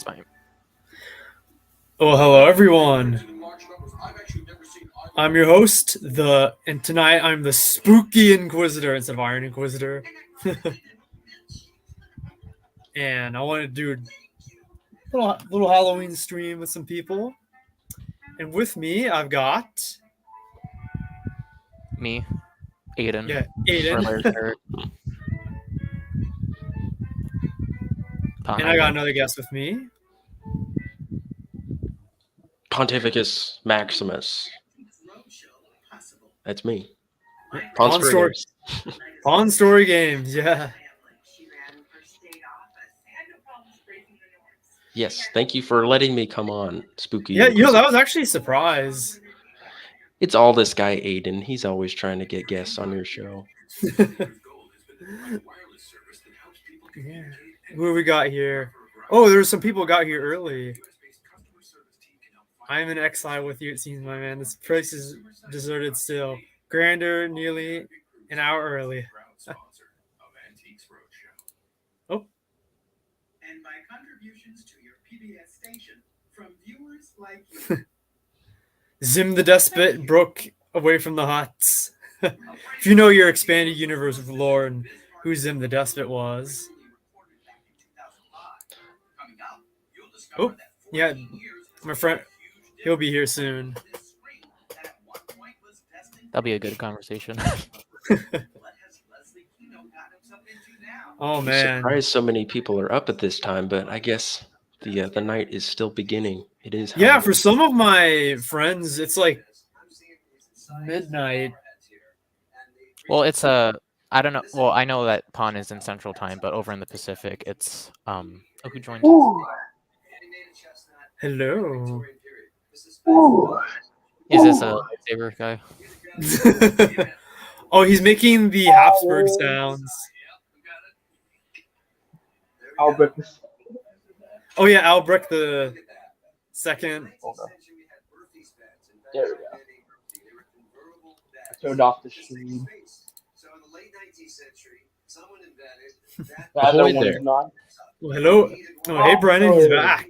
time. Oh, hello everyone. I'm your host, and tonight I'm the Spooky Inquisitor instead of Iron Inquisitor. And I want to do a little Halloween stream with some people. And with me, I've got Me, Aiden, Aiden, earlier shirt. and I got another guest with me. Pontificus Maximus. That's me. Pawn Story Games, yeah. Yes, thank you for letting me come on, Spooky. Yeah, that was actually a surprise. It's all this guy Aiden. He's always trying to get guests on your show. Yeah. Who have we got here? Oh, there's some people got here early. I'm in exile with you, it seems, my man. This place is deserted still. Grander, nearly an hour early. Oh. And my contributions to your PBS station from viewers like you. Zim the Despot broke away from the huts. If you know your expanded universe of lore and who Zim the Despot was. Oh, yeah, my friend, he'll be here soon. That'll be a good conversation. Oh man! I'm surprised so many people are up at this time, but I guess the night is still beginning. It is. Yeah, for some of my friends, it's like midnight. Well, it's I don't know. Well, I know that Pawn is in Central Time, but over in the Pacific, it's who joined? Hello. Is this a lightsaber guy? Oh, he's making the Habsburg sounds. Albrecht. Oh yeah, Albrecht the second. There we go. I turned off the stream. Ahoy there. Well, hello. Oh, hey, Brennan, he's back.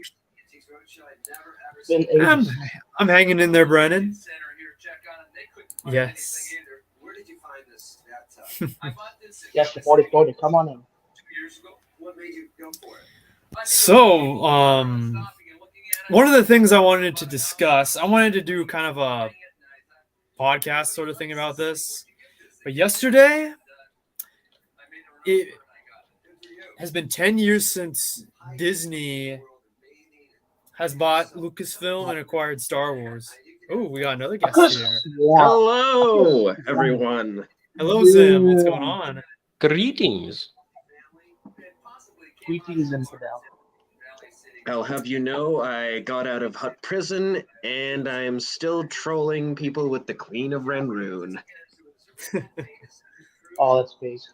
I'm hanging in there, Brennan. Yes. Yes, the 40 come on in. So, one of the things I wanted to discuss, I wanted to do kind of a podcast sort of thing about this. But yesterday, it has been 10 years since Disney has bought Lucasfilm and acquired Star Wars. Oh, we got another guest here. Hello, everyone. Hello, Zim. What's going on? Greetings. Greetings, infidel. I'll have you know, I got out of Hut Prison, and I'm still trolling people with the Queen of Renrune. Oh, that's base.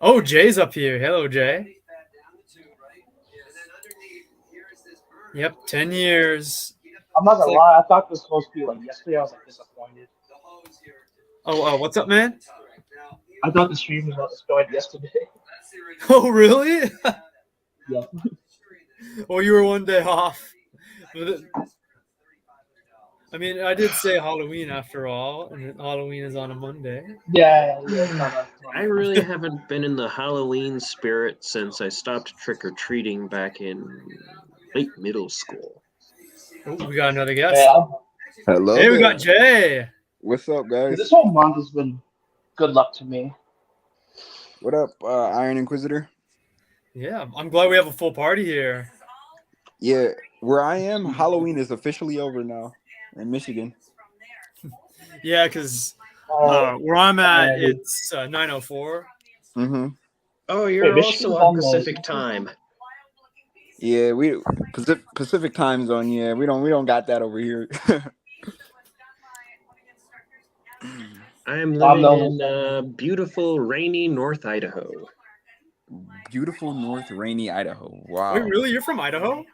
Oh, Jay's up here. Hello, Jay. Yep, 10 years. I'm not gonna lie, I thought this was supposed to be like yesterday. I was like disappointed. Oh, what's up, man? I thought the stream was about to start yesterday. Oh, really? Yeah. Well, you were one day off. I mean, I did say Halloween after all, and Halloween is on a Monday. Yeah. I really haven't been in the Halloween spirit since I stopped trick-or-treating back in late middle school. Oh, we got another guest. Yeah. Hello. Hey, we there. got Jay. What's up, guys? This whole month has been good luck to me. What up, Iron Inquisitor? Yeah, I'm glad we have a full party here. Yeah, where I am, Halloween is officially over now in Michigan. Yeah, because where I'm at, it's 9:04. Mm-hmm. Oh, you're Michigan's also on on Pacific time. Yeah, we Pacific time zone. Yeah, we don't got that over here. I'm living in beautiful, rainy North Idaho. Beautiful North rainy Idaho. Wow. Wait, really? You're from Idaho?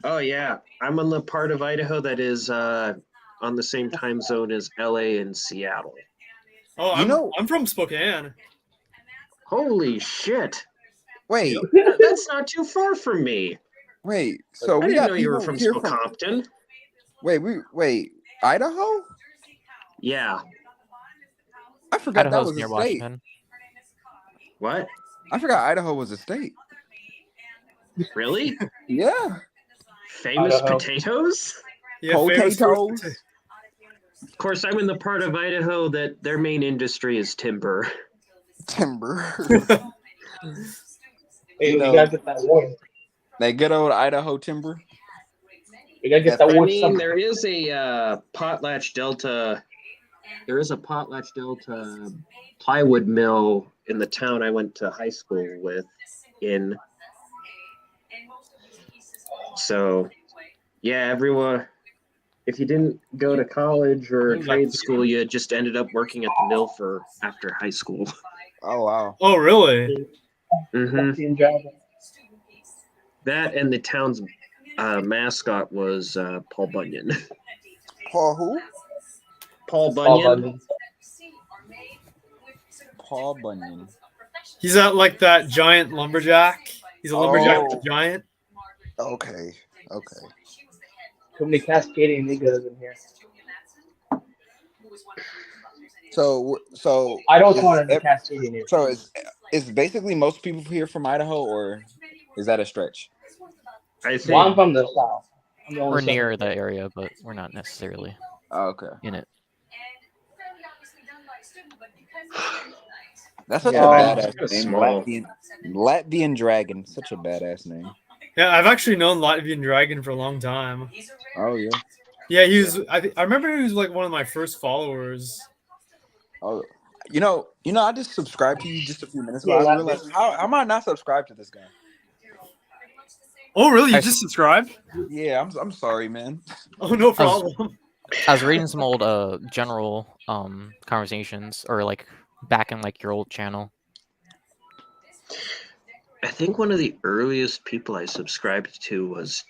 Oh, yeah. I'm on the part of Idaho that is on the same time zone as LA and Seattle. Oh, I'm from Spokane. Holy shit. Wait, That's not too far from me. wait. So I we didn't got know you were people from here from. Compton. Wait. Idaho? Yeah. I forgot that Idaho's was a near state. Washington. What? I forgot Idaho was a state. Really? Yeah. Famous Idaho. potatoes? Yeah, famous Potatoes. first- Of course, I'm in the part of Idaho that their main industry is timber. Timber. Hey, You you know, gotta get that wood. that good old Idaho timber. You gotta get that I wood mean, somewhere. there is a Potlatch Delta. There is a Potlatch Delta plywood mill in the town I went to high school with. So, yeah, everyone. If you didn't go to college or trade school, you just ended up working at the mill for after high school. Oh wow. Oh, really? Mm-hmm. Dragon. That and the town's mascot was Paul Bunyan. Paul who? Paul All Bunyan. Bunyan. Paul Bunyan. He's like that giant lumberjack. He's a lumberjack Oh. giant. Okay. Too many cascading niggas in here. So I don't is want to ev- cascading here. so is basically most people here from Idaho, or is that a stretch? I Well, I'm think. from the south. I'm the only We're southern near here. the area, but we're not necessarily Oh, okay. in it. That's such Yeah, a it's badass kinda name. small. Latvian Dragon. Such a badass name. Yeah, I've actually known Latvian Dragon for a long time. Oh yeah. Yeah, he was. I remember he was like one of my first followers. Oh, you know. I just subscribed to you just a few minutes ago. Yeah, I realized how am I not subscribed to this guy? Oh, really? You I- just subscribed? Yeah, I'm sorry, man. Oh, no problem. I was reading some old general conversations, or like back in like your old channel. I think one of the earliest people I subscribed to was,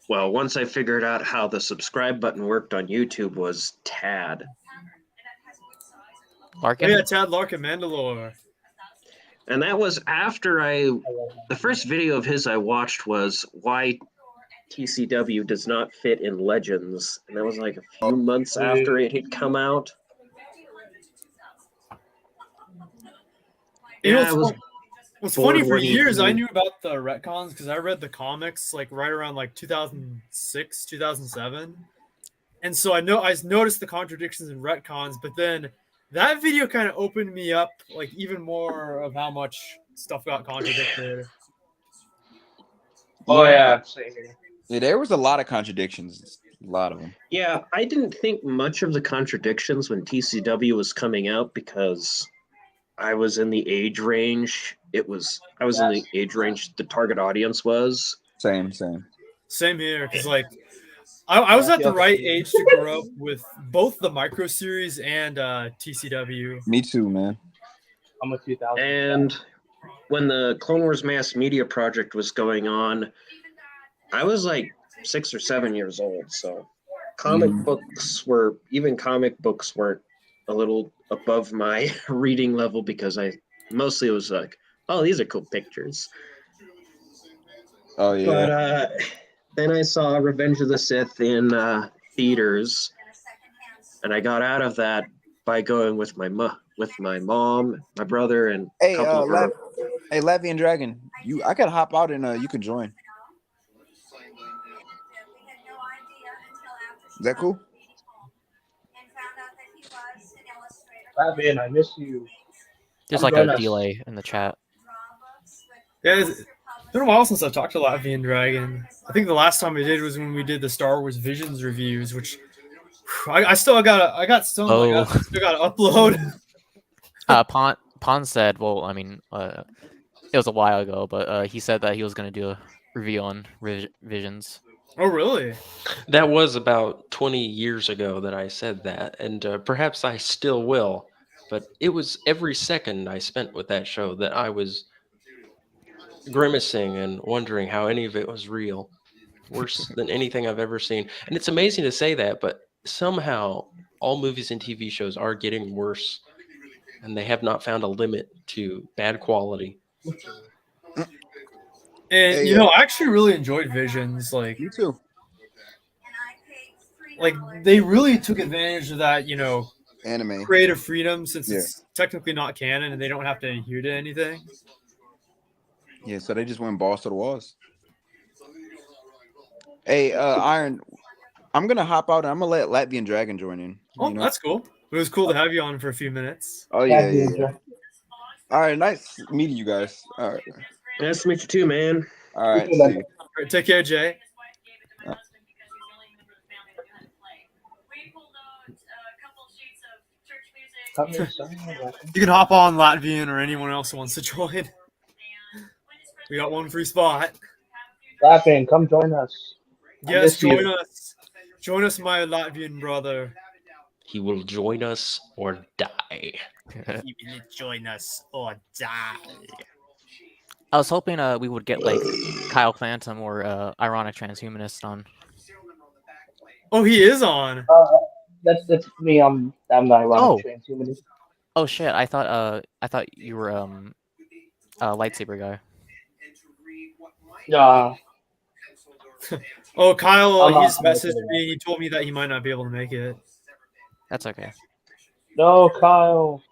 well, once I figured out how the subscribe button worked on YouTube, was Tad. Oh, Larkin? yeah, Tad Larkin Mandalore. And that was after the first video of his I watched was why TCW does not fit in Legends. And that was like a few months after it had come out. You know, Yeah, I was what's bored funny, for one years I evening. knew about the retcons because I read the comics like right around like 2006, 2007. And so I noticed the contradictions in retcons, but then that video kind of opened me up like even more of how much stuff got contradicted. Oh yeah, same here. Yeah, there was a lot of contradictions. A lot of them. Yeah, I didn't think much of the contradictions when TCW was coming out because I was in the age range. I was in the age range the target audience was. Same. Same here, because like I was at the right age to grow up with both the micro series and TCW. Me too, man. I'm a 2000. And when the Clone Wars Mass Media Project was going on, I was like 6 or 7 years old. So comic books weren't a little above my reading level because I mostly was like, oh, these are cool pictures. Oh yeah. But then I saw Revenge of the Sith in theaters, and I got out of that by going with my mom, my brother, and a Hey, couple of her. Latvian Dragon. I could hop out and you can join. Is that cool? Latvian, I miss you. There's I'm like gonna- a delay in the chat. Yeah, it's been a while since I've talked to Latvian Dragon. I think the last time I did was when we did the Star Wars Visions reviews, which I still got still got to upload. Pon said, well, I mean, it was a while ago, but he said that he was going to do a review on Visions. Oh, really? That was about 20 years ago that I said that, and perhaps I still will. But it was every second I spent with that show that I was grimacing and wondering how any of it was real. Worse than anything I've ever seen. And it's amazing to say that, but somehow all movies and TV shows are getting worse, and they have not found a limit to bad quality. And Hey, you know, I actually really enjoyed Visions. Me too. Like they really took advantage of that, you know, Anime. creative freedom since Yeah. it's technically not canon and they don't have to adhere to anything. Yeah, so they just went balls to the walls. Hey, Iron, I'm gonna hop out and I'm gonna let Latvian Dragon join in. Oh, You know? that's cool. It was cool to have you on for a few minutes. Oh Yeah, yeah. dude. All right, nice meeting you guys. All right. Nice to meet you too, man. All right, too, see man. you. All right, take care, Jay. You can hop on Latvian or anyone else who wants to join. We got one free spot. Latvian, come join us. I Yes, miss join you. us. Join us, my Latvian brother. He will join us or die. He will join us or die. I was hoping we would get like Kyle Phantom or Ironic Transhumanist on. Oh, he is on. That's me. I'm the ironic transhumanist. Oh shit! I thought you were a lightsaber guy. Yeah. Oh, Kyle, I'm not he's gonna messaged do me. He told me that he might not be able to make it. That's okay. No, Kyle.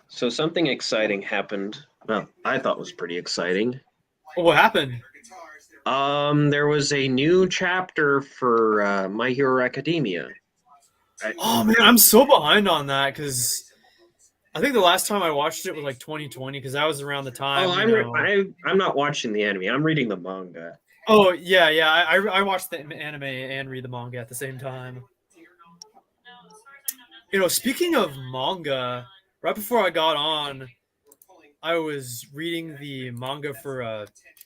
So something exciting happened. Well, I thought was pretty exciting. Oh, what happened? There was a new chapter for My Hero Academia. Oh man, I'm so behind on that because I think the last time I watched it was like 2020 because that was around the time. I'm not watching the anime. I'm reading the manga. Oh yeah. I watched the anime and read the manga at the same time. You know, speaking of manga, right before I got on, I was reading the manga for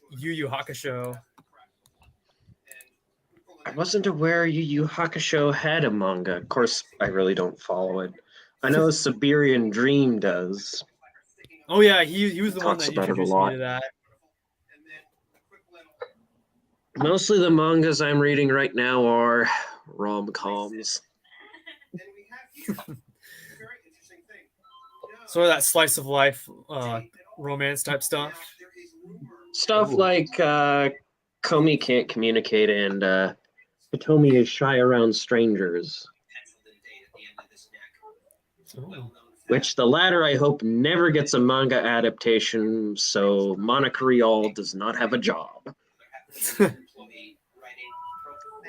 Yu Yu Hakusho. I wasn't aware Yu Yu Hakusho had a manga. Of course, I really don't follow it. I know Siberian Dream does. Oh yeah, he was the one Talks that about it a introduced me lot. to that. Mostly the mangas I'm reading right now are rom-coms. Sort of that slice of life romance type stuff. Stuff like Komi can't communicate and Hitomi is shy around strangers. Oh. Which the latter I hope never gets a manga adaptation, so Monica Rial does not have a job.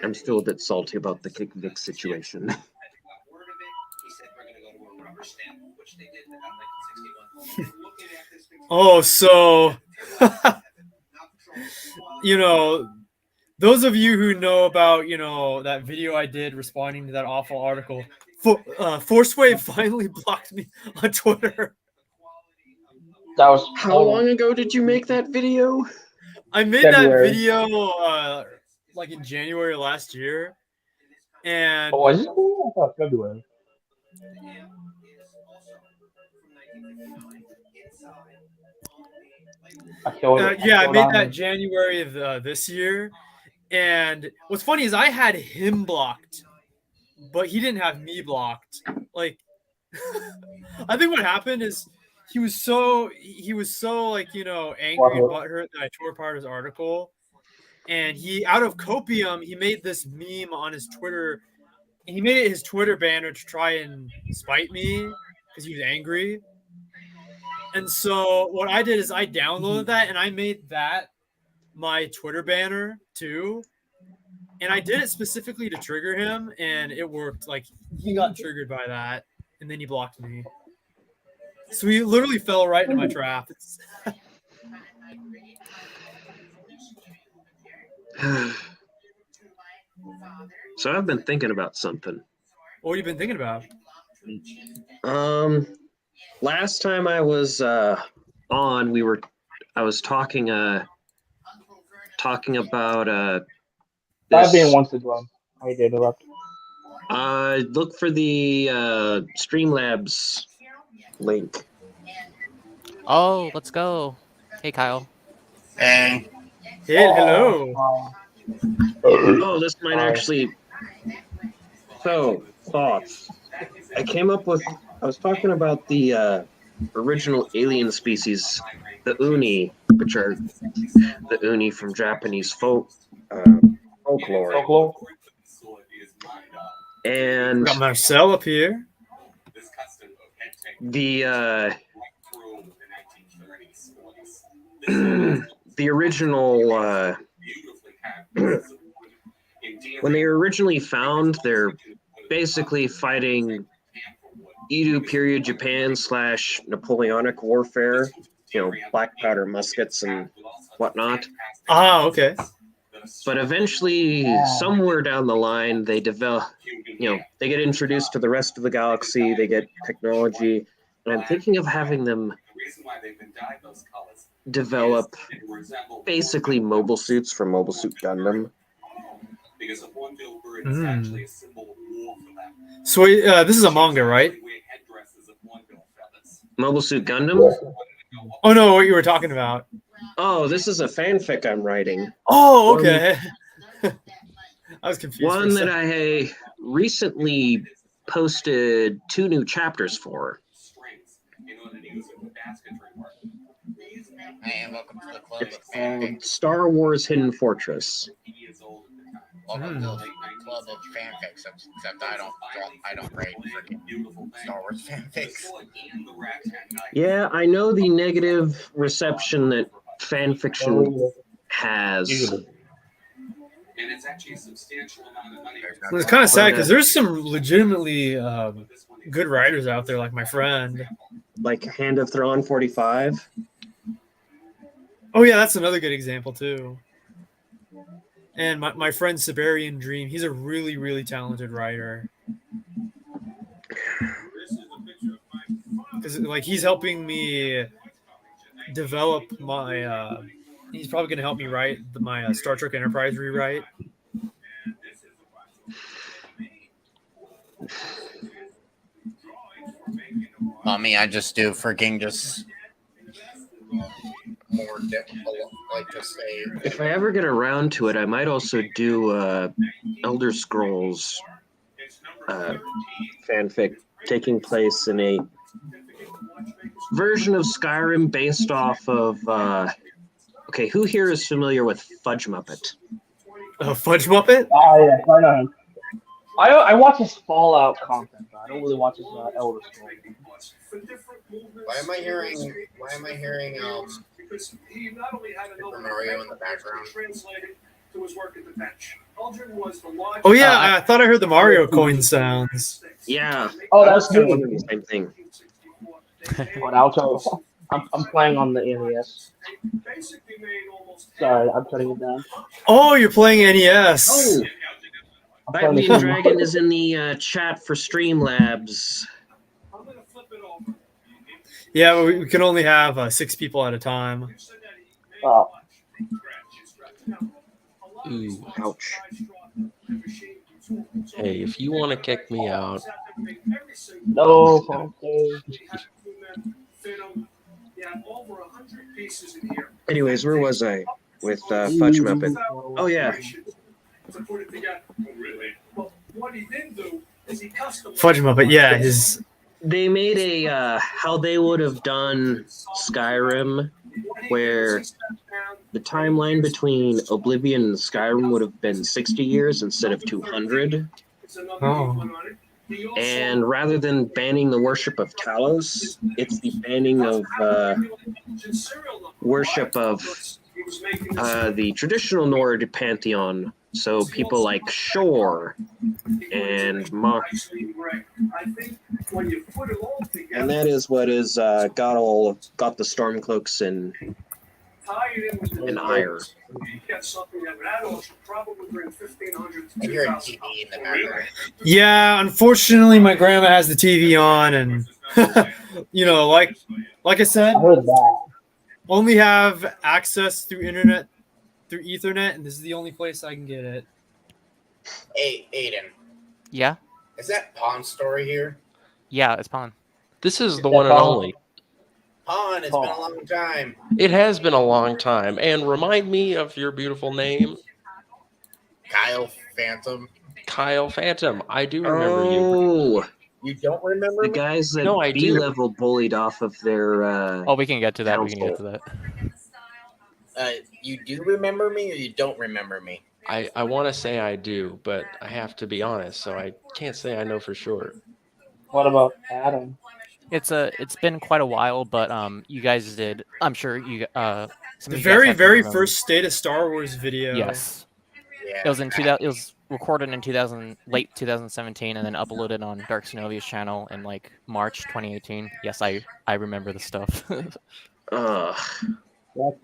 I'm still a bit salty about the Kick Vic situation. Oh, so you know, those of you who know about, you know, that video I did responding to that awful article, Forcewave finally blocked me on Twitter. That was How long ago did you make that video? I made February. that video like in January last year, and Oh, is it? I thought February. I made that January of this year. And what's funny is I had him blocked, but he didn't have me blocked. Like, I think what happened is he was so like, you know, angry and butthurt that I tore apart his article. And he, out of copium, he made this meme on his Twitter. He made it his Twitter banner to try and spite me because he was angry. And so what I did is I downloaded that and I made that my Twitter banner too. And I did it specifically to trigger him, and it worked. Like, he got triggered by that, and then he blocked me. So he literally fell right into my trap. So I've been thinking about something. What have you been thinking about? Last time I was on, I was talking about Latvian wants to join. I did interrupt. look for the Streamlabs link. Oh, let's go. Hey, Kyle. Hey, hello. Oh, this might actually. So, thoughts. I was talking about the original alien species, the Uni, which are the uni from Japanese folklore. Folklore. And Got Marcel up here. the the original when they were originally found, they're basically fighting Edo period Japan / Napoleonic warfare, black powder muskets and whatnot. Ah, okay. But eventually, somewhere down the line, they develop, they get introduced to the rest of the galaxy, they get technology, and I'm thinking of having them develop basically mobile suits for Mobile Suit Gundam. So this is a manga, right? Mobile Suit Gundam? Oh no, what you were talking about. Oh, this is a fanfic I'm writing. Oh, okay. I was confused. One that I recently posted 2 new chapters for. It's called Star Wars Hidden Fortress. Welcome to the club of fanfics, except I don't write freaking Star Wars fanfics. Yeah, I know the negative reception that fanfiction has. And it's actually a substantial amount of money. Well, it's kind of sad because there's some legitimately good writers out there, like my friend. Like Hand of Thrawn 45. Oh yeah, that's another good example too. And my friend Siberian Dream, he's a really, really talented writer. Because he's helping me develop my. He's probably going to help me write my Star Trek Enterprise rewrite. Me, I just do freaking just more like to say. If I ever get around to it, I might also do Elder Scrolls fanfic taking place in a version of Skyrim based off of. Okay, who here is familiar with Fudge Muppet? Fudge Muppet? Oh yeah, I know him. I watch his Fallout content, but I don't really watch his Elder Scrolls. Why am I hearing Super Mario in the background? Oh yeah, I thought I heard the Mario coin sounds. Yeah. Oh, I that's was kind of me. wondering the same thing. But also, I'm playing on the NES. Sorry, I'm shutting it down. Oh, you're playing NES. Oh, I'm playing Lightning Dragon is in the chat for Streamlabs. Yeah, but we can only have 6 people at a time. Oh, Ooh. Ouch. Hey, if you want to kick me out, no. Okay. Anyways, where was I with Fudge Muppet? Oh yeah, Fudge Muppet, yeah, his. they made a how they would have done Skyrim, where the timeline between Oblivion and Skyrim would have been 60 years instead of 200. Oh. And rather than banning the worship of Talos, it's the banning of worship of the traditional Nord pantheon. So people like Shore and Mach. And that is what is got the Stormcloaks in ire. I hear a TV in the background. Yeah, unfortunately, my grandma has the TV on, and like I said, I heard that. only have access through internet, through Ethernet, and this is the only place I can get it. Hey, Aiden, Yeah, is that Pawn Story here? yeah, it's Pawn. this is the one and only. Pawn, it's been a long time. It has been a long time. And remind me of your beautiful name, Kyle Phantom. Kyle Phantom. I do remember you. Oh, You don't remember the me? guys that No, I do. B-level bullied off of their Oh, we can get to that. We can get to that. You do remember me or you don't remember me? I want to say I do, but I have to be honest, so I can't say I know for sure. What about Adam? It's been quite a while, but you guys did. I'm sure you some The of you guys very, have to very remember. first State of Star Wars video. Yes, Yeah. it was in 2000. It was recorded in late 2017, and then uploaded on Dark Synovia's channel in like March 2018. Yes, I remember the stuff. That's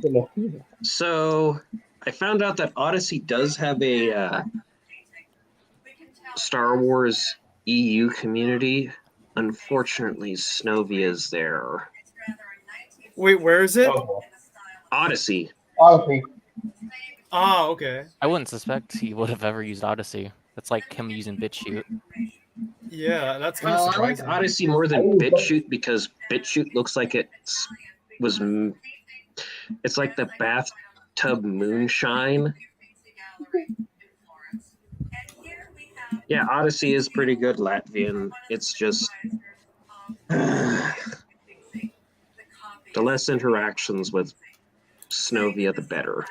the So I found out that Odyssey does have a Star Wars EU community. Unfortunately, Snovia's there. Wait, where is it? Odyssey. Honestly, Ah, okay. I wouldn't suspect he would have ever used Odyssey. That's like him using BitChute. Yeah, that's kind Well, of I like surprising. Odyssey more than BitChute because BitChute looks like it's like the bathtub moonshine. Yeah, Odyssey is pretty good Latvian. It's just the less interactions with Snovia, the better.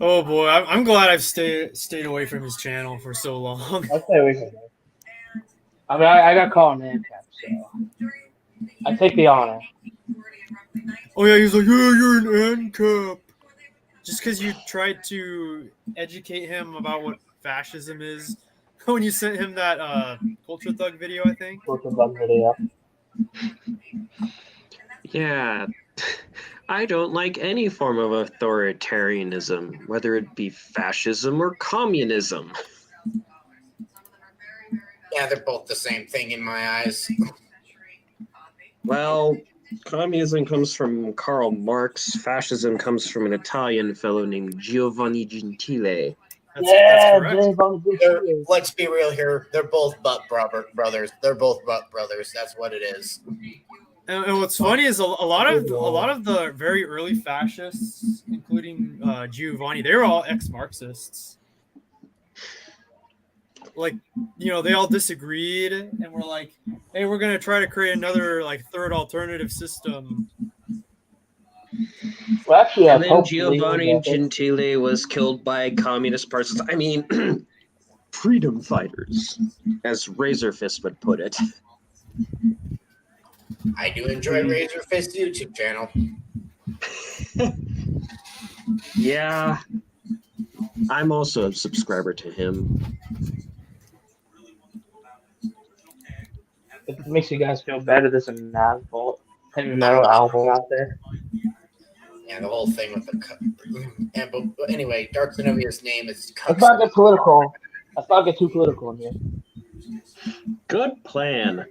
Oh boy, I'm glad I've stayed away from his channel for so long. I'll stay away from it. I mean, I got caught in ANCAP, so I take the honor. Oh yeah, he's like, yeah, you're an ANCAP. Just because you tried to educate him about what fascism is when you sent him that Culture Thug video, I think. Culture Thug video. Yeah, I don't like any form of authoritarianism, whether it be fascism or communism. Yeah, they're both the same thing in my eyes. Well, communism comes from Karl Marx. Fascism comes from an Italian fellow named Giovanni Gentile. That's correct. Let's be real here. They're both butt brothers. They're both butt brothers. That's what it is. And what's funny is a lot of the very early fascists, including Giovanni, they were all ex-Marxists. Like, you know, they all disagreed and were like, "Hey, we're gonna try to create another like third alternative system." Well, actually, and then Giovanni Gentile was killed by communist persons. I mean, freedom fighters, as Razorfist would put it. I do enjoy Razor Fist YouTube channel. Yeah, I'm also a subscriber to him. It makes you guys feel better. There's a heavy metal album out there. Yeah, the whole thing with but anyway, Dark Zenobia's name is. Let's not get political. Let's not get too political in here. Good plan.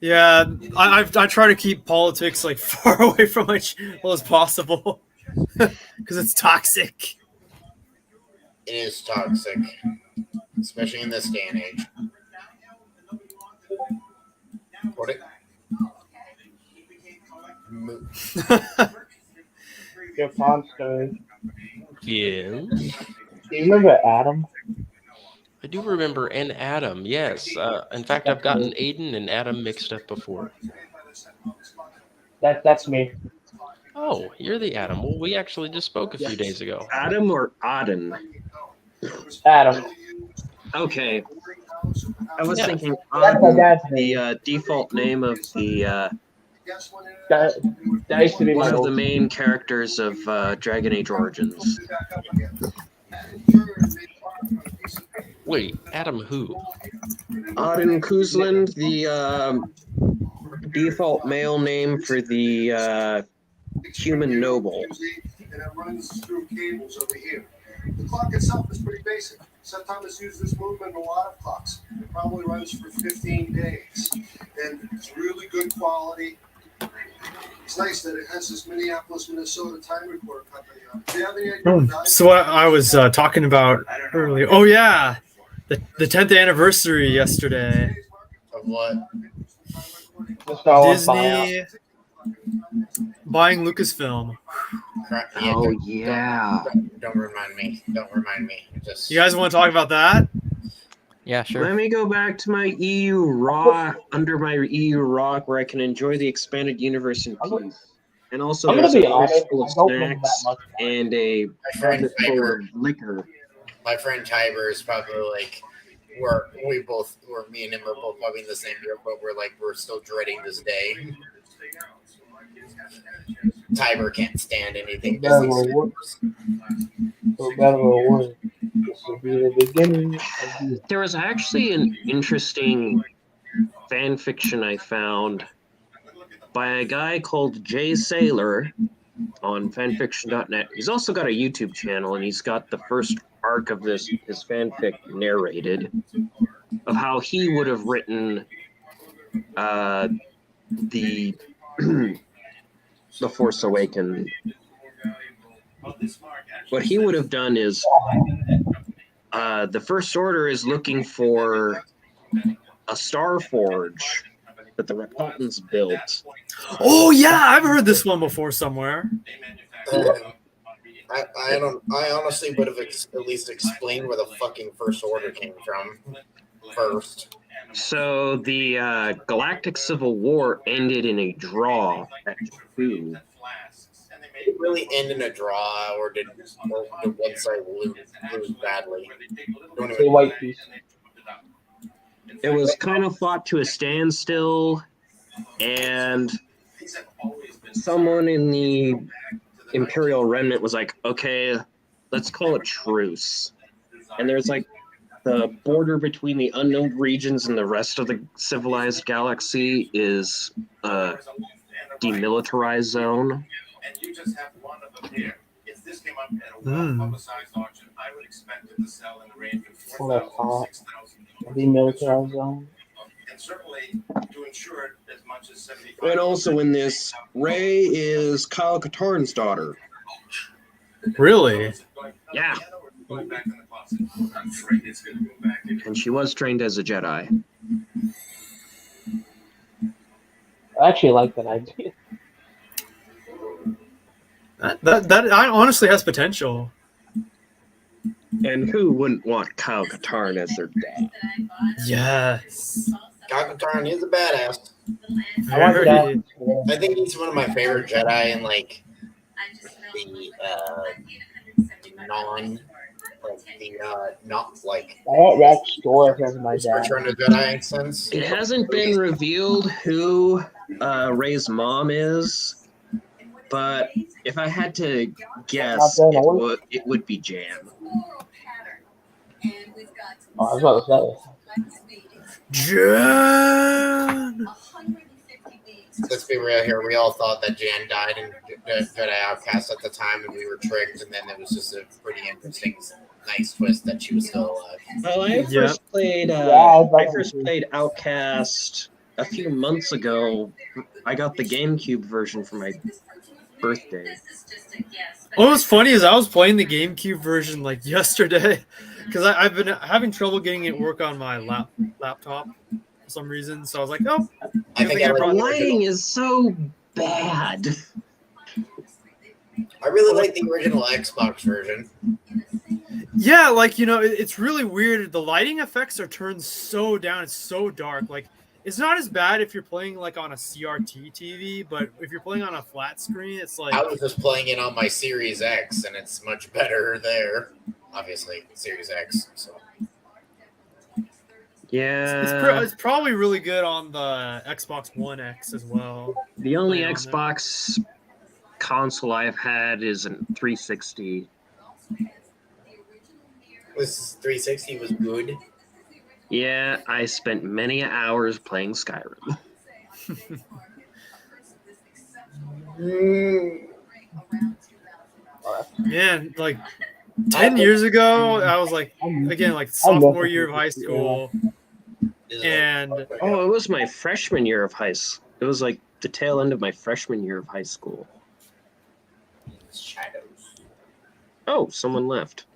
Yeah, I try to keep politics like far away from my channel as possible because it's toxic. It is toxic, especially in this day and age. What it? Your pawn story. Yeah. Do you remember Adam? I do remember an Adam, yes. In fact, I've gotten Aiden and Adam mixed up before. That's me. Oh, you're the Adam. Well, we actually just spoke a few days ago. Adam or Auden? Adam. Okay. I was thinking That's my dad's the default name of the that used to be one my of the main characters of Dragon Age Origins. Wait, Adam who? Auden Kuzland, the default male name for the human noble. And it runs through cables over here. The clock itself is pretty basic. Sometimes use this movement in a lot of clocks. It probably runs for 15 days. And it's really good quality. It's nice that it has this Minneapolis, Minnesota time recorder company. Do you have any idea? So what I was talking about earlier. Oh yeah, the 10th anniversary yesterday. Of what? Disney buying Lucasfilm. Oh yeah. Don't remind me. Don't remind me. Just You guys want to talk about that? Yeah, sure. Let me go back to my EU Raw, under my EU Rock, where I can enjoy the expanded universe in peace. And also, I'm gonna there's a be fridge honest, full of I don't know that snacks much. and a My friend cabinet full Tiber, of liquor. my friend Tiber is probably like, me and him are both probably in the same year, but we're still dreading this day. Tiber can't stand anything For better busy. or worse, for better or worse, this will be the beginning of the There was actually an interesting fan fiction I found by a guy called Jay Saylor on fanfiction.net. He's also got a YouTube channel, and he's got the first arc of his fanfic narrated of how he would have written the the Force Awakens. What he would have done is the First Order is looking for a Star Forge that the Repultans built. Oh yeah, I've heard this one before somewhere. I honestly would have at least explained where the fucking First Order came from first. So the Galactic Civil War ended in a draw at Jakku. Did it really end in a draw, or did one side lose badly? say white piece. It was kind of fought to a standstill, and someone in the Imperial Remnant was like, okay, let's call a truce. And there's like the border between the unknown regions and the rest of the civilized galaxy is a demilitarized zone. And you just have one of them here. If this came up at a well-publicized auction, I would expect it to sell in the range of $4,000 to $6,000. Demilitarized zone. And certainly to insure it as much as 75. And also in this, Rey is Kyle Katarn's daughter. Really? Yeah. Going back in the closet. I'm afraid it's going to go back in. And she was trained as a Jedi. I actually like that idea. That honestly has potential. And who wouldn't want Kyle Katarn as their dad? Yes. Kyle-Katarn is a badass. I like Very. that. I think he's one of my favorite Jedi, and like the not like I want Rack's store as my dad. Return of the Jedi sense. It hasn't been revealed who Rey's mom is, but if I had to guess, it would be Jan. Oh, I was about to say. Jan. Let's be real here. We all thought that Jan died in Jedi Outcast at the time, and we were tricked. And then it was just a pretty interesting, nice twist that she was still alive. Well, I first played Outcast a few months ago. I got the GameCube version for my birthday. What was funny is I was playing the GameCube version like yesterday because I've been having trouble getting it work on my laptop for some reason. So I was like, oh, I think the lighting is so bad. I really like the original Xbox version. yeah, like it's really weird. The lighting effects are turned so down. It's so dark. Like it's not as bad if you're playing like on a CRT TV, but if you're playing on a flat screen, it's like I was just playing it on my Series X, and it's much better there. Obviously, Series X. So yeah, it's probably really good on the Xbox One X as well. The only Xbox console I've had is a 360. This 360 was good. Yeah, I spent many hours playing Skyrim. Man, like 10 years ago, I was like, again, like sophomore year of high school. And it was my freshman year of high school. It was like the tail end of my freshman year of high school. Shadows. Oh, someone left.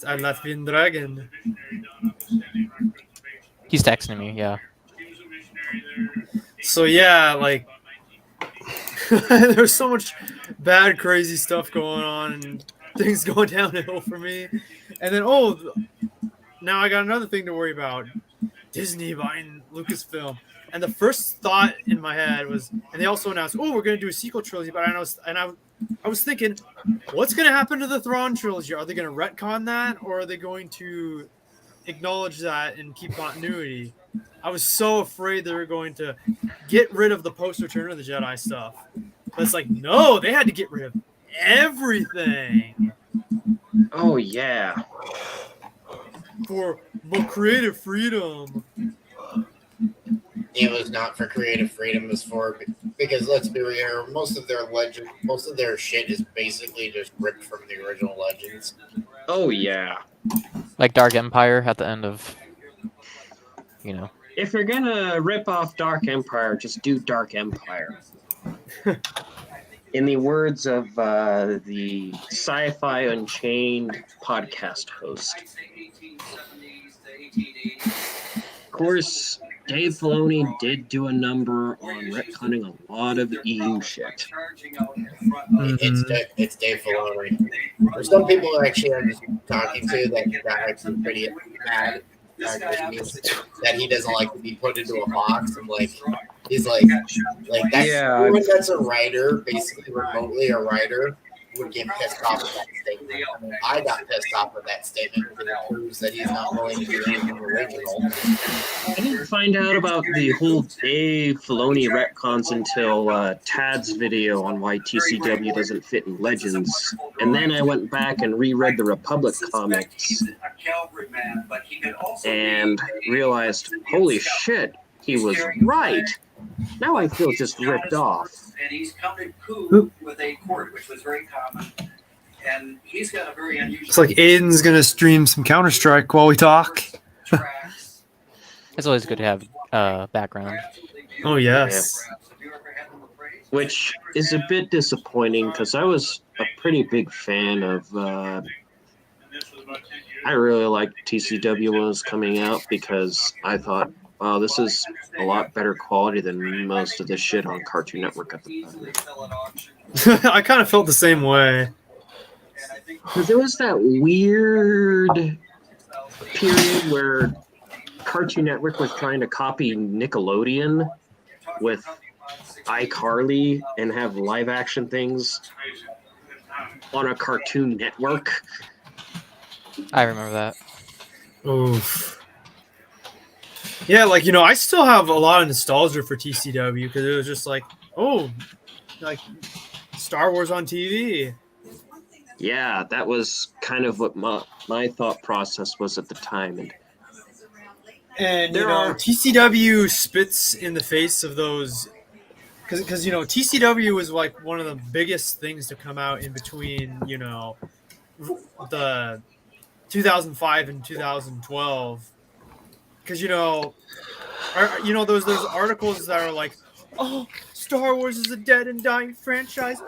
I left in Dragon. He's texting me, yeah. So yeah, like there's so much bad, crazy stuff going on and things going downhill for me. And then now I got another thing to worry about. Disney buying Lucasfilm. And the first thought in my head was, and they also announced, "Oh, we're going to do a sequel trilogy." But I was thinking, what's going to happen to the Thrawn trilogy? Are they going to retcon that, or are they going to acknowledge that and keep continuity? I was so afraid they were going to get rid of the post Return of the Jedi stuff. But it's like, no, they had to get rid of everything Oh yeah. for more creative freedom. It was not for creative freedom. It was for, because let's be real, most of their shit is basically just ripped from the original Legends. Oh yeah. Like Dark Empire at the end of, you know. If you're gonna rip off Dark Empire, just do Dark Empire. In the words of the Sci-Fi Unchained podcast host. Of course, Dave Filoni did do a number on retconning a lot of EU shit. It's Dave Filoni. There's some people who actually I'm just talking to that are actually pretty mad that he doesn't like to be put into a box, and like he's like that's everyone that's a writer, basically remotely a writer, would get pissed off with that statement. I mean, I got pissed off with that statement because it proves that he's not willing to do anything original. I didn't find out about the whole Dave Filoni retcons until Tad's video on why TCW doesn't fit in Legends. And then I went back and reread the Republic comics and realized, holy shit, he was right. Now I feel just ripped off. And he's come to coup with a court, which was very common. And he's got a very unusual. It's like Aiden's gonna stream some Counter-Strike while we talk. It's always good to have background. Oh yes. Yeah. Which is a bit disappointing because I was a pretty big fan of. I really liked TCW when it was coming out because I thought, wow, this is a lot better quality than most of the shit on Cartoon Network at the time. I kind of felt the same way. Because there was that weird period where Cartoon Network was trying to copy Nickelodeon with iCarly and have live action things on a Cartoon Network. I remember that. Oof. Yeah, like, you know, I still have a lot of nostalgia for TCW because it was just like, oh, like Star Wars on TV. Yeah, that was kind of what my thought process was at the time. And you know, TCW spits in the face of those because you know, TCW was like one of the biggest things to come out in between, you know, the 2005 and 2012. Because you know, those articles that are like, oh, Star Wars is a dead and dying franchise,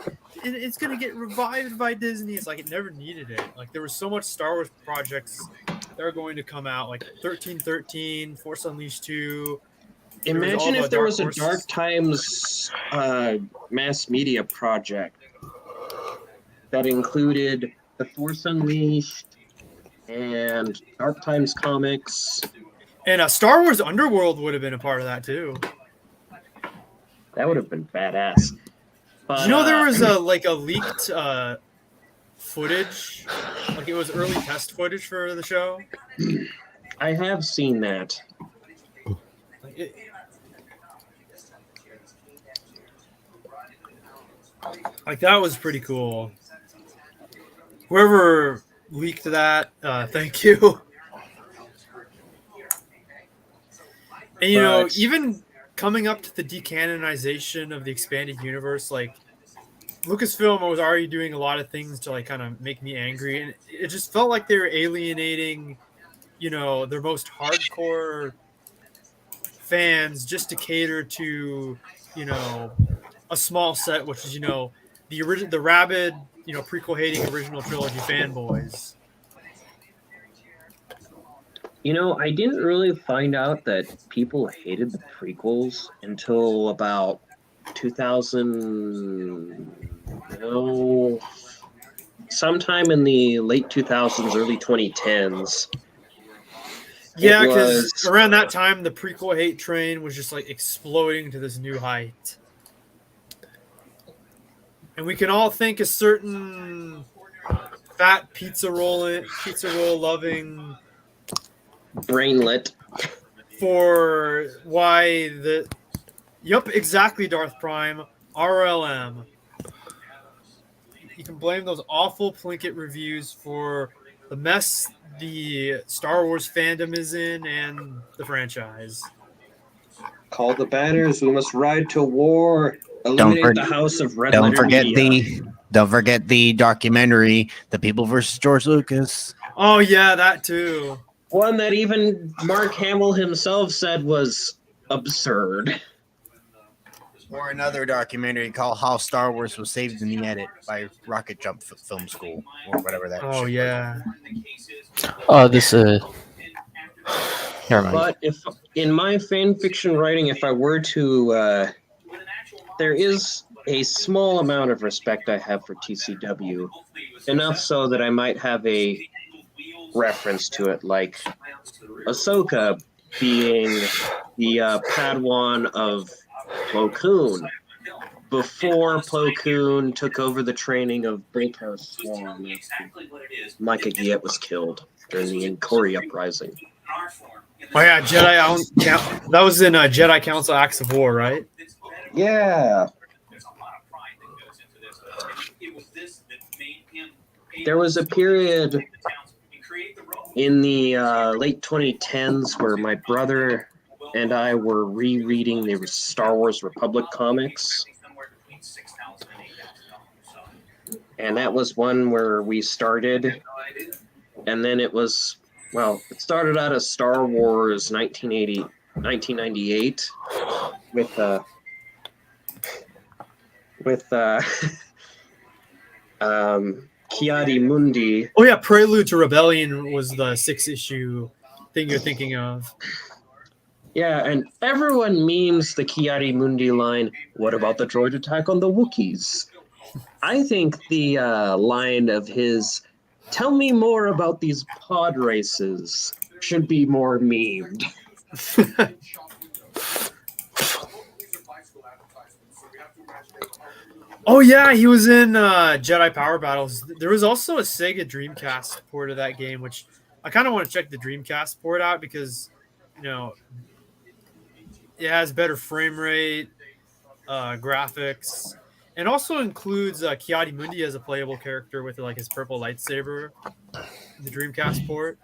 and it's gonna get revived by Disney. It's like it never needed it. Like there was so much Star Wars projects that are going to come out, like 1313, Force Unleashed 2. Imagine if there was a Dark Times mass media project that included the Force Unleashed and Dark Times comics. And Star Wars Underworld would have been a part of that too. That would have been badass. But, you know, there was a leaked footage, like it was early test footage for the show. I have seen that. Like that was pretty cool. Whoever leaked that, thank you. And you know, even coming up to the decanonization of the expanded universe, like Lucasfilm was already doing a lot of things to like kind of make me angry, and it just felt like they were alienating, you know, their most hardcore fans just to cater to, you know, a small set, which is, you know, the rabid, you know, prequel hating original trilogy fanboys. You know, I didn't really find out that people hated the prequels until about 2000, sometime in the late 2000s, early 2010s. Yeah, It because was- around that time, the prequel hate train was just like exploding to this new height. And we can all thank a certain fat pizza roll loving brainlet. for why the. Yup, exactly, Darth Prime. RLM. You can blame those awful Plinkett reviews for the mess the Star Wars fandom is in and the franchise. Call the banners. We must ride to war. Eliminate the House of Red Don't Letter forget Media. don't forget the documentary, The People versus George Lucas. Oh yeah, that too. One that even Mark Hamill himself said was absurd. Or another documentary called How Star Wars Was Saved in the Edit by Rocket Jump Film School, or whatever that. Oh shit yeah. Oh, this never mind. But if in my fan fiction writing, if I were to, there is a small amount of respect I have for TCW, enough so that I might have a reference to it, like Ahsoka being the Padawan of Plo Koon before Plo Koon took over the training of Boltar Swan after Micah Giet was killed during the Inkori Uprising. Oh yeah, that was in Jedi Council Acts of War, right? Yeah. There was a period in the late 2010s where my brother and I were rereading the Star Wars Republic comics. And that was one where we started. And then it was, well, it started out as Star Wars 1998 with Kiadi Mundi. Oh yeah, Prelude to Rebellion was the 6-issue thing you're thinking of. Yeah, and everyone memes the Kiadi Mundi line, what about the droid attack on the Wookiees? I think the line of his, tell me more about these pod races, should be more memed. Oh yeah, he was in Jedi Power Battles. There was also a Sega Dreamcast port of that game, which I kind of want to check the Dreamcast port out because, you know, it has better frame rate, graphics, and also includes Kiadi Mundi as a playable character with like his purple lightsaber. The Dreamcast port.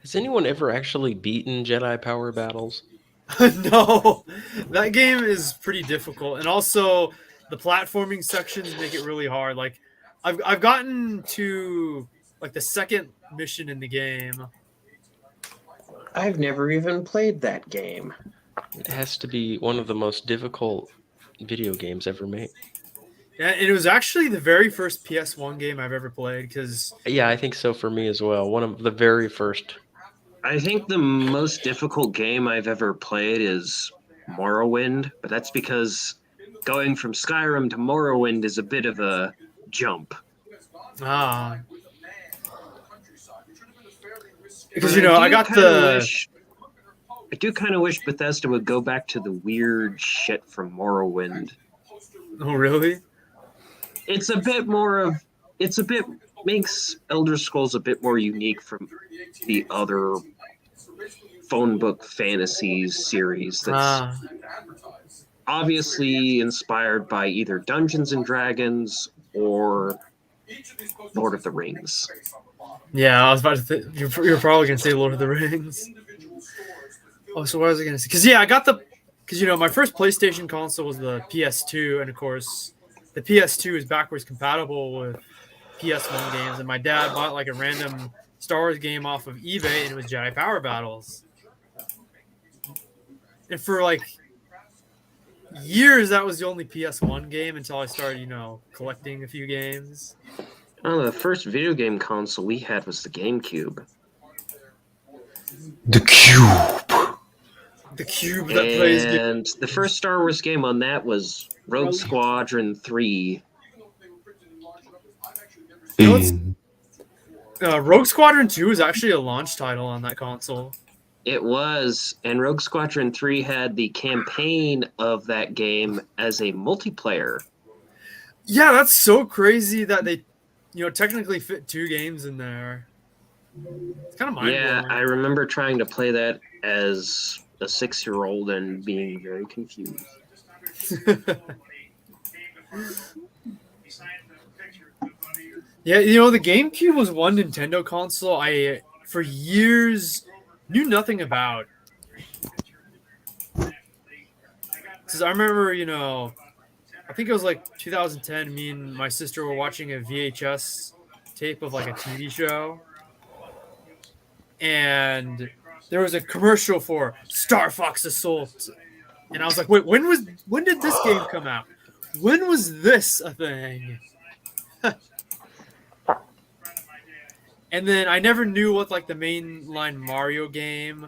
Has anyone ever actually beaten Jedi Power Battles? No, that game is pretty difficult, and also the platforming sections make it really hard. Like, I've gotten to like the second mission in the game. I've never even played that game. It has to be one of the most difficult video games ever made. Yeah, and it was actually the very first PS1 game I've ever played. Because yeah, I think so for me as well. One of the very first. I think the most difficult game I've ever played is Morrowind, but that's because going from Skyrim to Morrowind is a bit of a jump. Ah. Because, you know, I do kind of wish Bethesda would go back to the weird shit from Morrowind. Oh, really? It's a bit makes Elder Scrolls a bit more unique from the other phone book fantasies series that's obviously inspired by either Dungeons and Dragons or Lord of the Rings. Yeah, I was about to you're probably going to say Lord of the Rings. Oh, so what was I going to say? Because, yeah, because, you know, my first PlayStation console was the PS2, and, of course, the PS2 is backwards compatible with PS1 games, and my dad bought, like, a random Star Wars game off of eBay, and it was Jedi Power Battles. And for, like, years, that was the only PS1 game until I started, you know, collecting a few games. Oh, the first video game console we had was the GameCube. The Cube. The Cube that plays. And the first Star Wars game on that was Rogue Squadron 3. Rogue Squadron 2 is actually a launch title on that console. It was, and Rogue Squadron 3 had the campaign of that game as a multiplayer. Yeah, that's so crazy that they, technically fit 2 games in there. It's kind of mind-blowing. Yeah, I remember trying to play that as a 6-year-old and being very confused. Yeah, the GameCube was one Nintendo console I, for years, knew nothing about. Because I remember, I think it was like 2010, me and my sister were watching a VHS tape of like a TV show. And there was a commercial for Star Fox Assault. And I was like, wait, when did this game come out? When was this a thing? And then I never knew what like the mainline Mario game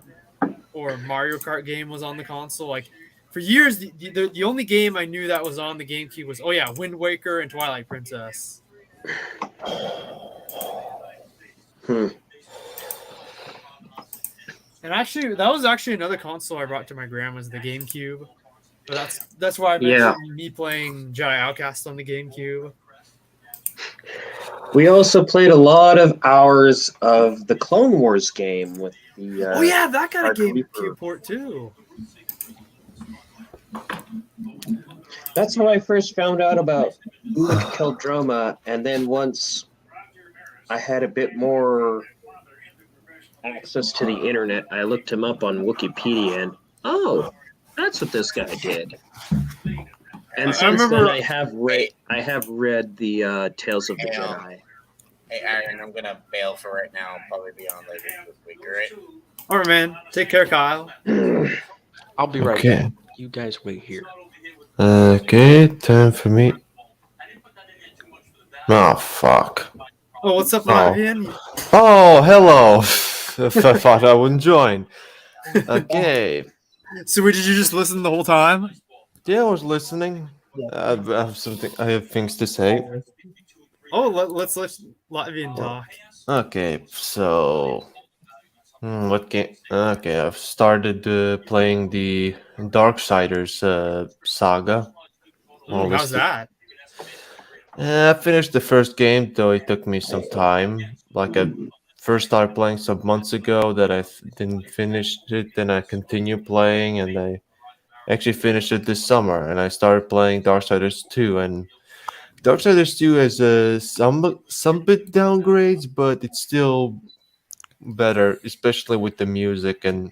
or Mario Kart game was on the console. Like for years, the only game I knew that was on the GameCube was Wind Waker and Twilight Princess. And actually, that was actually another console I brought to my grandma's, the GameCube. But that's why I mentioned me playing Jedi Outcast on the GameCube. We also played a lot of hours of the Clone Wars game with the. That got a GameCube port too. That's how I first found out about Ulic Keldroma, and then once I had a bit more access to the internet, I looked him up on Wikipedia, and that's what this guy did. And since then, I have read the Tales of the Jedi. Hey, Aaron, I'm gonna bail for right now. I'll probably be on later this week, all right? All right, man. Take care, Kyle. I'll be right back. You guys wait here. Okay, time for me. Oh, fuck. Oh, what's up, Latvian? Oh, hello. I thought I wouldn't join. Okay. So, did you just listen the whole time? Yeah, I was listening. I have things to say. Oh, let's let Latvian talk. Okay, so what game? Okay, I've started playing the Darksiders saga. How's that? I finished the first game, though it took me some time. Like I first started playing some months ago, that I didn't finish it. Then I continued playing, and I actually finished it this summer. And I started playing Darksiders 2, and Darksiders 2 has some bit downgrades, but it's still better, especially with the music. And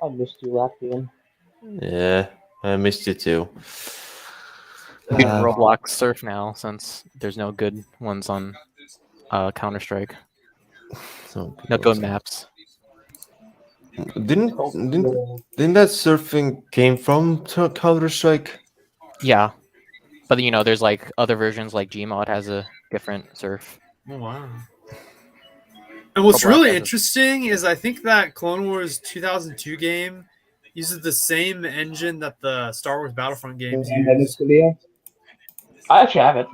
I missed you, Latvian. yeah, I missed you too. You can Roblox surf now since there's no good ones on Counter-Strike. No good maps. Didn't that surfing came from Counter-Strike? Yeah. But there's like other versions, like Gmod has a different surf. Oh wow. And what's really interesting is I think that Clone Wars 2002 game uses the same engine that the Star Wars Battlefront games use. I actually have it.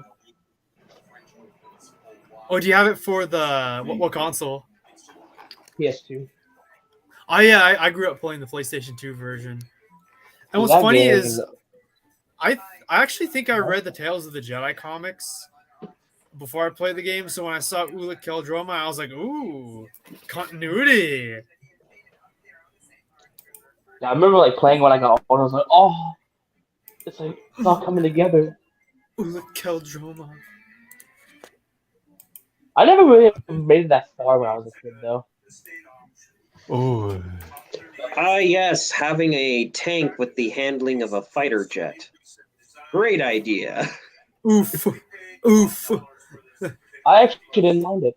Oh, do you have it for the what console? PS2. Oh yeah, I grew up playing the PlayStation 2 version. And what's funny is I actually think I read the Tales of the Jedi comics before I played the game. So when I saw Ulic Keldroma, I was like, ooh, continuity. Yeah, I remember like playing when I got older. I was like, oh, it's all coming together. Ulic Keldroma. I never really made it that far when I was a kid, though. Oh. Yes, having a tank with the handling of a fighter jet. Great idea. Oof. Oof. I actually didn't mind it.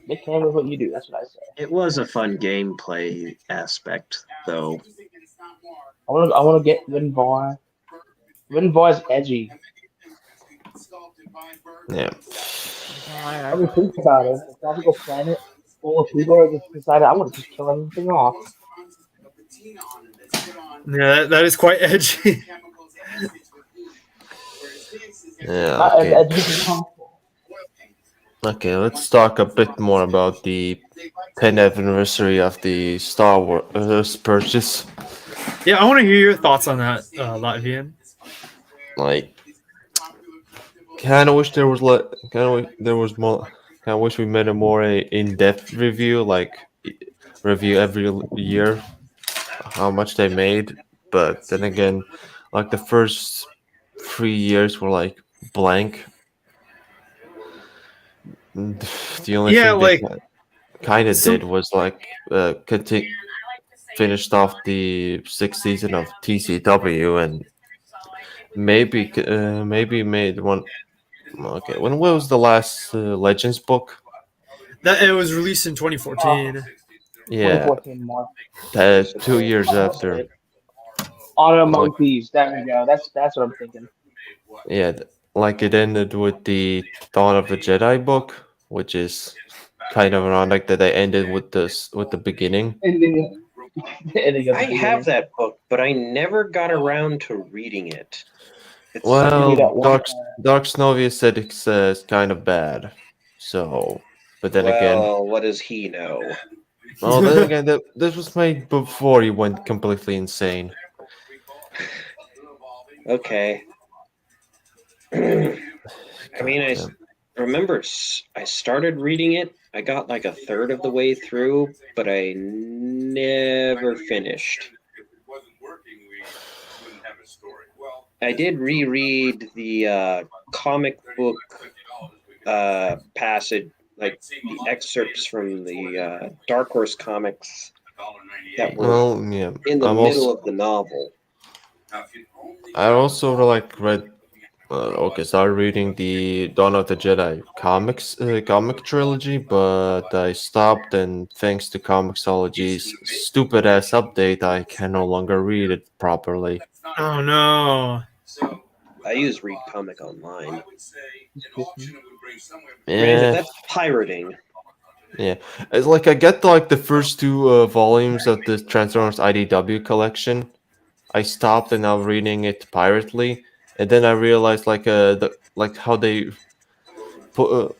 Make care of what you do, that's what I say. It was a fun gameplay aspect, though. I want to get Winvar. Winvar's edgy. Yeah. I mean, think about it. A tropical planet full of people just decided I want to just kill everything off. Yeah, that is quite edgy. Yeah. Not Okay. as edgy as possible. Okay, let's talk a bit more about the 10th anniversary of the Star Wars purchase. Yeah, I want to hear your thoughts on that, Latvian. Like, kind of wish there was more. Kind of wish we made a more in-depth review, like review every year how much they made. But then again, like the first 3 years were like blank. The only thing they kind of did was like finished off the 6th season of TCW and maybe made one. Okay, when was the last Legends book? That it was released in 2014. Yeah, 2014 March. 2 years after. Honor Among Thieves. There we go. That's what I'm thinking. Yeah, like it ended with the Dawn of the Jedi book, which is kind of ironic that they ended with the beginning. I have that book, but I never got around to reading it. Well, Dark Snovia said it's kind of bad. So, but then again, what does he know? well, then again, this was made before he went completely insane. Okay. I mean, I remember I started reading it. I got like a third of the way through, but I never finished. I did reread the comic book passage, like the excerpts from the Dark Horse comics that were in the middle of the novel. I also read. Started reading the Dawn of the Jedi comic trilogy, but I stopped, and thanks to Comixology's stupid ass update, I can no longer read it properly. Oh no! I use Read Comic Online. Yeah, that's pirating. Yeah, it's like I get like the first two volumes of the Transformers IDW collection. I stopped and now reading it pirately, and then I realized like how they put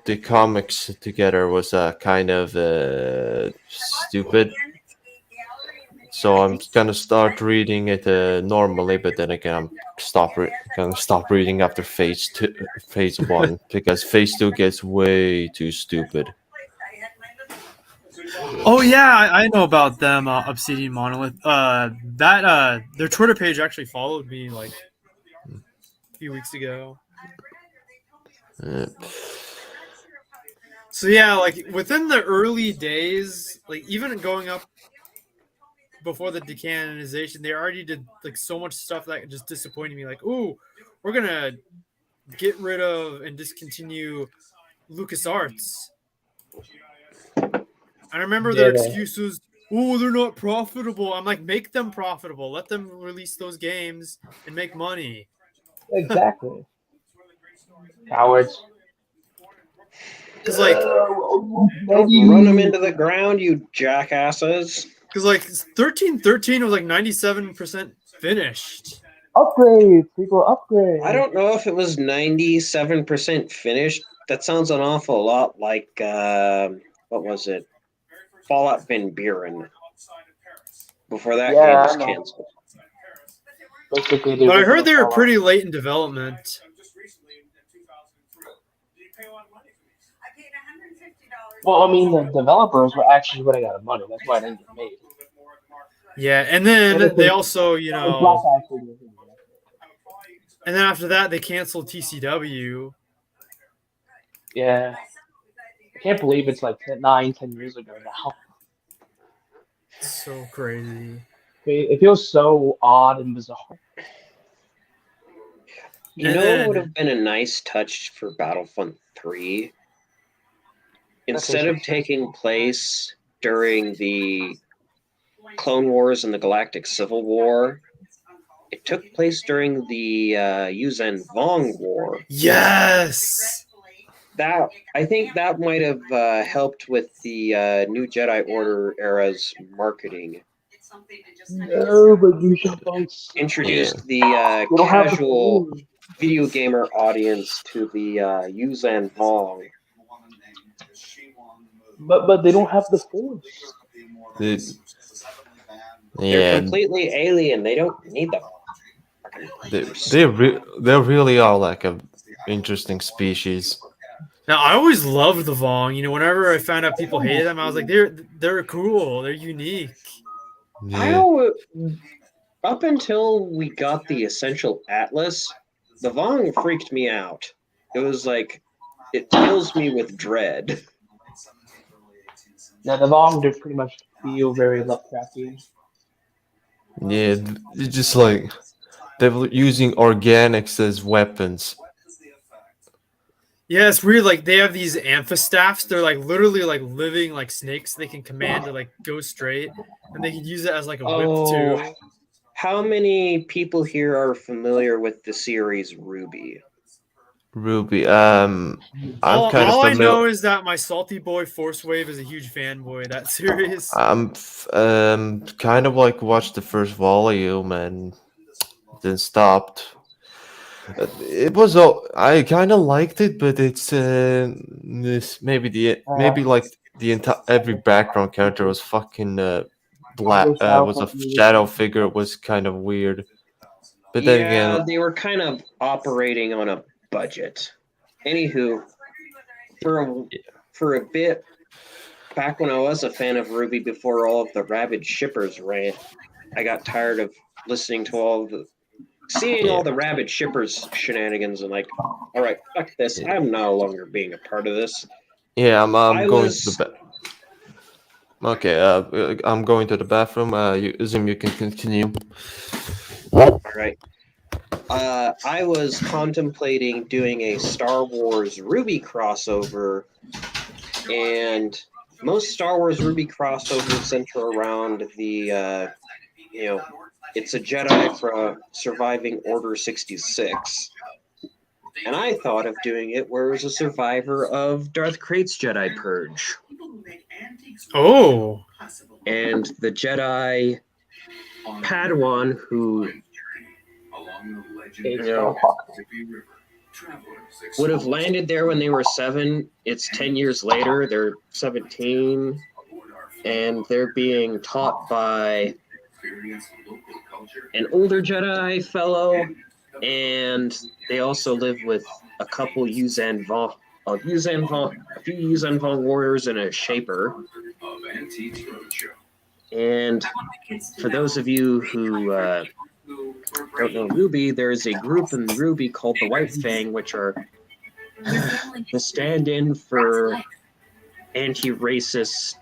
the comics together was kind of stupid. So I'm gonna start reading it normally, but then again I'm gonna stop reading after phase 1 because phase 2 gets way too stupid. Oh yeah, I know about them, Obsidian Monolith. Their Twitter page actually followed me like a few weeks ago. So yeah, like within the early days, like even going up before the decanonization, they already did like so much stuff that just disappointed me. Like, ooh, we're gonna get rid of and discontinue LucasArts. I remember their excuses. Oh, they're not profitable. I'm like, make them profitable. Let them release those games and make money. Exactly. Cowards. Because like, don't run them into the ground, you jackasses. Because like 1313 was like 97% finished. Upgrade, people, upgrade. I don't know if it was 97% finished. That sounds an awful lot like what was it? Fallout Van Buren. Before that game was canceled. But I heard they were pretty late in development. Well, I mean, the developers were actually running out of money. That's why it didn't get made. Yeah, and then they also, and then after that, they canceled TCW. Yeah. I can't believe it's like 10 years ago now. So crazy. It feels so odd and bizarre. You know what would have been a nice touch for Battlefront 3? Instead of taking place during the Clone Wars and the Galactic Civil War, it took place during the Yuuzhan Vong War. Yes! I think that might have helped with the New Jedi Order era's marketing. No, but you should introduced the They don't have the casual phone. video gamer audience to the Yuzhan Vong. But they don't have the force. They're completely alien. They don't need the they really are like a interesting species. Now I always loved the Vong. You know, whenever I found out people hated them, I was like, they're cool. They're unique. I don't. Up until we got the Essential Atlas, the Vong freaked me out. It was like it fills me with dread. Now the Vong do pretty much feel very Lovecraftian. Yeah, it's just like they're using organics as weapons. Yeah, it's weird. Like they have these amphistaffs. They're like literally like living like snakes. They can command to like go straight, and they can use it as like a whip too. How many people here are familiar with the series Ruby? Ruby, All I know is that my salty boy Force Wave is a huge fanboy of that series. I'm kind of like watched the first volume and then stopped. It was I kind of liked it, but it's maybe like the entire every background character was fucking black. Was a shadow figure. Was kind of weird. But then again, they were kind of operating on a budget. Anywho, for a bit back when I was a fan of Ruby before all of the rabid shippers ran, I got tired of listening to seeing all the rabid shippers shenanigans and like, all right, fuck this. I'm no longer being a part of this. Yeah, I'm going to the Okay, I'm going to the bathroom. Zoom, you can continue. All right. I was contemplating doing a Star Wars Ruby crossover, and most Star Wars Ruby crossovers center around the, it's a Jedi from surviving Order 66. And I thought of doing it where it was a survivor of Darth Krayt's Jedi Purge. Oh. And the Jedi Padawan who would have landed there when they were 7. It's 10 years later. They're 17. And they're being taught by an older Jedi fellow. And they also live with a couple Yuzhan Vong, a few Yuzhan Vong warriors and a Shaper. And for those of you who don't know Ruby, there is a group in Ruby called the White Fang, which are the stand-in for anti-racist,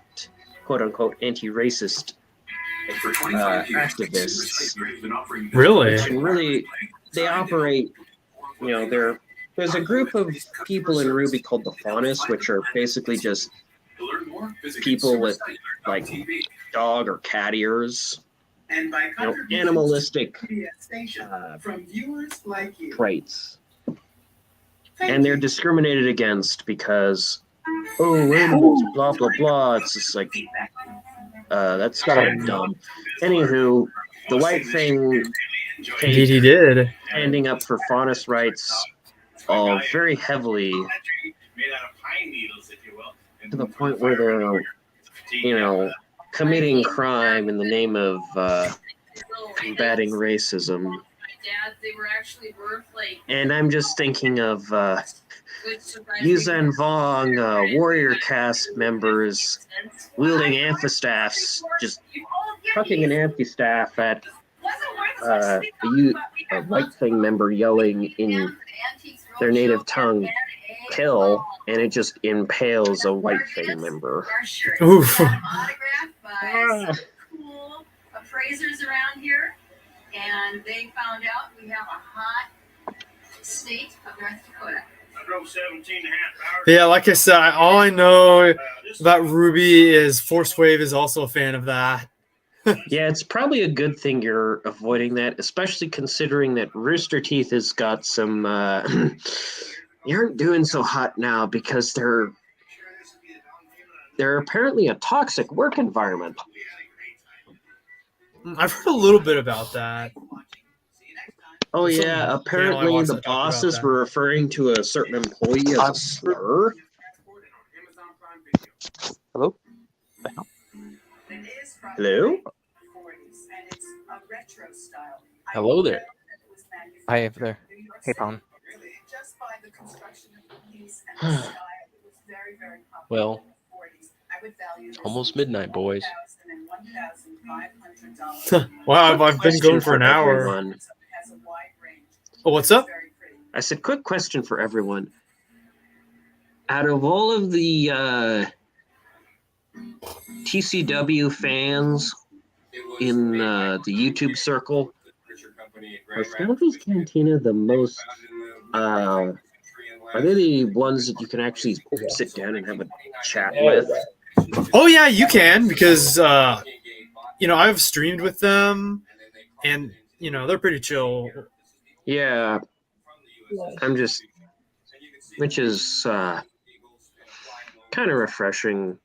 quote-unquote, anti-racist activists. Really? They operate, there's a group of people in Ruby called the Faunus, which are basically just people with, like, dog or cat ears. Animalistic traits. And they're discriminated against because, animals, blah, blah, blah. It's just like, that's kind of dumb. Anywho, the White Fang Indeed he did. Standing up for faunus rights very heavily to the point where they're, committing crime in the name of combating racism. And I'm just thinking of Yuzhan Vong warrior cast members wielding amphistaffs, just chucking an amphistaff at a White Fang member yelling in their native tongue, kill, and it just impales a White Fang member. Oof. Cool appraisers around here, and they found out we have a hot state of North Dakota. I drove 17 and a half hours. Yeah, like I said, all I know about Ruby is Force Wave is also a fan of that. Yeah, it's probably a good thing you're avoiding that, especially considering that Rooster Teeth has got some. They aren't doing so hot now because they're apparently a toxic work environment. I've heard a little bit about that. Oh There's yeah, some channel I apparently watched the that talked about bosses that. were referring to a certain employee as a slur. Hello? Hello? Hello there. Hi there. Hey, Pon. Well, almost midnight, boys. Wow, Quick I've been question going for an hour. everyone. Oh, what's up? I said, quick question for everyone. Out of all of the TCW fans in the YouTube circle, are Foundry's Cantina the most? Are they the ones that you can actually sit down and have a chat with? Oh yeah, you can, because I've streamed with them, and they're pretty chill. Yeah, which is kind of refreshing.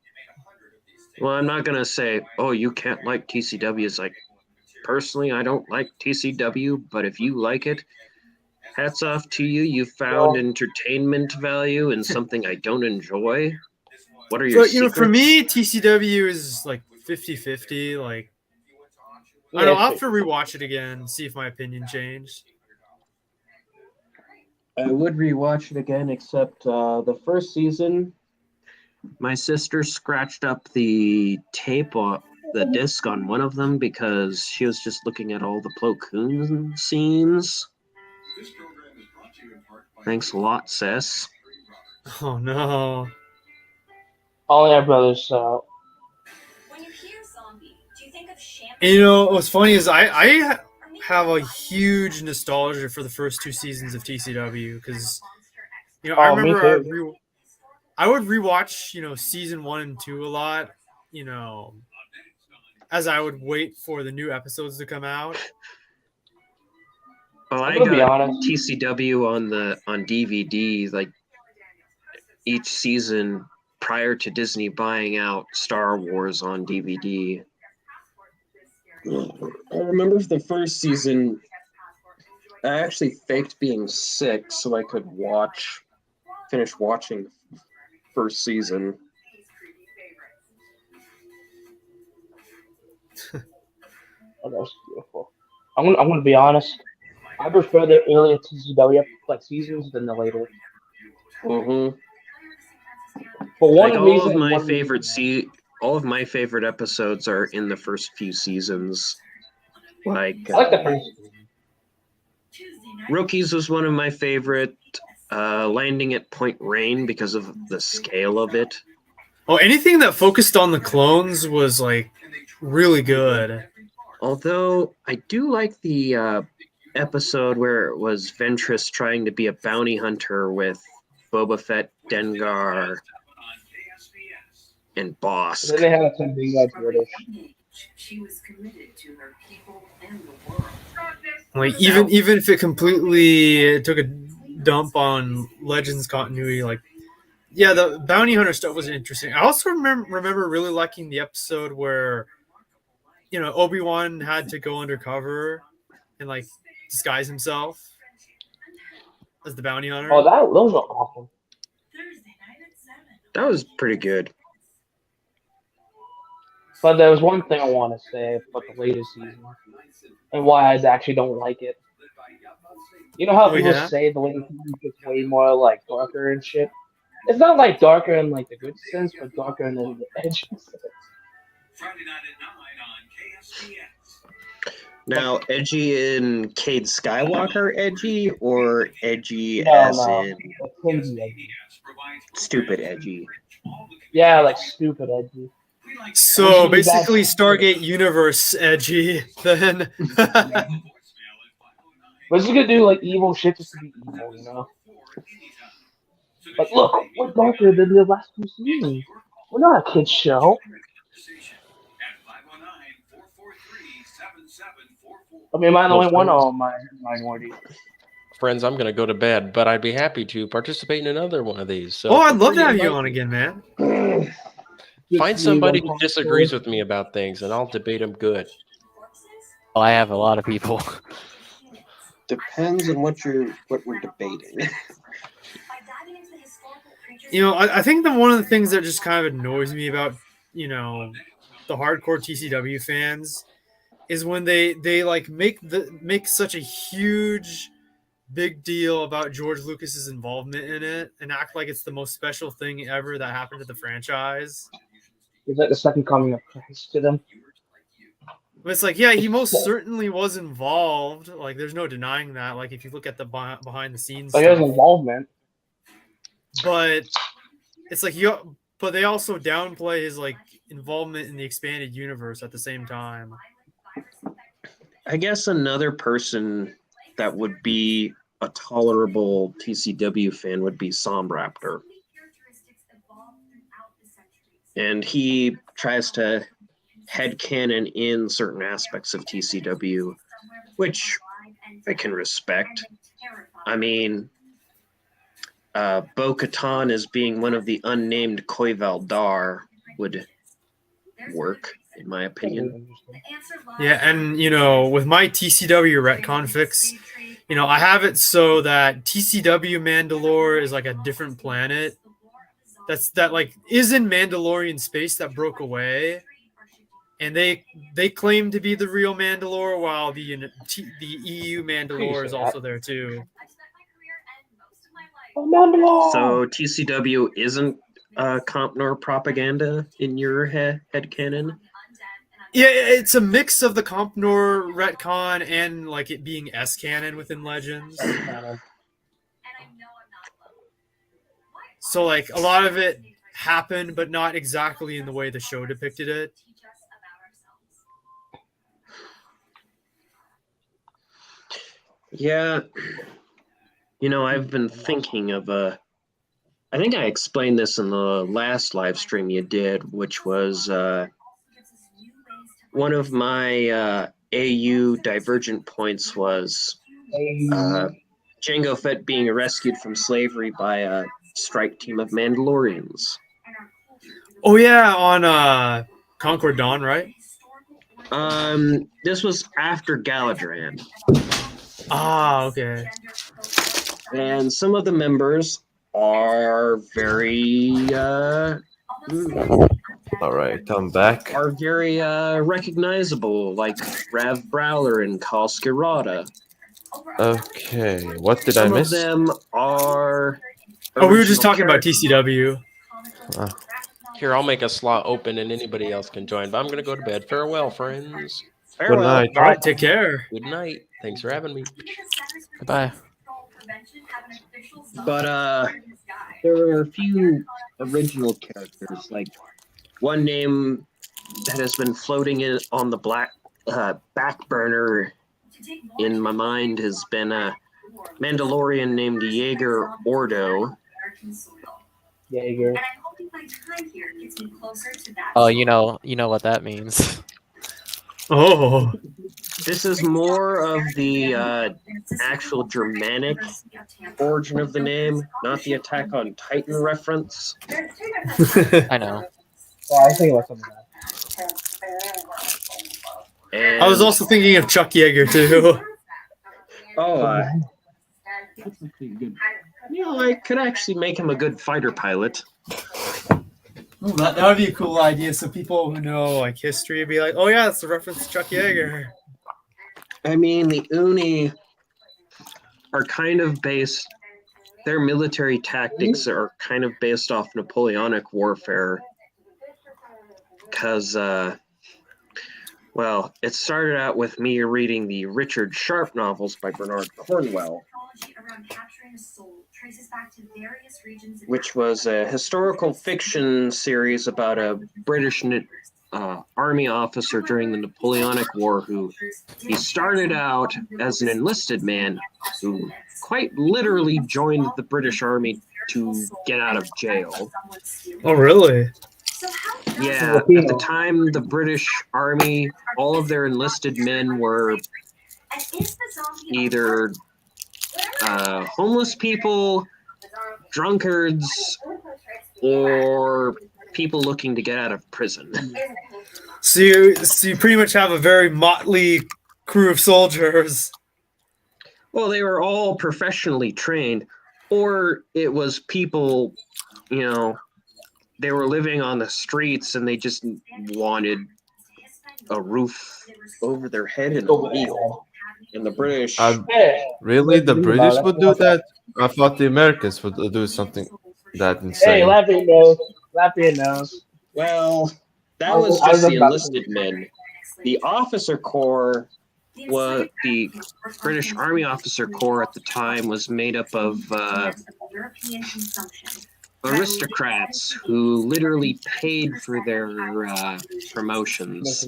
Well, I'm not gonna say, oh, you can't like TCW. It's like, personally, I don't like TCW, but if you like it, hats off to you. You found entertainment value in something I don't enjoy. What are your secrets? For me, TCW is like 50-50. Like, I don't know, I'll have to rewatch it again, see if my opinion changed. I would rewatch it again, except the first season, my sister scratched up the tape on the disc on one of them because she was just looking at all the Plo Koon scenes. Thanks a lot, sis. Oh no. All our brothers. And what's funny is I have a huge nostalgia for the first 2 seasons of TCW because I remember I would rewatch season 1 and 2 a lot, as I would wait for the new episodes to come out. Well, I got TCW on DVD like each season prior to Disney buying out Star Wars on DVD. I remember the first season, I actually faked being sick so I could finish watching first season. Oh, that's beautiful. I'm gonna be honest. I prefer the earlier TCW seasons than the later. Mm-hmm. For one reason, all of my favorite episodes are in the first few seasons. I like the first. Rookies was one of my favorite. Landing at Point Rain because of the scale of it. Oh, anything that focused on the clones was really good. Although I do like the episode where it was Ventress trying to be a bounty hunter with Boba Fett, Dengar, and Bosk. Then they had some big British. She was committed to her people and the world. Even if it completely took a dump on Legends continuity, the bounty hunter stuff was interesting. I also remember really liking the episode where Obi-Wan had to go undercover and disguise himself as the bounty hunter. Oh, those were awesome. That was pretty good. But there was one thing I want to say about the latest season and why I actually don't like it. You know how people say the latest season is way more darker and shit? It's not darker in the good sense, but darker in the edgy sense. Now, edgy in Cade Skywalker edgy, or edgy in stupid edgy? Yeah, stupid edgy. So basically, Stargate Universe edgy. Then, we're just gonna do evil shit just to be evil, look, we're darker than the last 2 seasons. We're not a kids show. I mean, am I the only one or my minority? Friends, I'm going to go to bed, but I'd be happy to participate in another one of these. So I'd love to have you on again, man. Find somebody who disagrees with me about things, and I'll debate them good. Oh, I have a lot of people. Depends on what we're debating. I think one of the things that just kind of annoys me about, the hardcore TCW fans is when they like make such a huge big deal about George Lucas's involvement in it and act like it's the most special thing ever that happened to the franchise. It's like the second coming of Christ to them. But it's like, yeah, he most certainly was involved. Like, there's no denying that. Like, if you look at the behind the scenes But stuff. his involvement. But it's like but they also downplay his like involvement in the expanded universe at the same time. I guess another person that would be a tolerable TCW fan would be Sombraptor. And he tries to headcanon in certain aspects of TCW, which I can respect. I mean, Bo-Katan as being one of the unnamed Koival Dar would work, in my opinion. Yeah, and with my TCW retcon fix, I have it so that TCW Mandalore is like a different planet that like is in Mandalorian space that broke away, and they claim to be the real Mandalore, while the EU Mandalore is also there too. So TCW isn't Compnor propaganda in your headcanon? Yeah, it's a mix of the Compnor retcon and like it being S-canon within Legends. So like a lot of it happened, but not exactly in the way the show depicted it. Yeah. I've been thinking of I think I explained this in the last live stream you did, which was one of my AU divergent points was Jango Fett being rescued from slavery by a strike team of Mandalorians. Oh yeah, on Concord Dawn, right? This was after Galadran. Ah, okay. And some of the members are very all right, I'm back. Are very recognizable, like Rav Browler and Kal Skirata. Okay, what did I miss? Some of them are. Oh, we were just talking about TCW. Here, I'll make a slot open and anybody else can join, but I'm going to go to bed. Farewell, friends. Good night. All right, take care. Good night. Thanks for having me. Goodbye. But there are a few original characters, like one name that has been floating on the back burner in my mind has been a Mandalorian named Jaeger Ordo. Jaeger. Oh, you know what that means. Oh. This is more of the actual Germanic origin of the name, not the Attack on Titan reference. I know. Well, I think about something And, I was also thinking of Chuck Yeager too. Oh, that's actually good. I could actually make him a good fighter pilot. Ooh, that would be a cool idea. So people who know like history would be like, "Oh yeah, that's a reference to Chuck Yeager." I mean, the Uni are kind of based. Their military tactics are kind of based off Napoleonic warfare. Because, well, it started out with me reading the Richard Sharp novels by Bernard Cornwell, which was a historical fiction series about a British army officer during the Napoleonic War who he started out as an enlisted man who quite literally joined the British Army to get out of jail. Oh, really? Yeah, at the time, the British Army, all of their enlisted men were either homeless people, drunkards, or people looking to get out of prison. So you pretty much have a very motley crew of soldiers. Well, they were all professionally trained, or it was people, you know, they were living on the streets and they just wanted a roof over their head and a meal. And the British... Really? The British would do that? I thought the Americans would do something that insane. Hey, Latvian knows. Well, that was just the enlisted men. The officer corps, the British Army officer corps at the time was made up of aristocrats who literally paid for their promotions.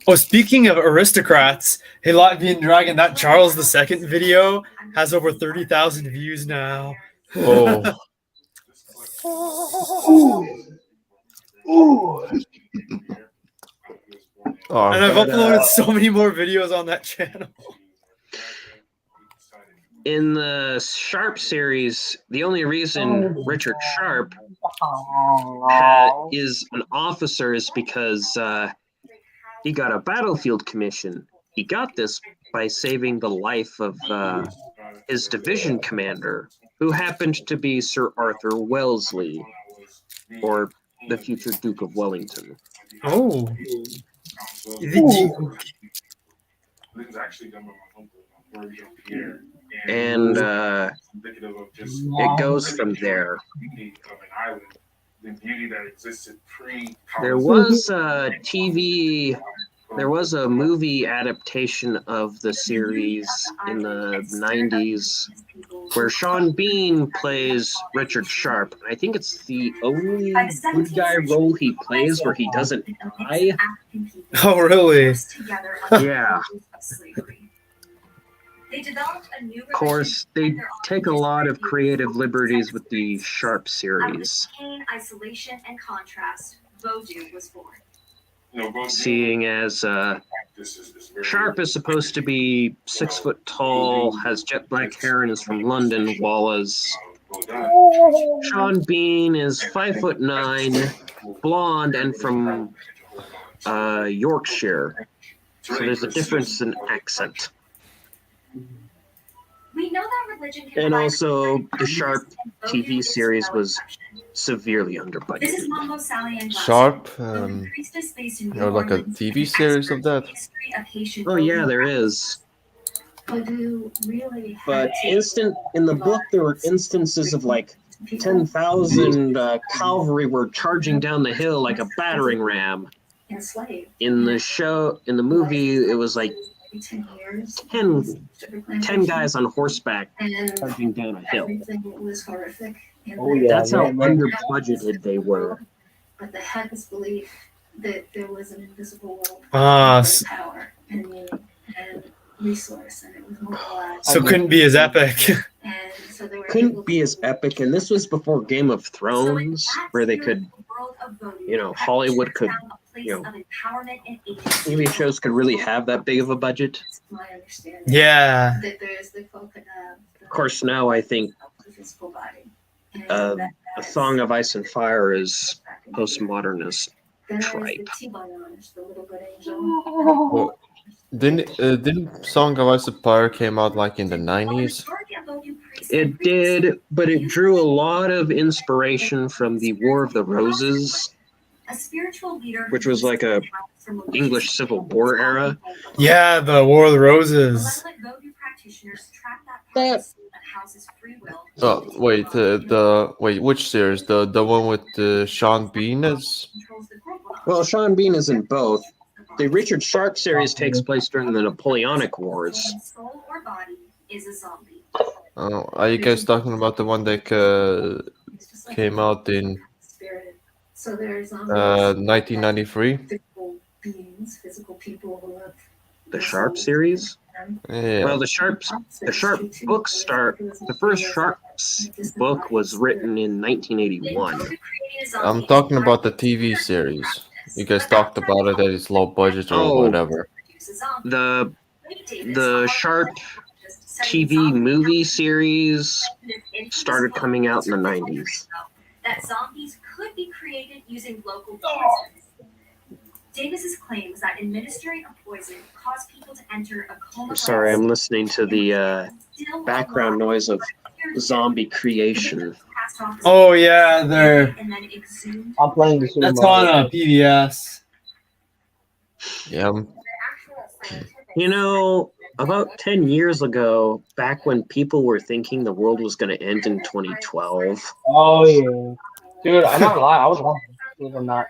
Oh, speaking of aristocrats, hey Latvian Dragon, that Charles II video has over 30,000 views now. Oh. Ooh. And I've uploaded so many more videos on that channel. In the Sharp series, the only reason Richard Sharp is an officer is because he got a battlefield commission. He got this by saving the life of his division commander, who happened to be Sir Arthur Wellesley, or the future Duke of Wellington. Oh. And it goes from there. There was a movie adaptation of the series in the 90s where Sean Bean plays Richard Sharp. I think it's the only good guy role he plays where he doesn't die. Oh, really? Yeah. Of course, they take a lot of creative liberties with the Sharp series. Isolation and contrast, Vodou was born. Seeing as Sharp is supposed to be 6 foot tall, has jet black hair, and is from London, while as Sean Bean is 5'9", blonde, and from Yorkshire. So there's a difference in accent. We know that religion can And also, the Sharp TV series was severely under budget. This is Mambo Sally and Sharp? Or like a TV series of that? Oh yeah, there is. But in the book, there were instances of like 10,000 cavalry were charging down the hill like a battering ram. In the movie, it was like 10 guys on horseback charging down a hill. Oh, yeah, that's how under budgeted they were. But the Heck's belief that there was an invisible world power and resource, and it was mobilized. So couldn't be as epic. Couldn't be as epic, and this was before Game of Thrones, where they could, Hollywood could, TV shows could really have that big of a budget. Yeah. Of course, now I think A Song of Ice and Fire is postmodernist tripe. Well, didn't Song of Ice and Fire came out like in the 90s? It did, but it drew a lot of inspiration from the War of the Roses, which was like a English Civil War era. Yeah, the War of the Roses. Oh wait, wait, which series? The one with Sean Bean as? Well, Sean Bean is in both. The Richard Sharp series takes place during the Napoleonic Wars. Oh, are you guys talking about the one that came out in 1993? The Sharp series? Yeah. Well, the Sharp books start. The first Sharp book was written in 1981. I'm talking about the TV series. You guys talked about it that it's low budget or whatever. The Sharp TV movie series started coming out in the 90s. That zombies could be created using local poisons. Davis's claim was that administering a poison caused people to enter a coma. Sorry, I'm listening to the background noise of zombie creation. Oh yeah, they're. I'm playing the Super That's Mario. on PBS. Yeah. You know, about 10 years ago, back when people were thinking the world was going to end in 2012. Oh yeah, dude, I'm not lying. I was wrong. Believe it or not.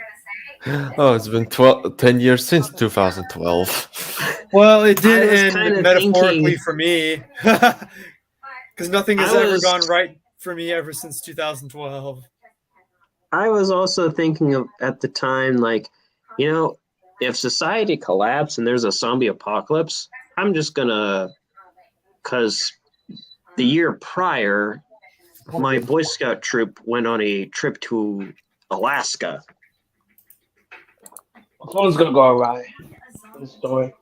Oh, it's been 10 years since 2012. Well, it did end kinda metaphorically thinking- for me, because nothing has I ever was- gone right for me ever since 2012. I was also thinking of at the time, like, you know, if society collapsed and there's a zombie apocalypse, I'm just gonna, because the year prior, my Boy Scout troop went on a trip to Alaska. Someone's gonna go awry in the story.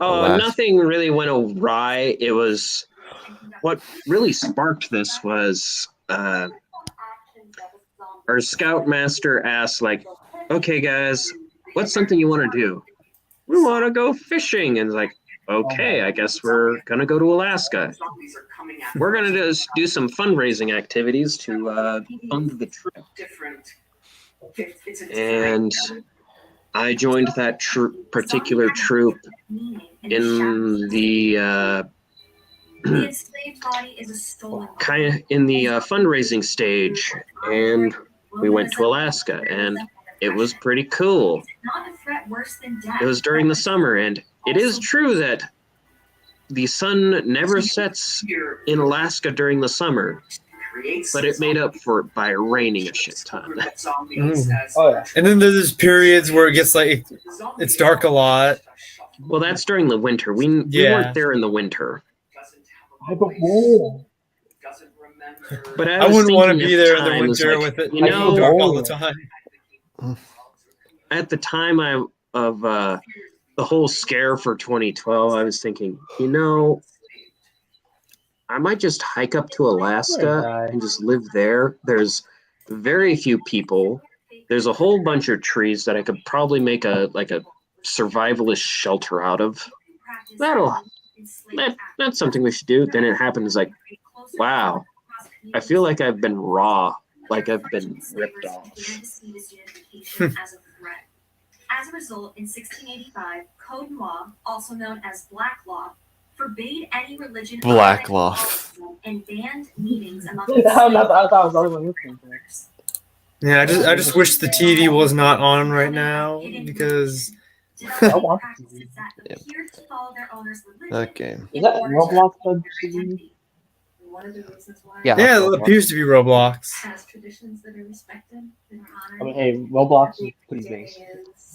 Nothing really went awry. It was what really sparked this was our scoutmaster asked, like, okay, guys, what's something you want to do? We want to go fishing. And it's like, okay, I guess we're going to go to Alaska. We're going to do some fundraising activities to fund the trip. And I joined that particular troop in the kind of in the fundraising stage, and we went to Alaska, and it was pretty cool. It was during the summer, and it is true that the sun never sets in Alaska during the summer, but it made up for it by raining a shit ton. Oh yeah. And then there's periods where it gets like it's dark a lot. Well, that's during the winter. We weren't there in the winter. I don't know. But I wouldn't want to thinking be at there in the time, it's winter like, with it you know, dark all the time. At the time of the whole scare for 2012, I was thinking, you know, I might just hike up to Alaska and just live there. There's very few people. There's a whole bunch of trees that I could probably make a survivalist shelter out of. That's something we should do. Then it happens like, wow, I feel like I've been raw, like I've been ripped off. As a result, in 1685, Code Law, also known as Black Law, forbade any religion Black Law. and banned meetings among I thought I was the only one listening to it. Yeah, I just wish the TV was not on right now because. I want TV. That game. Is that Roblox on TV? Yeah, Yeah, it appears to be Roblox. I mean, hey, Roblox is pretty basic.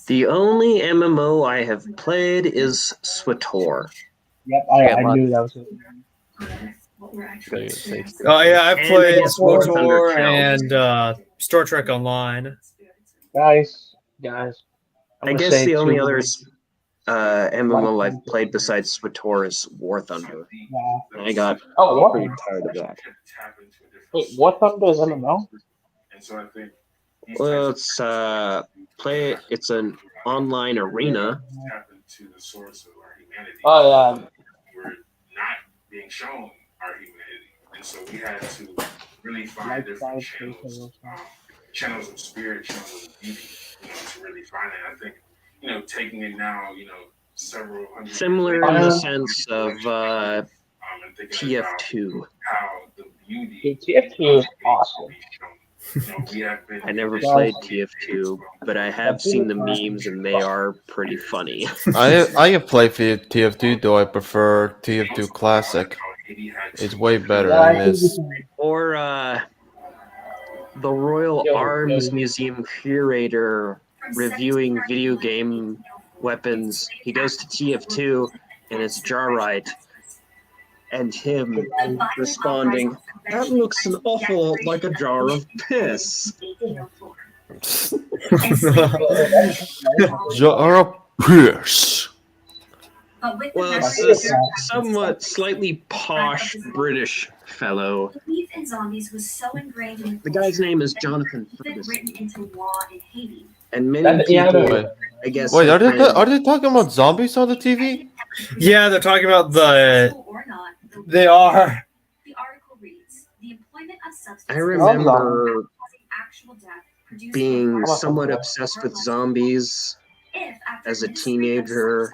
The only MMO I have played is SWTOR. Yep, I knew that was it. Oh yeah, I And played I guess War Thunder SWTOR counts. and Star Trek Online. Guys, I'm I gonna guess say the only two- others MMO I've played besides SWTOR is War Thunder. Yeah. And I got War pretty Thunder. tired of that. Wait, War Thunder is MMO? Well, it's it's an online arena. Oh yeah. We're not being shown our humanity, and so we had to really find different channels of spirit, channels of beauty, to really find it. I think, taking it now, several hundred Similar years in the later, sense of and thinking about TF2. how the beauty TF2 is awesome. I never played TF2, but I have seen the memes and they are pretty funny. I have played TF2, though I prefer TF2 Classic. It's way better than this. Or the Royal Arms Museum curator reviewing video game weapons. He goes to TF2 and it's Jarrite. And him responding, that looks an awful lot like a jar of piss. Jar of piss. Well, it's a somewhat slightly posh British fellow. Belief in zombies was so ingrained in The guy's name is Jonathan Ferguson, written into law in Haiti. And many people, I guess. Wait, are they talking about zombies on the TV? Yeah, they're talking about They are. I remember being somewhat obsessed with zombies as a teenager,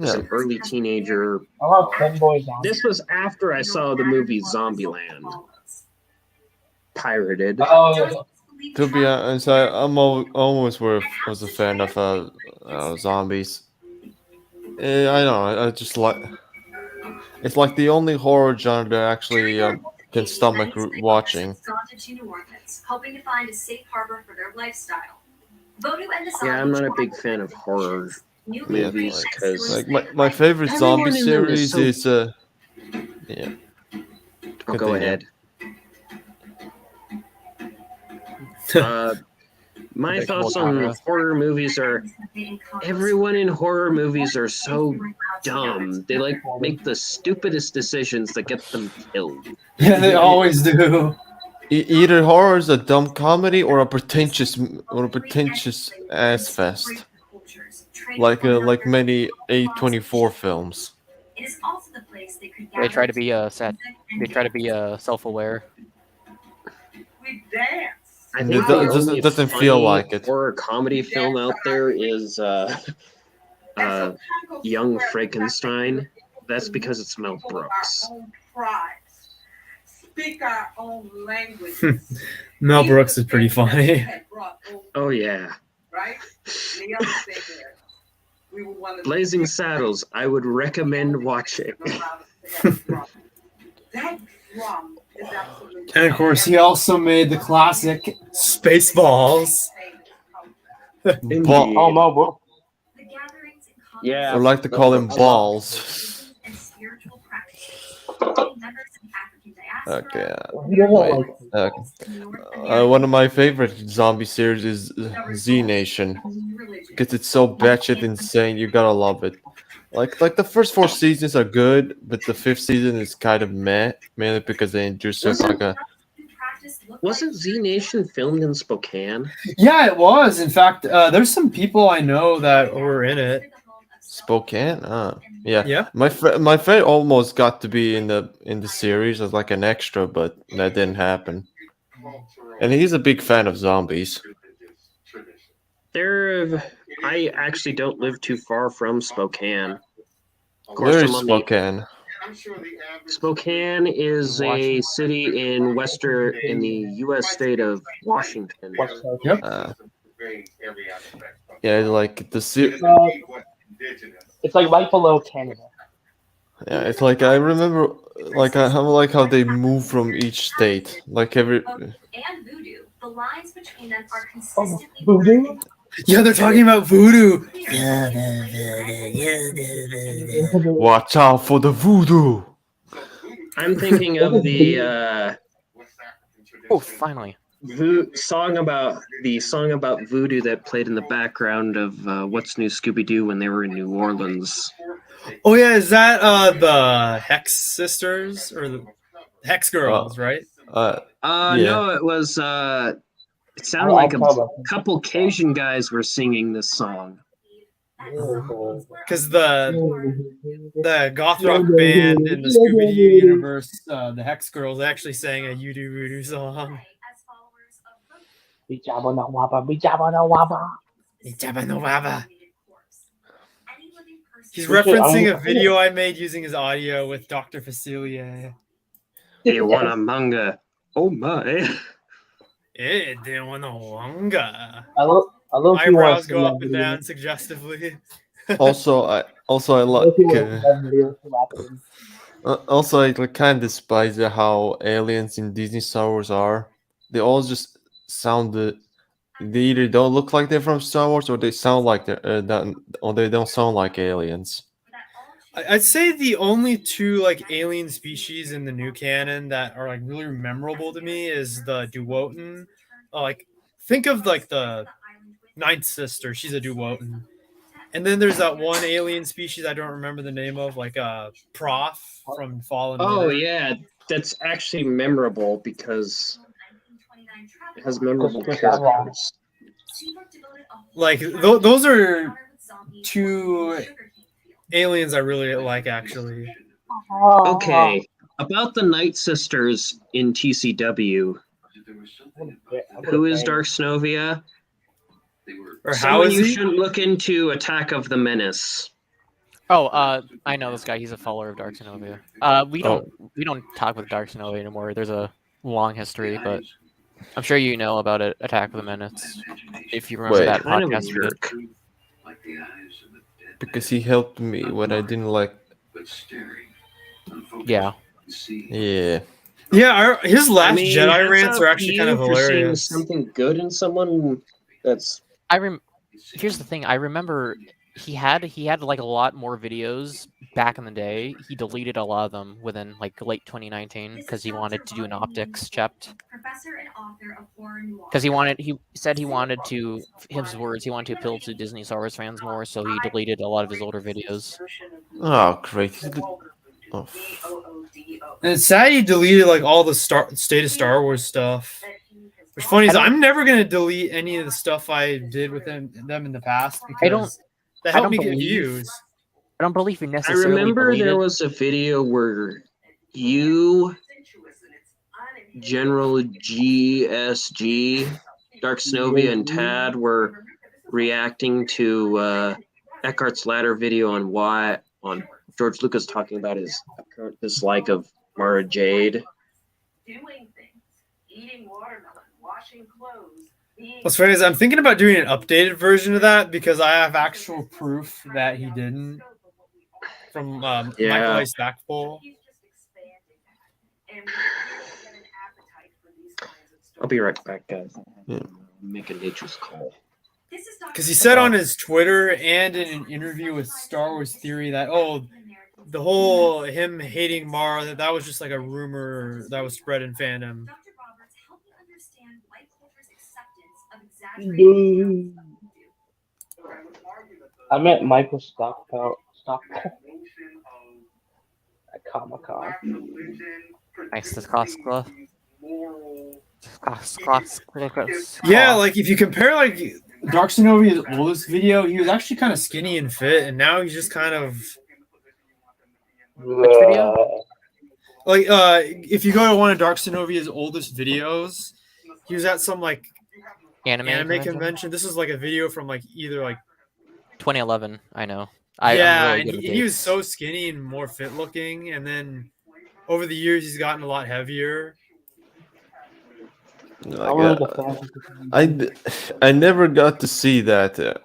as an early teenager. This was after I saw the movie Zombieland, pirated. To be honest, I'm always was a fan of zombies. I don't know. I just like. It's like the only horror genre that actually can stomach watching. Hoping to find a safe harbor for their lifestyle. Yeah, I'm not a big fan of horror movies because like my favorite zombie series is yeah. I'll go ahead. My thoughts on horror movies are everyone in horror movies are so dumb. They like make the stupidest decisions that get them killed. Yeah, they always do. Either horror is a dumb comedy or a pretentious ass fest, like many A24 films. They try to be They try to be self-aware. I think it doesn't feel like it. Horror comedy film out there is Young Frankenstein. That's because it's Mel Brooks. Speak our own language. Mel Brooks is pretty funny. Oh yeah. Right? The other thing is, we were one of Blazing Saddles. I would recommend watching. that drum is absolutely. And of course, he also made the classic Spaceballs. Oh no, yeah. I like to call him balls. Okay. One of my favorite zombie series is Z Nation because it's so batshit insane. You gotta love it. Like the first 4 seasons are good, but the 5th season is kind of meh, mainly because they introduced Wasn't Z Nation filmed in Spokane? Yeah, it was. In fact, there's some people I know that were in it. Spokane? Yeah. My friend almost got to be in the series as like an extra, but that didn't happen. And he's a big fan of zombies. I actually don't live too far from Spokane. Where is Spokane? Spokane is a city in the U.S. state of Washington. Yep. Yeah, like it's like right below Canada. Yeah, it's like I remember, like I like how they move from each state, like every. And voodoo, the lines between them are consistently. Voodoo? Yeah, they're talking about voodoo. Watch out for the voodoo. I'm thinking of the Oh, finally. song about voodoo that played in the background of What's New Scooby-Doo when they were in New Orleans. Oh yeah, is that the Hex Sisters or the Hex Girls, right? Yeah. No, it was it sounded like a couple Cajun guys were singing this song. Because the goth rock band in the Scooby-Doo universe, the Hex Girls, actually sang a You Do Voodoo song. He's referencing a video I made using his audio with Dr. Facilier. They want a manga. Oh my. They want a manga. I Eyebrows go up and down suggestively. Also, I like. Also, I kind of despise how aliens in Disney Star Wars are. They all just sound. They either don't look like they're from Star Wars, or they sound like or they don't sound like aliens. I'd say the only 2 like alien species in the new canon that are like really memorable to me is the Duwotan. Like, think of like the 9th sister. She's a Duwotan. And then there's that one alien species I don't remember the name of, like Prof from Fallen Oh Order. yeah, that's actually memorable because it has memorable characters. Like those are two aliens I really like, actually. Okay, about the Night Sisters in TCW. Who is Dark Synovia? Or Someone how is you he? shouldn't look into Attack of the Menace. Oh, I know this guy. He's a follower of Dark Synovia. We don't talk with Dark Synovia anymore. There's a long history, but I'm sure you know about it. Attack of the Menace. If you remember that Kind of a podcast we did. jerk. Because he helped me when I didn't like. Yeah. Yeah. Yeah, his last Jedi hats rants off are to actually kind you of for seeing hilarious. something good in someone that's. Here's the thing. I remember he had like a lot more videos back in the day. He deleted a lot of them within like late 2019 because he wanted to do an optics check. Because he said he wanted to, his words, he wanted to appeal to Disney Star Wars fans more, so he deleted a lot of his older videos. Oh, great. And it's sad he deleted like all the State of Star Wars stuff. What's funny is I'm never gonna delete any of the stuff I did with them in the past because they helped me get views. I don't believe he I necessarily. remember there was a video where you, General GSG, Dark Synovia, and Tad were reacting to Eckhart's Ladder video on George Lucas talking about his apparent dislike of Mara Jade. What's funny is I'm thinking about doing an updated version of that because I have actual proof that he didn't from Michael A. Stackpole. I'll be right back, guys. Make a nature's call. Because he said on his Twitter and in an interview with Star Wars Theory that the whole him hating Mara that was just like a rumor that was spread in fandom. I met Michael Stockport at Comic-Con. Nice to Costco. Yeah, like if you compare like Dark Synovia's oldest video, he was actually kind of skinny and fit, and now he's just kind of. Which video? Like, if you go to one of Dark Synovia's oldest videos, he was at some like anime convention. This is like a video from like either like 2011. I know. He was so skinny and more fit looking, and then over the years he's gotten a lot heavier. I never got to see that.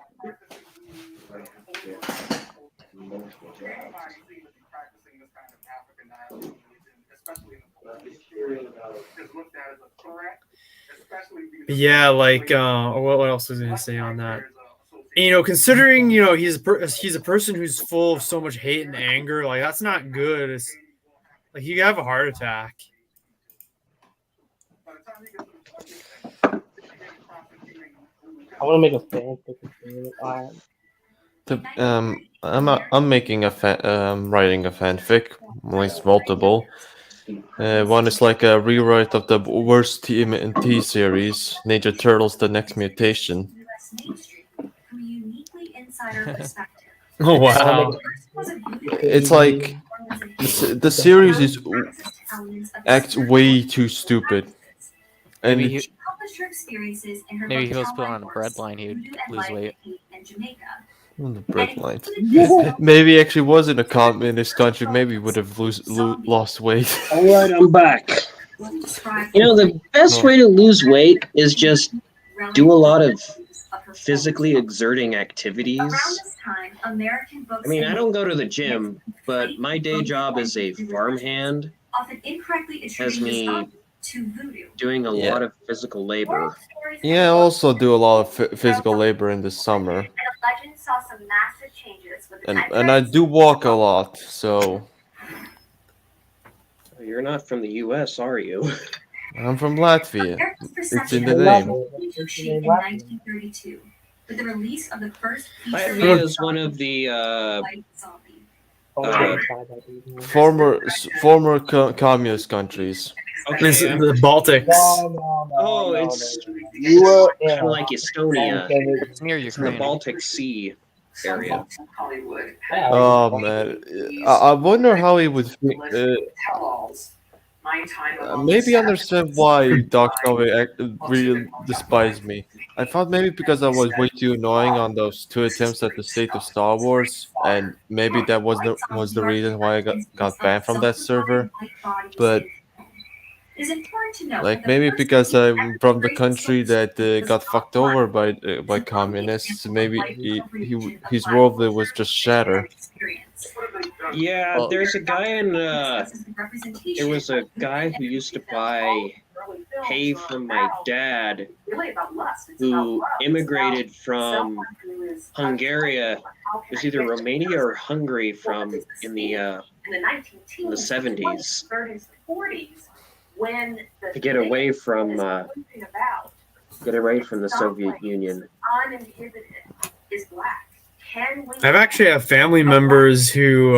Yeah, like what else was I gonna say on that? And, considering he's a person who's full of so much hate and anger, like that's not good. It's like you have a heart attack. I want to make a fanfic. I'm making writing a fanfic, at least multiple. One is like a rewrite of the worst TMNT series, Ninja Turtles: The Next Mutation. Oh wow! It's like the series acts way too stupid. And maybe he was put on a breadline, he would lose weight. On the breadline. Maybe actually was in a communist country, maybe he would have lost weight. Alright, I'm back. The best way to lose weight is just do a lot of physically exerting activities. I mean, I don't go to the gym, but my day job as a farmhand has me doing a lot of physical labor. Yeah, I also do a lot of physical labor in the summer. And I do walk a lot, so... You're not from the US, are you? I'm from Latvia. It's in the name. Latvia is one of the former communist countries. Okay, the Baltics. It's You were in kind of like Estonia. It's near It's in the Ukraine. Baltic Sea area. Oh man, I wonder how he would maybe understand why Doc Nova really despised me. I thought maybe because I was way too annoying on those 2 attempts at the State of Star Wars, and maybe that was the reason why I got banned from that server. But like maybe because I'm from the country that got fucked over by communists, maybe his world was just shattered. Yeah, Well, there's a guy in. There was a guy who used to buy hay from my dad, who immigrated from Hungary. It was either Romania or Hungary in the 70s. To get away from the Soviet Union. I've actually have family members who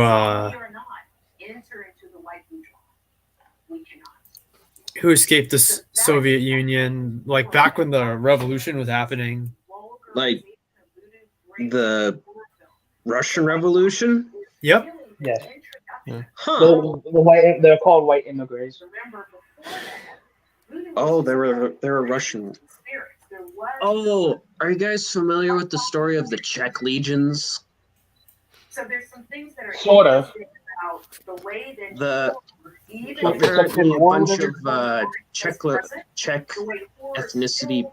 escaped the Soviet Union, like back when the revolution was happening. Like the Russian Revolution? Yep. Yes. Huh. The white, they're called white immigrants. Oh, they were Russian. Oh, are you guys familiar with the story of the Czech legions? So there's some things that are Sort of. about the way that Apparently a bunch of Czech ethnicity,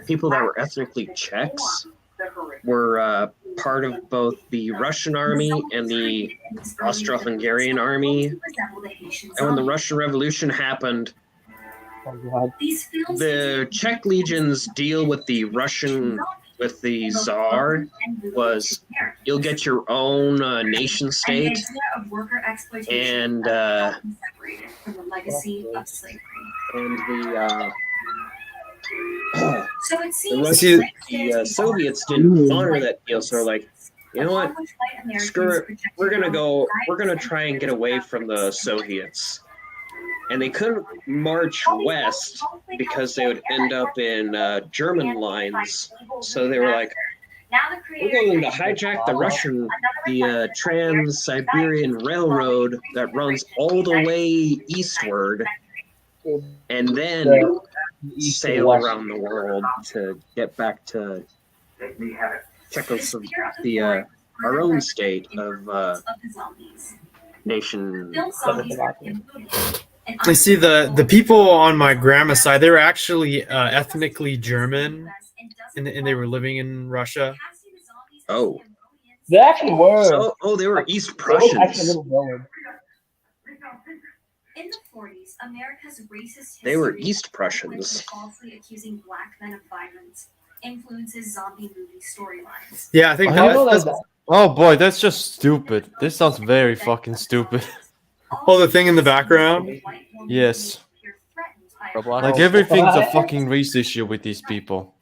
people that were ethnically Czechs were part of both the Russian army and the Austro-Hungarian army. And when the Russian Revolution happened, the Czech legions deal with the Tsar was you'll get your own nation state, and the Soviets didn't honor that deal, so they're like, you know what, screw it, we're gonna try and get away from the Soviets. And they couldn't march west because they would end up in German lines. So they were like, we're going to hijack the Trans-Siberian Railroad that runs all the way eastward, and then sail around the world to get back to Czechoslovakia, our own state of nation. I see the people on my grandma's side, they were actually ethnically German, and they were living in Russia. Oh. They actually were. They were East Prussians. In the 40s, America's racist they were East Prussians. Falsely accusing black men of violence influences zombie movie storylines. Yeah, I think that's oh boy, that's just stupid. This sounds very fucking stupid. Oh, the thing in the background? Yes. Roblox. Like everything's a fucking race issue with these people.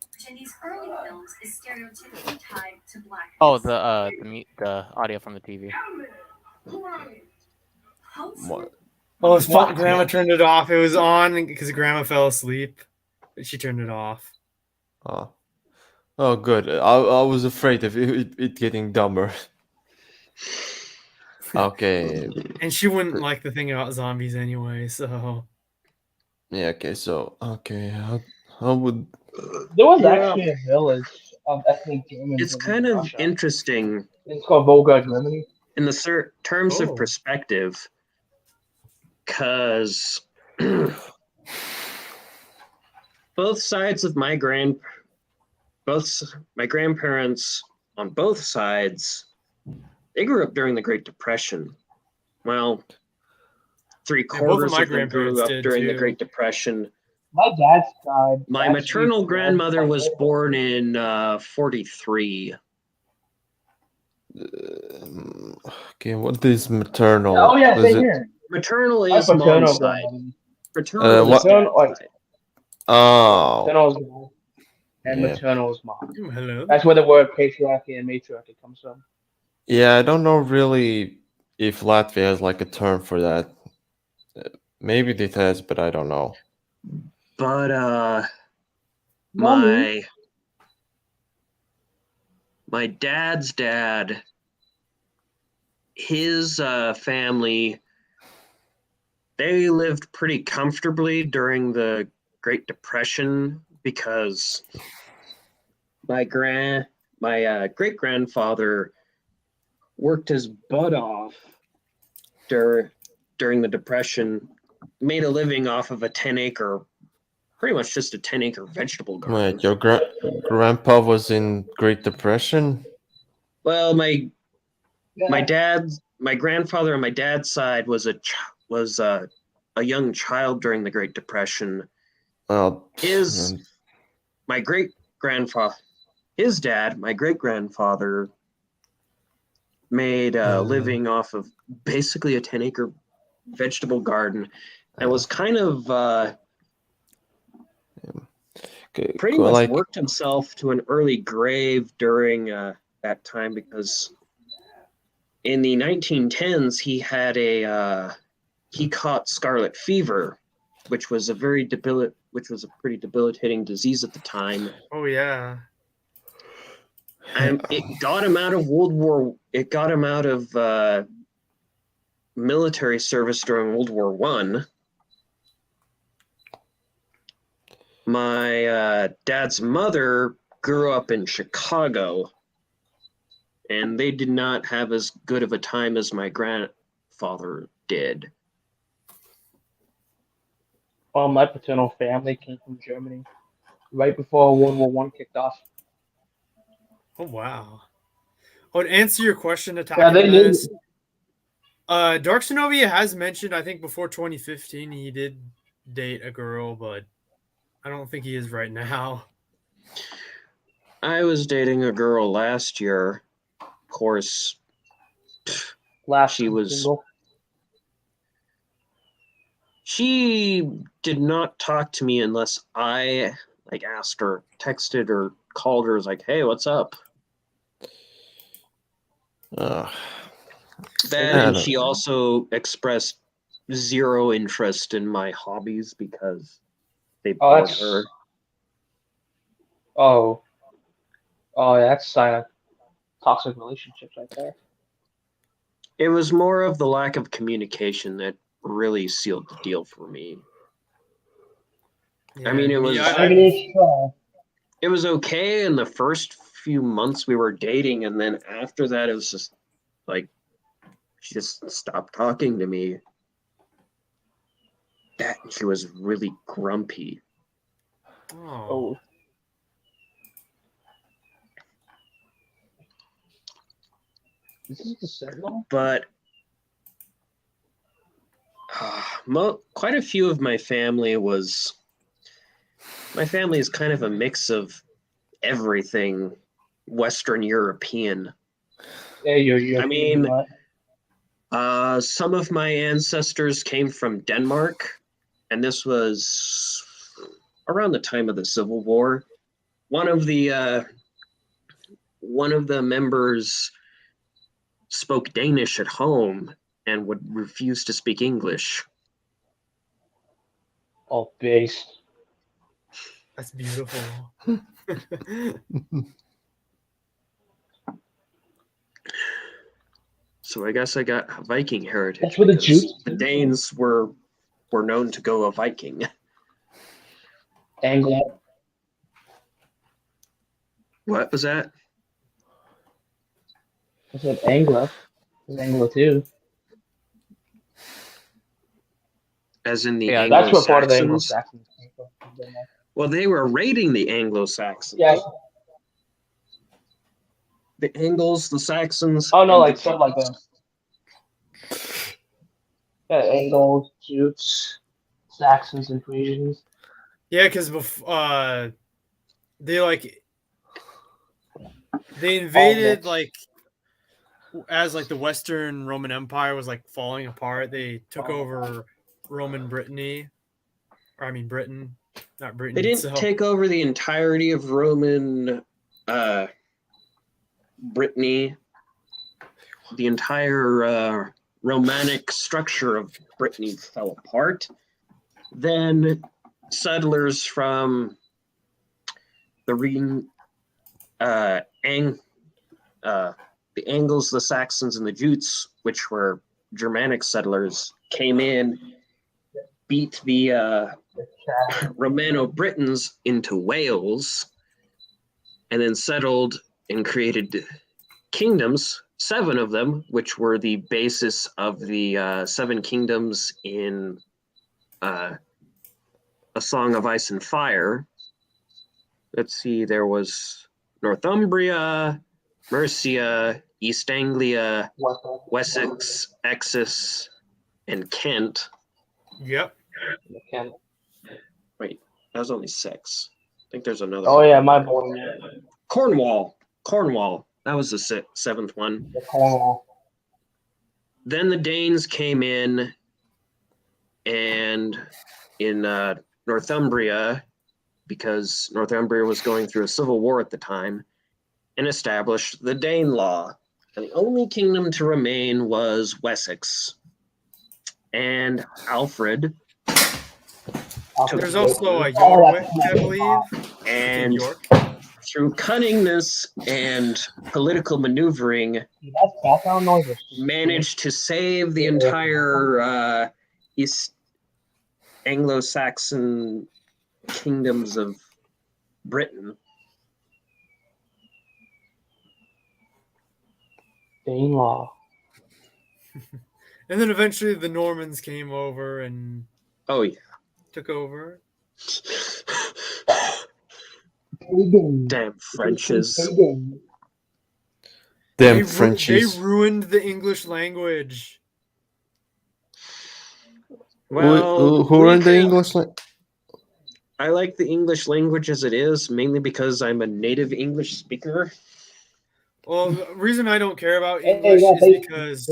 Oh, the audio from the TV. What? Oh, grandma turned it off. It was on because grandma fell asleep. She turned it off. Oh, good. I was afraid of it getting dumber. Okay. And she wouldn't like the thing about zombies anyway, so. Yeah, okay, so, okay. How would. There was actually a village of ethnic Germans. It's kind of interesting. It's called Volga, Germany. In the terms of perspective, because both sides of my grandparents on both sides, they grew up during the Great Depression. Well, 3/4 of them grew up during the Great Depression. My dad's side. My maternal grandmother was born in 43. Okay, what is maternal? Oh yeah, is same here. Maternal is mom's side. Paternal is dad's side. Oh. Paternal is mom. And Yeah. maternal is mom. Hello. That's where the word patriarchy and matriarchy comes from. Yeah, I don't know really if Latvia has like a term for that. Maybe it has, but I don't know. But Mommy. my dad's dad, his family, they lived pretty comfortably during the Great Depression because my great grandfather worked his butt off during the Depression, made a living off of a 10-acre, pretty much just a 10-acre vegetable garden. Wait, your grandpa was in Great Depression? Well, my grandfather on my dad's side was a young child during the Great Depression. Well, my great grandfather, his dad, my great grandfather, made a living off of basically a 10-acre vegetable garden, and was kind of pretty much worked himself to an early grave during that time, because in the 1910s he caught scarlet fever, which was a pretty debilitating disease at the time. Oh yeah. And it got him out of military service during World War One. My dad's mother grew up in Chicago, and they did not have as good of a time as my grandfather did. Well, my paternal family came from Germany right before World War One kicked off. Oh wow. Oh, to answer your question, Attack Yeah, they knew. Dark Synovia has mentioned, I think before 2015, he did date a girl, but I don't think he is right now. I was dating a girl last year. Of course, she did not talk to me unless I asked her, texted or called her, was like, hey, what's up? And she also expressed zero interest in my hobbies because they bored her. Oh, that's toxic relationships right there. It was more of the lack of communication that really sealed the deal for me. Yeah, I mean, it was okay in the first few months we were dating, and then after that, it was just like she just stopped talking to me. That she was really grumpy. Oh. This is the Sentinel? But quite a few of my family is kind of a mix of everything Western European. Yeah, you're I mean, some of my ancestors came from Denmark, and this was around the time of the Civil War. One of the members spoke Danish at home and would refuse to speak English. Oh, based. That's beautiful. So I guess I got Viking heritage. That's where the Jews. The Danes were known to go a Viking. Anglo. What was that? I said Anglo. There's Anglo too. As in the Anglo-Saxons? That's what part of the Anglo-Saxons came from. Well, they were raiding the Anglo-Saxons. Yeah. The Angles, the Saxons. Oh no, like stuff like that. Yeah, Angles, Jutes, Saxons, and Frisians. Yeah, because they invaded as the Western Roman Empire was falling apart. They took over Roman Brittany, Britain, not Britain. They didn't take over the entirety of Roman Brittany. The entire Romanic structure of Brittany fell apart, then settlers from the Angles, the Saxons, and the Jutes, which were Germanic settlers, came in, beat the Romano-Britons into Wales, and then settled and created kingdoms, 7 of them, which were the basis of the 7 kingdoms in A Song of Ice and Fire. Let's see, there was Northumbria, Mercia, East Anglia, Wessex, Essex, and Kent. Yep. Kent. Wait, that was only 6. I think there's another Oh one. yeah, my boy. Cornwall. That was the 7th one. Cornwall. Then the Danes came in, and in Northumbria, because Northumbria was going through a civil war at the time, and established the Dane law. And the only kingdom to remain was Wessex. And Alfred. There's also a York, I believe. And through cunningness and political maneuvering, managed to save the entire East Anglo-Saxon kingdoms of Britain. Dane law. And then eventually the Normans came over and took over. Damn Frenches. Damn Frenchies. They ruined the English language. Well, who are in the English language? I like the English language as it is, mainly because I'm a native English speaker. Well, the reason I don't care about English is because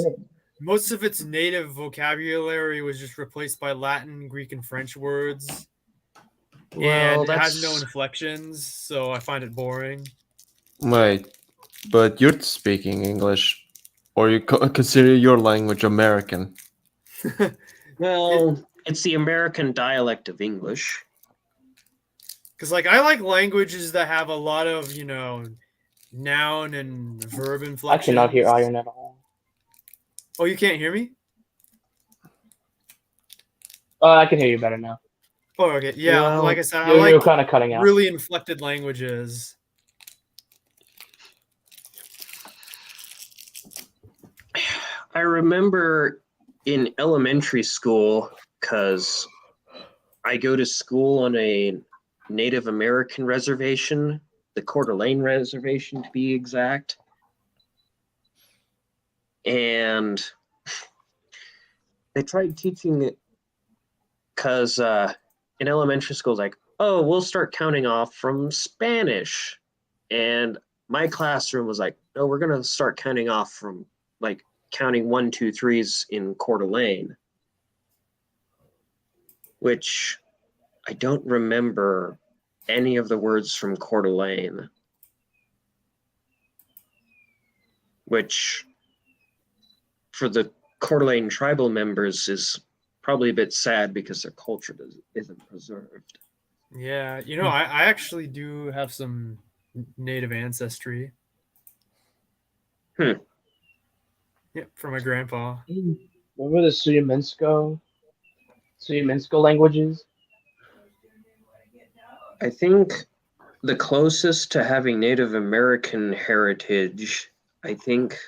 most of its native vocabulary was just replaced by Latin, Greek, and French words. Well, and it has no inflections, so I find it boring. Wait, but you're speaking English, or you consider your language American? Well, it's the American dialect of English. Because, like, I like languages that have a lot of, you know, noun and verb inflections. I cannot hear Iron at all. Oh, you can't hear me? I can hear you better now. Oh, okay. Yeah, Well, like I said, I you're like kind of cutting out. really inflected languages. I remember in elementary school, because I go to school on a Native American reservation, the Coeur d'Alene Reservation to be exact. And they tried teaching it because in elementary school, it's like, oh, we'll start counting off from Spanish. And my classroom was like, no, we're going to start counting off from like counting 1, 2, 3s in Coeur d'Alene, which I don't remember any of the words from Coeur d'Alene, which for the Coeur d'Alene tribal members is probably a bit sad because their culture isn't preserved. Yeah, you know, I actually do have some native ancestry. Yeah, from my grandpa. Remember the Suyaminsko languages? I think the closest to having Native American heritage, I think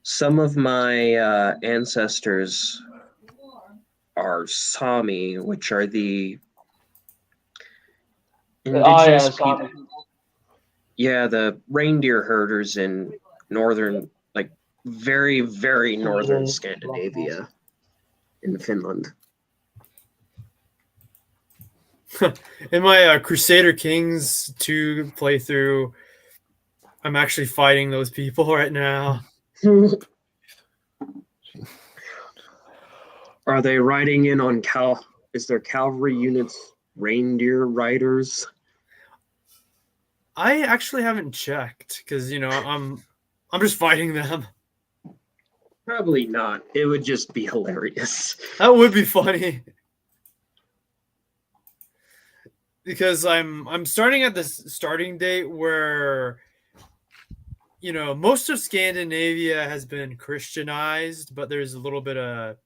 some of my ancestors are Sami, which are the indigenous people. Yeah, the reindeer herders in northern, like very, very northern Scandinavia in Finland. In my Crusader Kings 2 playthrough, I'm actually fighting those people right now. Are they riding in on is there cavalry units, reindeer riders? I actually haven't checked because, you know, I'm just fighting them. Probably not. It would just be hilarious. That would be funny. Because I'm starting at this starting date where, you know, most of Scandinavia has been Christianized, but there's a little bit of...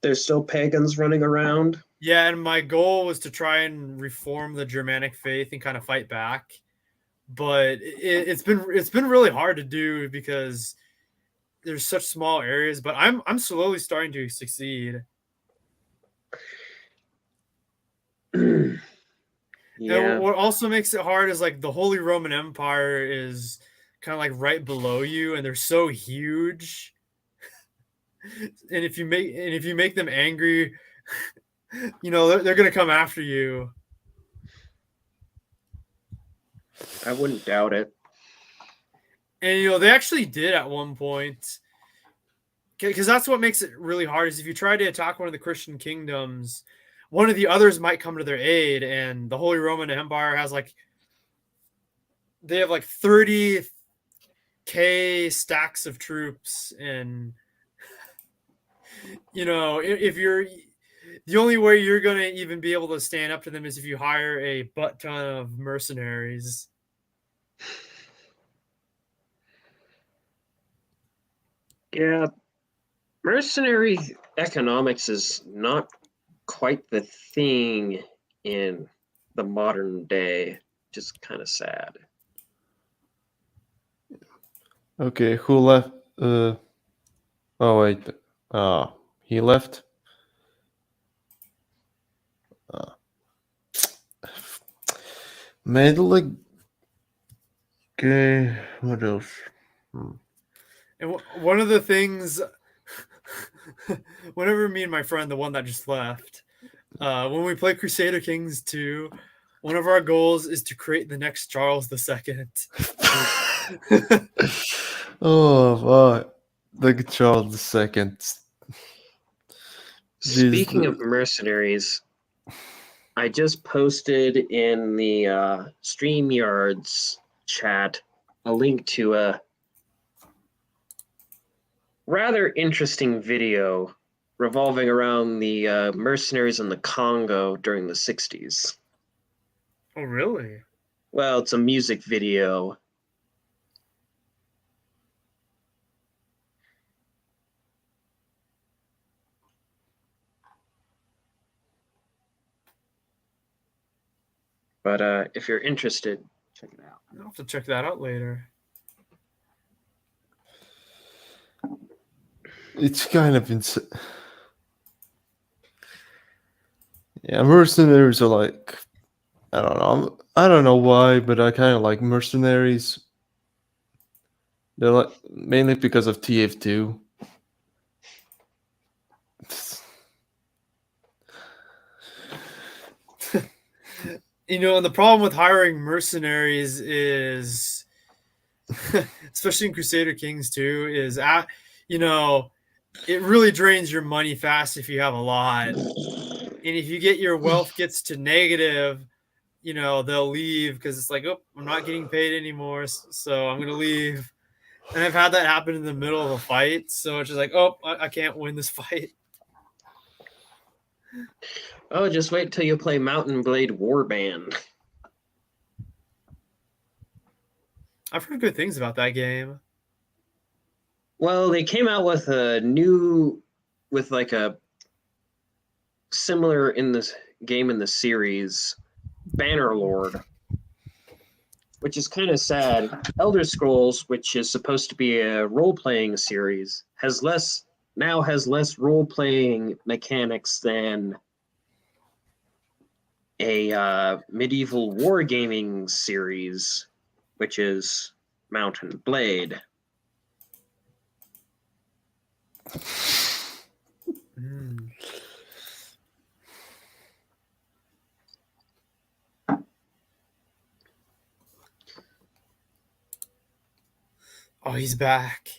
There's still pagans running around. Yeah, and my goal was to try and reform the Germanic faith and kind of fight back. But it's been really hard to do because there's such small areas, but I'm slowly starting to succeed. Yeah. And what also makes it hard is like the Holy Roman Empire is kind of like right below you, and they're so huge. And if you make them angry, you know, they're gonna come after you. I wouldn't doubt it. And you know, they actually did at one point, because that's what makes it really hard. Is if you try to attack one of the Christian kingdoms, one of the others might come to their aid, and the Holy Roman Empire has they have like 30k stacks of troops, and you know, if you're the only way you're gonna even be able to stand up to them is if you hire a butt ton of mercenaries. Yeah, mercenary economics is not quite the thing in the modern day. Just kind of sad. Okay, who left? Oh wait, he left. Medley. Okay, what else? And one of the things, whenever me and my friend, the one that just left, when we play Crusader Kings 2, one of our goals is to create the next Charles II. Oh, fuck. Look at Charles II. Speaking of mercenaries, I just posted in the StreamYards chat a link to a rather interesting video revolving around the mercenaries in the Congo during the 60s. Oh, really? Well, it's a music video. But if you're interested, check it out. I'll have to check that out later. It's kind of insane. Yeah, mercenaries are like, I don't know. I don't know why, but I kind of like mercenaries. They're like mainly because of TF2. You know, and the problem with hiring mercenaries is, especially in Crusader Kings 2, is you know, it really drains your money fast if you have a lot. And if you get your wealth gets to negative, you know, they'll leave because it's like, oh, I'm not getting paid anymore, so I'm going to leave. And I've had that happen in the middle of a fight, so it's just like, oh, I can't win this fight. Oh, just wait till you play Mountain Blade Warband. I've heard good things about that game. Well, they came out with like a similar in this game in the series, Bannerlord, which is kind of sad. Elder Scrolls, which is supposed to be a role-playing series, has less role-playing mechanics than a medieval wargaming series, which is Mountain Blade. Oh, he's back.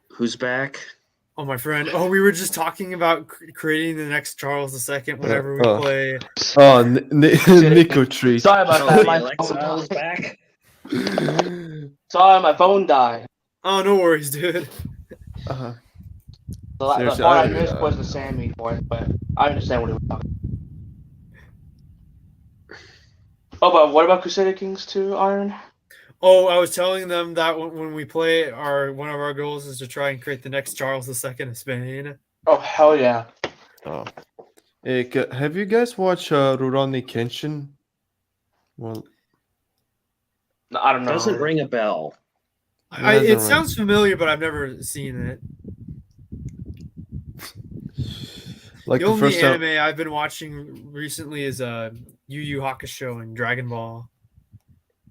Who's back? Oh, my friend. Oh, we were just talking about creating the next Charles II whenever we play. Oh, Nico Tree. Sorry about that. My phone back. Sorry, my phone died. Oh, no worries, dude. The part I missed was the Sammy part, but I understand what he was talking about. Oh, but what about Crusader Kings 2, Iron? Oh, I was telling them that when we play, one of our goals is to try and create the next Charles II of Spain. Oh, hell yeah. Oh. Hey, have you guys watched Rurouni Kenshin? Well, I don't know. Doesn't ring a bell. It sounds familiar, but I've never seen it. Like the the only first anime I've been watching recently is Yu Yu Hakusho and Dragon Ball.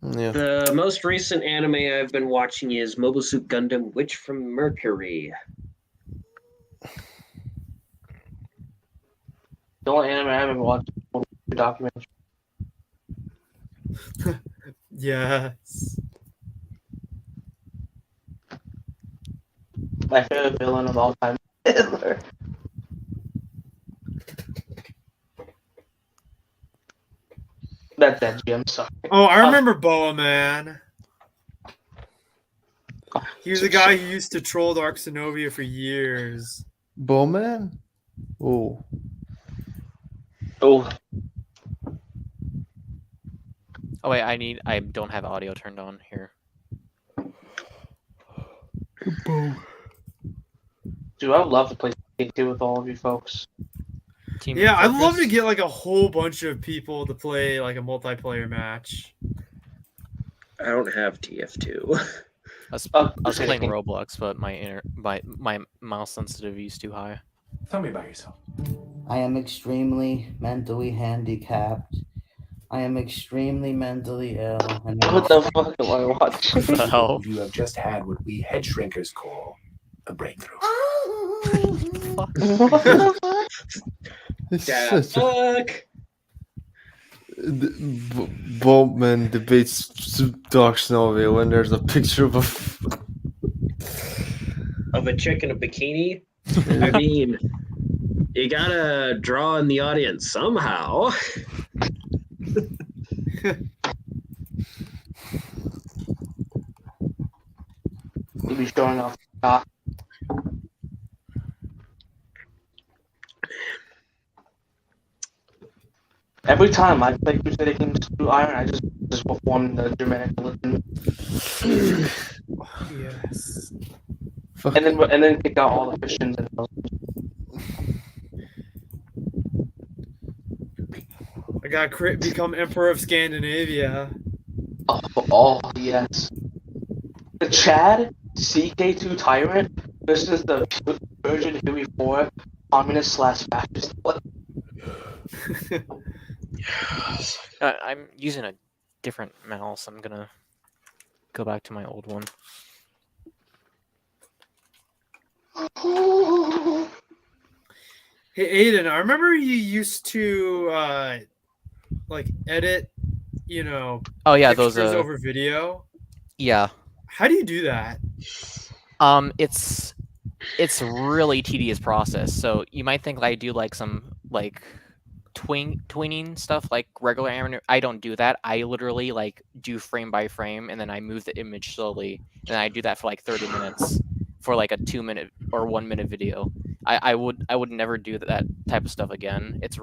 Yeah. The most recent anime I've been watching is Mobile Suit Gundam Witch from Mercury. The only anime I haven't watched is the documentary. Yes. My favorite villain of all time, Hitler. That's edgy, I'm sorry. Oh, I remember Boa Man. He was the guy who used to troll Dark Zenobia for years. Bowman? Oh. Oh. Oh wait, I don't have audio turned on here. Dude, I would love to play TF2 with all of you folks. Yeah, I'd love to get like a whole bunch of people to play like a multiplayer match. I don't have TF2. I was playing Roblox, but my mouse sensitivity is too high. Tell me about yourself. I am extremely mentally handicapped. I am extremely mentally ill. And what the fuck am I watching? What the hell? You have just had what we head shrinkers call a breakthrough. Fuck. Bowman debates Dark Snowy when there's a picture of a chick in a bikini. I mean, you gotta draw in the audience somehow. You'll be showing off top. Every time I play Crusader Kings 2 Iron, I just perform the Germanic religion. Yes. And then kick out all the Christians and Muslims. I gotta become Emperor of Scandinavia. Oh yes. The Chad CK2 Tyrant versus the Virgin Huey 4 communist / fascist. What? I'm using a different mouse. I'm gonna go back to my old one. Hey Aiden, I remember you used to like edit, Oh yeah, pictures those over video. Yeah. How do you do that? It's a really tedious process. So you might think I do like some like tweening stuff like regular anime. I don't do that. I literally like do frame by frame, and then I move the image slowly, and I do that for like 30 minutes for like a 2-minute or 1-minute video. I would never do that type of stuff again. It's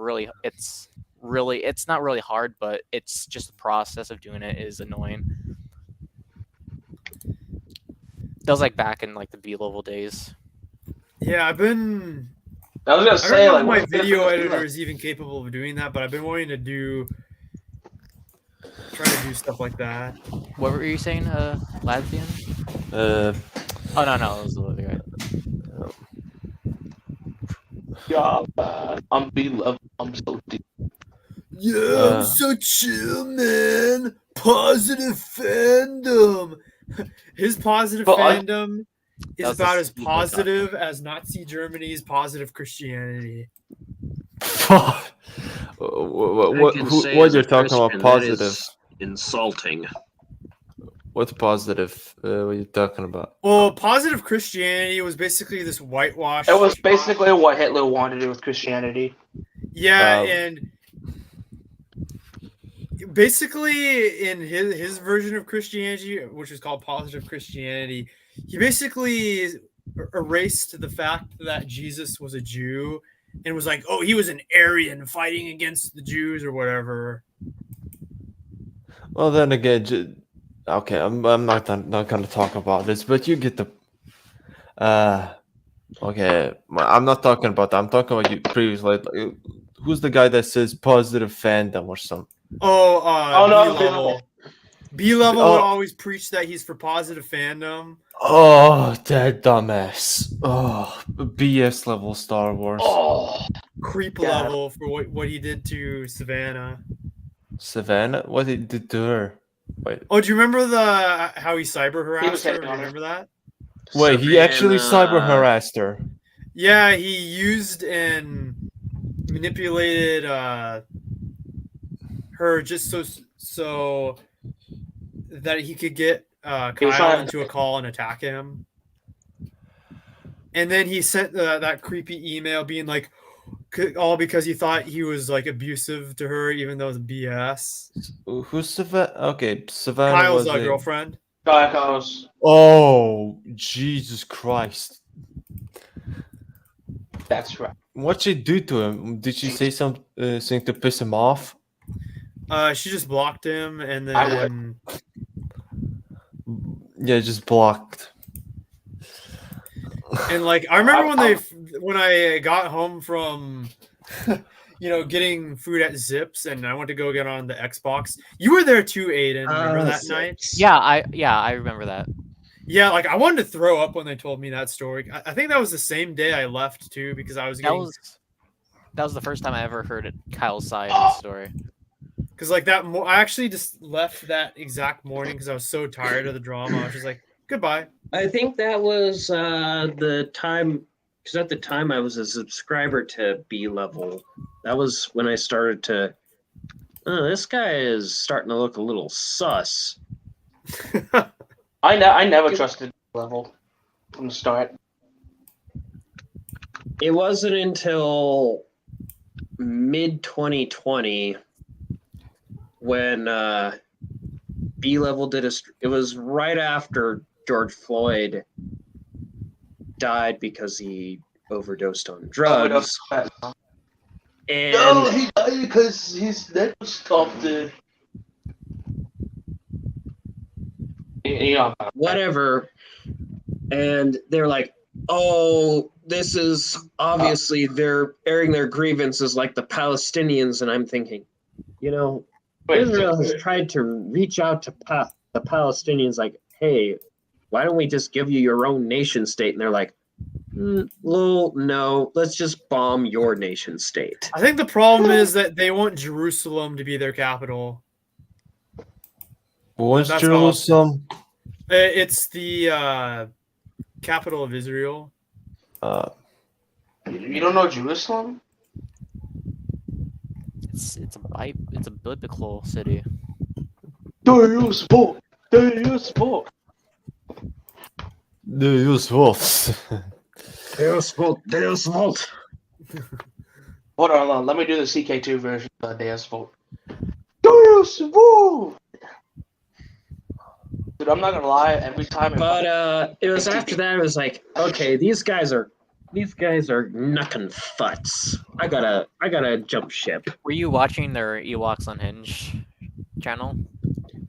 not really hard, but it's just the process of doing it is annoying. That was like back in like the B-level days. Yeah, I've been. I was gonna say, don't know like, if my what's the video difference editor is even capable of doing that, but I've been wanting to try to do stuff like that. What were you saying, Latvian? Oh no, it was the other guy. Yeah, I'm B-level. I'm so deep. Yeah, I'm so chill, man. Positive fandom. His positive fandom is about as positive as Nazi Germany's positive Christianity. what you're talking about positive? Insulting. What's positive? What are you talking about? Well, positive Christianity was basically this whitewash. It was basically what Hitler wanted to do with Christianity. Yeah, and basically in his version of Christianity, which is called positive Christianity, he basically erased the fact that Jesus was a Jew and was like, oh, he was an Aryan fighting against the Jews or whatever. Well, then again, okay, I'm not going to talk about this, but you get the. Okay, I'm not talking about that. I'm talking about you previously. Like, who's the guy that says positive fandom or something? Oh, no, B-level. B-level would always preach that he's for positive fandom. Oh, that dumbass. Oh, BS level Star Wars. Oh, creep level for what he did to Savannah. Savannah? What he did to her? Wait. Oh, do you remember how he cyber harassed her? Do you remember that? Wait, he actually cyber harassed her. Yeah, he used and manipulated her just so that he could get Kyle into a call and attack him. And then he sent that creepy email being like, all because he thought he was like abusive to her, even though it was BS. Who's Savannah? Okay, Savannah Kyle's was girlfriend. Kyle's. Oh, Jesus Christ! That's right. What'd she do to him? Did she say something to piss him off? She just blocked him, and then yeah, just blocked. And like I remember when I got home from getting food at Zips, and I went to go get on the Xbox. You were there too, Aiden. Remember that night? Yeah, I remember that. Yeah, like I wanted to throw up when they told me that story. I think that was the same day I left too, because I was getting. That was the first time I ever heard Kyle's side of the story. Because like that, I actually just left that exact morning because I was so tired of the drama. I was just like, goodbye. I think that was the time, because at the time I was a subscriber to B-level. That was when I started to, this guy is starting to look a little sus. I never trusted B-level from the start. It wasn't until mid-2020 when B-level did it was right after George Floyd died because he overdosed on drugs. And no, he died because his neck was stopped. Whatever. And they're like, oh, this is obviously they're airing their grievances like the Palestinians. And I'm thinking, Israel has tried to reach out to the Palestinians like, hey, why don't we just give you your own nation state? And they're like, well, no, let's just bomb your nation state. I think the problem is that they want Jerusalem to be their capital. What's Jerusalem? It's the capital of Israel. You don't know Jerusalem? It's a biblical city. Deus Vult. Deus Vult. Deus Vult. Deus Vult. Deus Vult. Hold on, let me do the CK2 version of Deus Vult. Deus Vult. Dude, I'm not gonna lie. Every time. But it was after that. It was like, okay, these guys are knucking futs. I gotta jump ship. Were you watching their Ewoks Unhinged channel?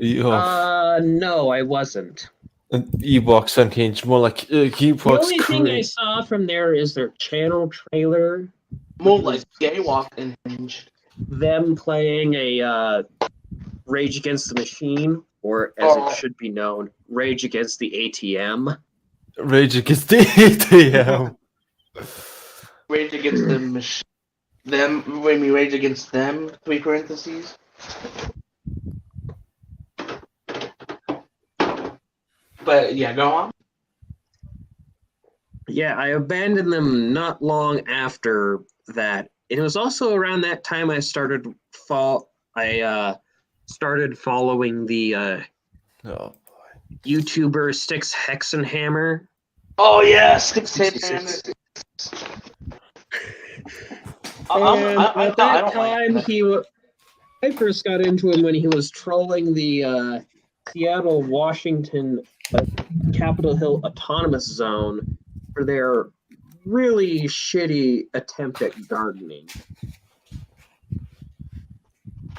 No, I wasn't. Ewoks Unhinged, more like Ewoks. The only thing I saw from there is their channel trailer. More like Gaywalk Unhinged. Them playing a Rage Against the Machine, or as it should be known, Rage Against the ATM. Rage Against the ATM. Rage Against the machine. Them, when we rage against them, 3 parentheses. But yeah, go on. Yeah, I abandoned them not long after that. It was also around that time I started following the YouTuber Styx Hexenhammer. Oh yeah, Styx Hexenhammer. At that time, I first got into him when he was trolling the Seattle, Washington, Capitol Hill Autonomous Zone, for their really shitty attempt at gardening.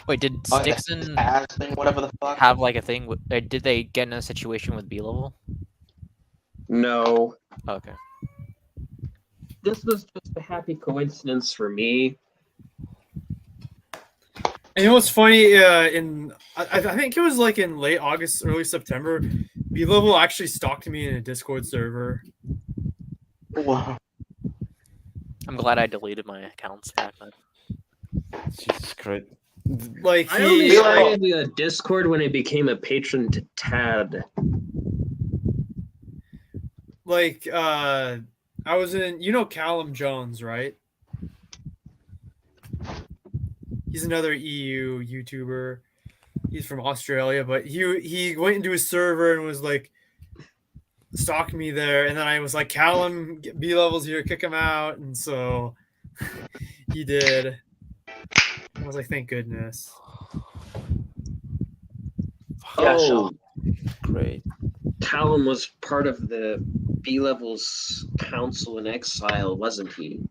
Wait, did Oh, that Stixon ass thing, whatever the fuck. have like a thing? Did they get in a situation with B level? No. Oh, okay. This was just a happy coincidence for me. And you know what's funny? I think it was like in late August, early September, B level actually stalked me in a Discord server. Wow. I'm glad I deleted my accounts back then. Jesus Christ. Like I only started the Discord when I became a patron to Tad. Like I was in, you know, Callum Jones, right? He's another EU YouTuber. He's from Australia, but he went into his server and was like stalking me there, and then I was like, Callum, B level's here, kick him out, and so he did. I was like, thank goodness. Oh, great. Callum was part of the B Levels Council in Exile, wasn't he?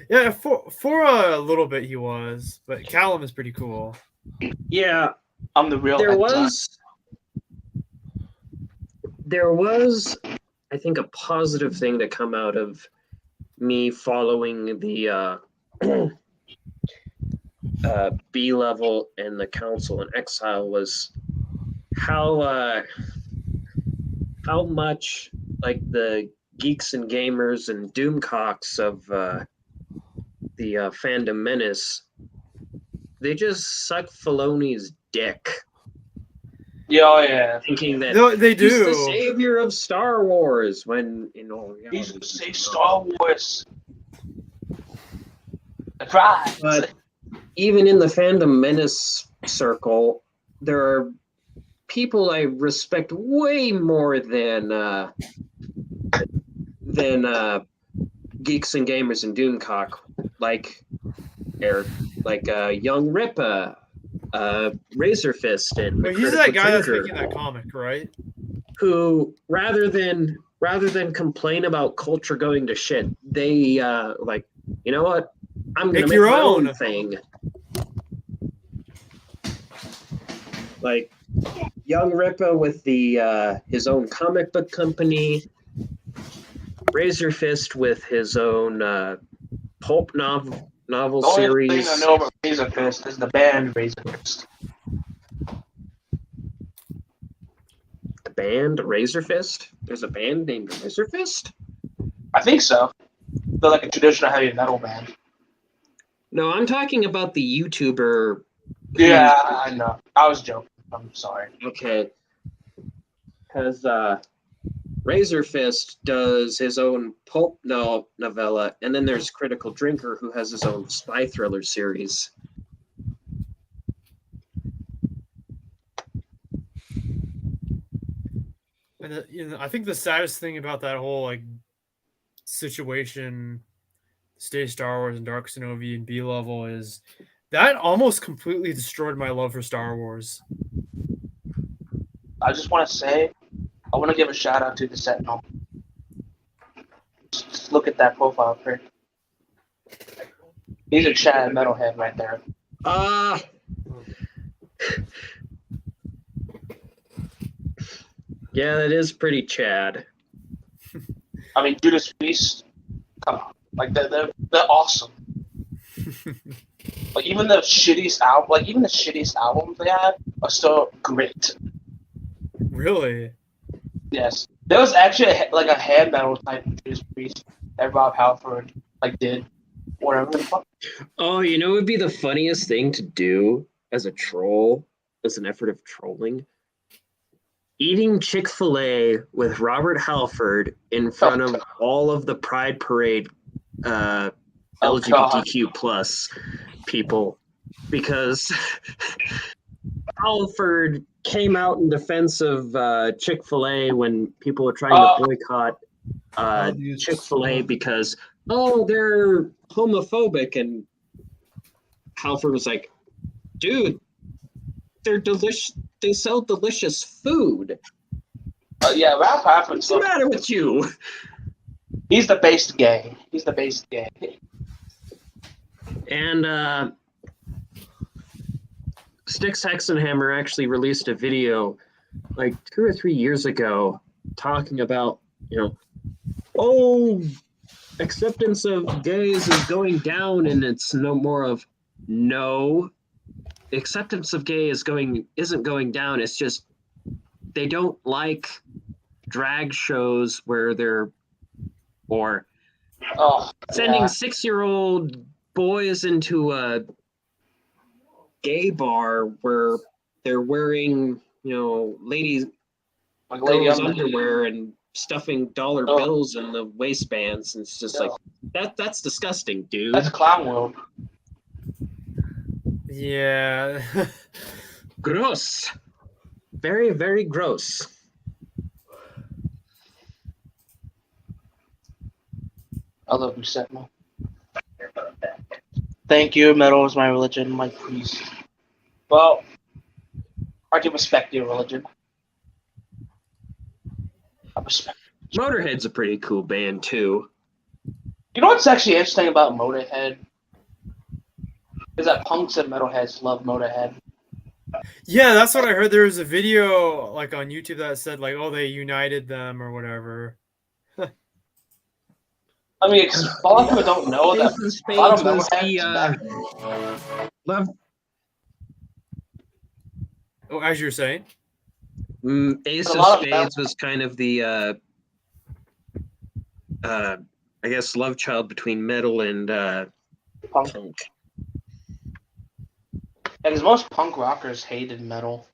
Yeah, for a little bit he was, but Callum is pretty cool. Yeah, I'm the real. There was, I think, a positive thing to come out of me following the B level and the Council in Exile was how much like the geeks and gamers and doomcocks of the fandom menace, they just suck Filoni's dick. Yeah. Thinking that they do. He's the savior of Star Wars when in all reality He's the say Star Wars. That's right. But even in the fandom menace circle, there are people I respect way more than geeks and gamers and Doomcock, like Young Rippa, Razor Fist, and But he's that guy that's making that comic, right? Who rather than complain about culture going to shit, they like, you know what? I'm gonna make your my own thing. Like Young Rippa with the his own comic book company, Razor Fist with his own pulp novel The only series. thing I know about Razor Fist is the band Razor Fist. The band Razor Fist? There's a band named Razor Fist? I think so. They're like a traditional heavy metal band. No, I'm talking about the YouTuber. Yeah, I know. I was joking. I'm sorry. Okay. Because Razor Fist does his own pulp novella, and then there's Critical Drinker, who has his own spy thriller series. And you know, I think the saddest thing about that whole like situation, Stay Star Wars and Dark Synovi and B level, is that almost completely destroyed my love for Star Wars. I just want to say, I want to give a shout out to the Sentinel. Just look at that profile pic. He's a Chad metalhead right there. Yeah, that is pretty Chad. I mean, Judas Priest, come on, like they're awesome. Like even the shittiest albums they had are still great. Really? Yes, there was actually a head metal type of Judas Priest that Rob Halford did, whatever the fuck. Oh, you know, it would be the funniest thing to do as a troll, as an effort of trolling. Eating Chick-fil-A with Robert Halford in front of all of the Pride Parade LGBTQ plus people, because Halford came out in defense of Chick-fil-A when people were trying to boycott Chick-fil-A because, they're homophobic, and Halford was like, dude, they're delicious. They sell delicious food. Yeah, Ralph Halford. What's the matter with you? He's the based gay. He's the based gay. And Styx Hexenhammer actually released a video like 2 or 3 years ago talking about, acceptance of gays is going down, and it's no more of no. Acceptance of gay isn't going down. It's just they don't like drag shows where they're sending 6-year-old boys into a gay bar where they're wearing, ladies' girls' underwear and stuffing dollar bills in the waistbands. And it's just like that's disgusting, dude. That's clown world. Yeah. Gross. Very, very gross. I love you, Setma. Thank you. Metal is my religion, my priest. Well, I do respect your religion. I respect. Motorhead's a pretty cool band too. You know what's actually interesting about Motorhead? Is that punks and metalheads love Motorhead. Yeah, that's what I heard. There was a video like on YouTube that said like, oh, they united them or whatever. I mean, a lot of people don't know that a lot of metalheads. Love. Oh, as you're saying, Ace of Spades was kind of the, I guess, love child between metal and punk. Yeah, because most punk rockers hated metal.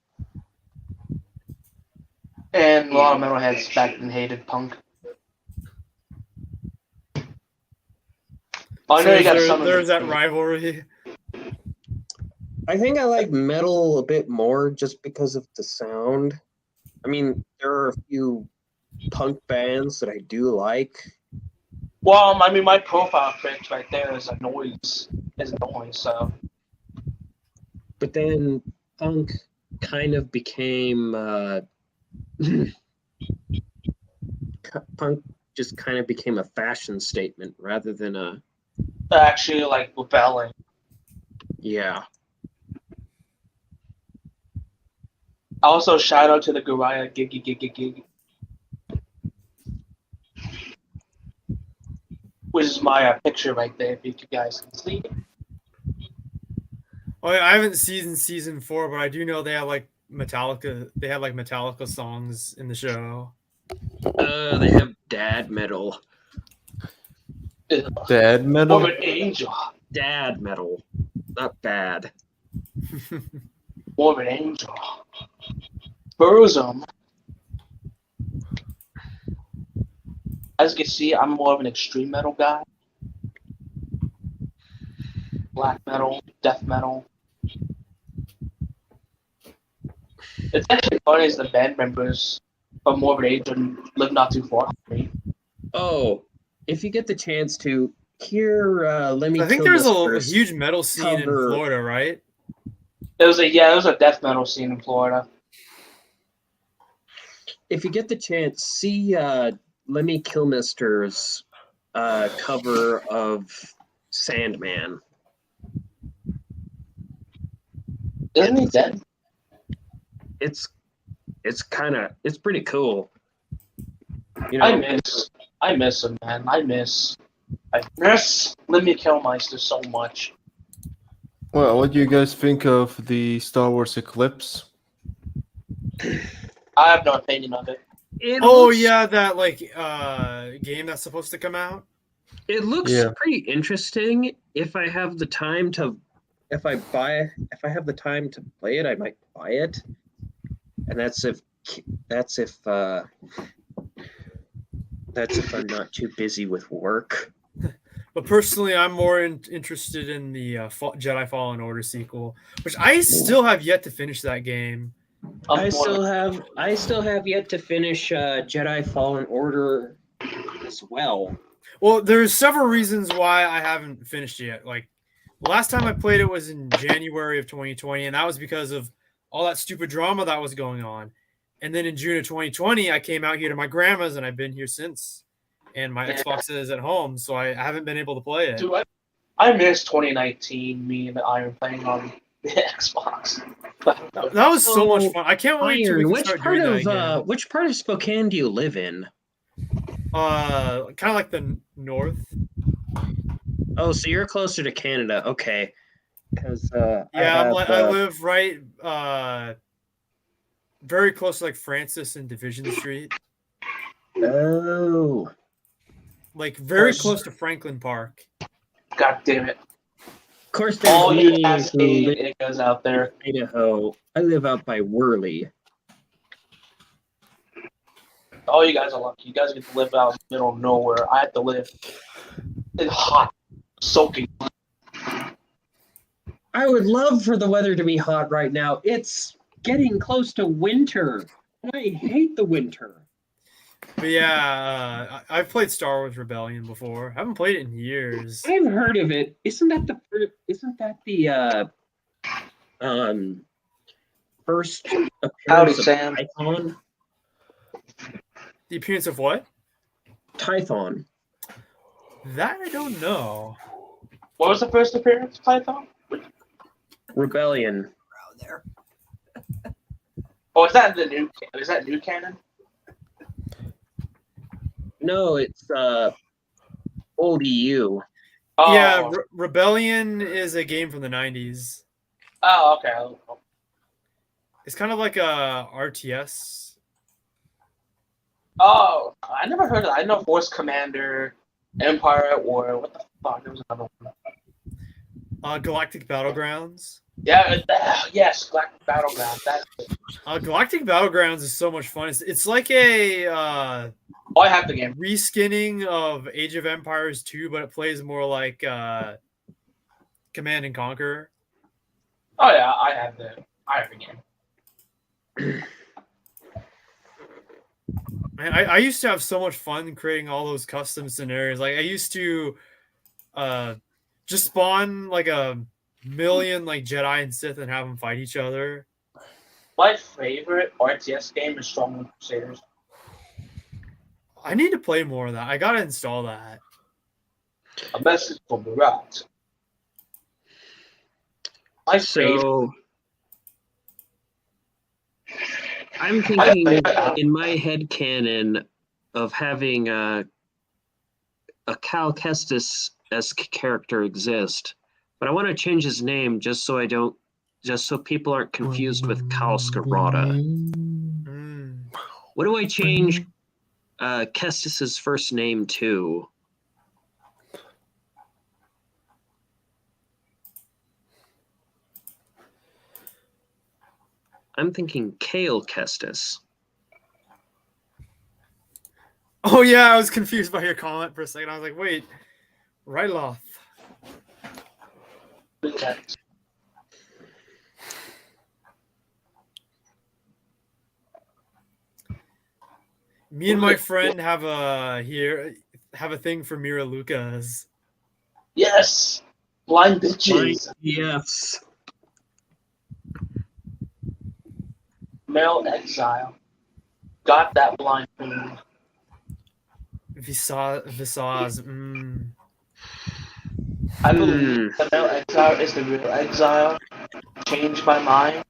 And a lot of metalheads back then hated punk. I know you got some. There's that rivalry. I think I like metal a bit more just because of the sound. I mean, there are a few punk bands that I do like. Well, I mean, my profile pic right there is a noise. So. But then punk kind of became punk just kind of became a fashion statement rather than a actually like rebelling. Yeah. Also, shout out to the Goriah gig, which is my picture right there. If you guys can see. Oh, I haven't seen season 4, but I do know they have like Metallica. They have like Metallica songs in the show. They have dad metal. Dad metal. Morbid Angel. Dad metal, not bad. Morbid Angel. Burzum. As you can see, I'm more of an extreme metal guy. Black metal, death metal. It's actually funny as the band members of Morbid Angel live not too far from me. Oh, if you get the chance to hear Lemmy I think Kill there's a Whispers huge metal scene cover- in Florida, right? There was a death metal scene in Florida. If you get the chance, see Lemmy Kilmister's cover of Sandman. Isn't he dead? It's pretty cool. You know, I miss him, man. I miss Lemmy Kilmister so much. Well, what do you guys think of the Star Wars Eclipse? I have no opinion of it. Yeah, that like game that's supposed to come out. It looks pretty interesting. If I have the time to play it, I might buy it. And that's if I'm not too busy with work. But personally, I'm more interested in the Jedi Fallen Order sequel, which I still have yet to finish that game. I still have yet to finish Jedi Fallen Order as well. Well, there's several reasons why I haven't finished it yet. Like, the last time I played it was in January of 2020, and that was because of all that stupid drama that was going on. And then in June of 2020, I came out here to my grandma's, and I've been here since. and my Xbox is at home, so I haven't been able to play it. Dude, I missed 2019. Me and Iron playing on the Xbox. That was so much fun. I can't wait till we Iron, can start doing that again. which part of Spokane do you live in? Kind of like the north. Oh, so you're closer to Canada. Okay. Because I live right very close to like Francis and Division Street. Oh. Like very close to Franklin Park. God damn it. Of course, all there's you Cascade goes out there. Idaho. I live out by Worley. Oh, you guys are lucky. You guys get to live out in the middle of nowhere. I have to live in hot, soaking. I would love for the weather to be hot right now. It's getting close to winter. I hate the winter. But yeah, I've played Star Wars Rebellion before. I haven't played it in years. I've heard of it. Isn't that the first appearance of Tython? The appearance of what? Tython. That I don't know. What was the first appearance of Tython? Rebellion. Oh, is that new canon? No, it's old EU. Oh. Yeah, Rebellion is a game from the 90s. Oh, okay. It's kind of like a RTS. Oh, I never heard of that. I know Force Commander, Empire at War. What the fuck? There was another one. Galactic Battlegrounds. Yeah, yes, Galactic Battlegrounds. That's Galactic Battlegrounds is so much fun. It's like a I have the game. Reskinning of Age of Empires 2, but it plays more like Command and Conquer. Oh yeah, I have the game. Man, I used to have so much fun creating all those custom scenarios. Like I used to just spawn like a million like Jedi and Sith and have them fight each other. My favorite RTS game is Stronghold Crusaders. I need to play more of that. I gotta install that. A message from the rat. I'm thinking in my head canon of having a Cal Kestis-esque character exist, but I want to change his name just so people aren't confused with Cal Scarata. What do I change Kestis's first name to? I'm thinking Kale Kestis. Oh yeah, I was confused by your comment for a second. I was like, wait, Ryloth. Me and my friend have a thing for Mira Lucas. Yes, blind bitches. Yes. Male exile. Got that blind thing. Visage. I believe the male exile is the real exile. Changed my mind.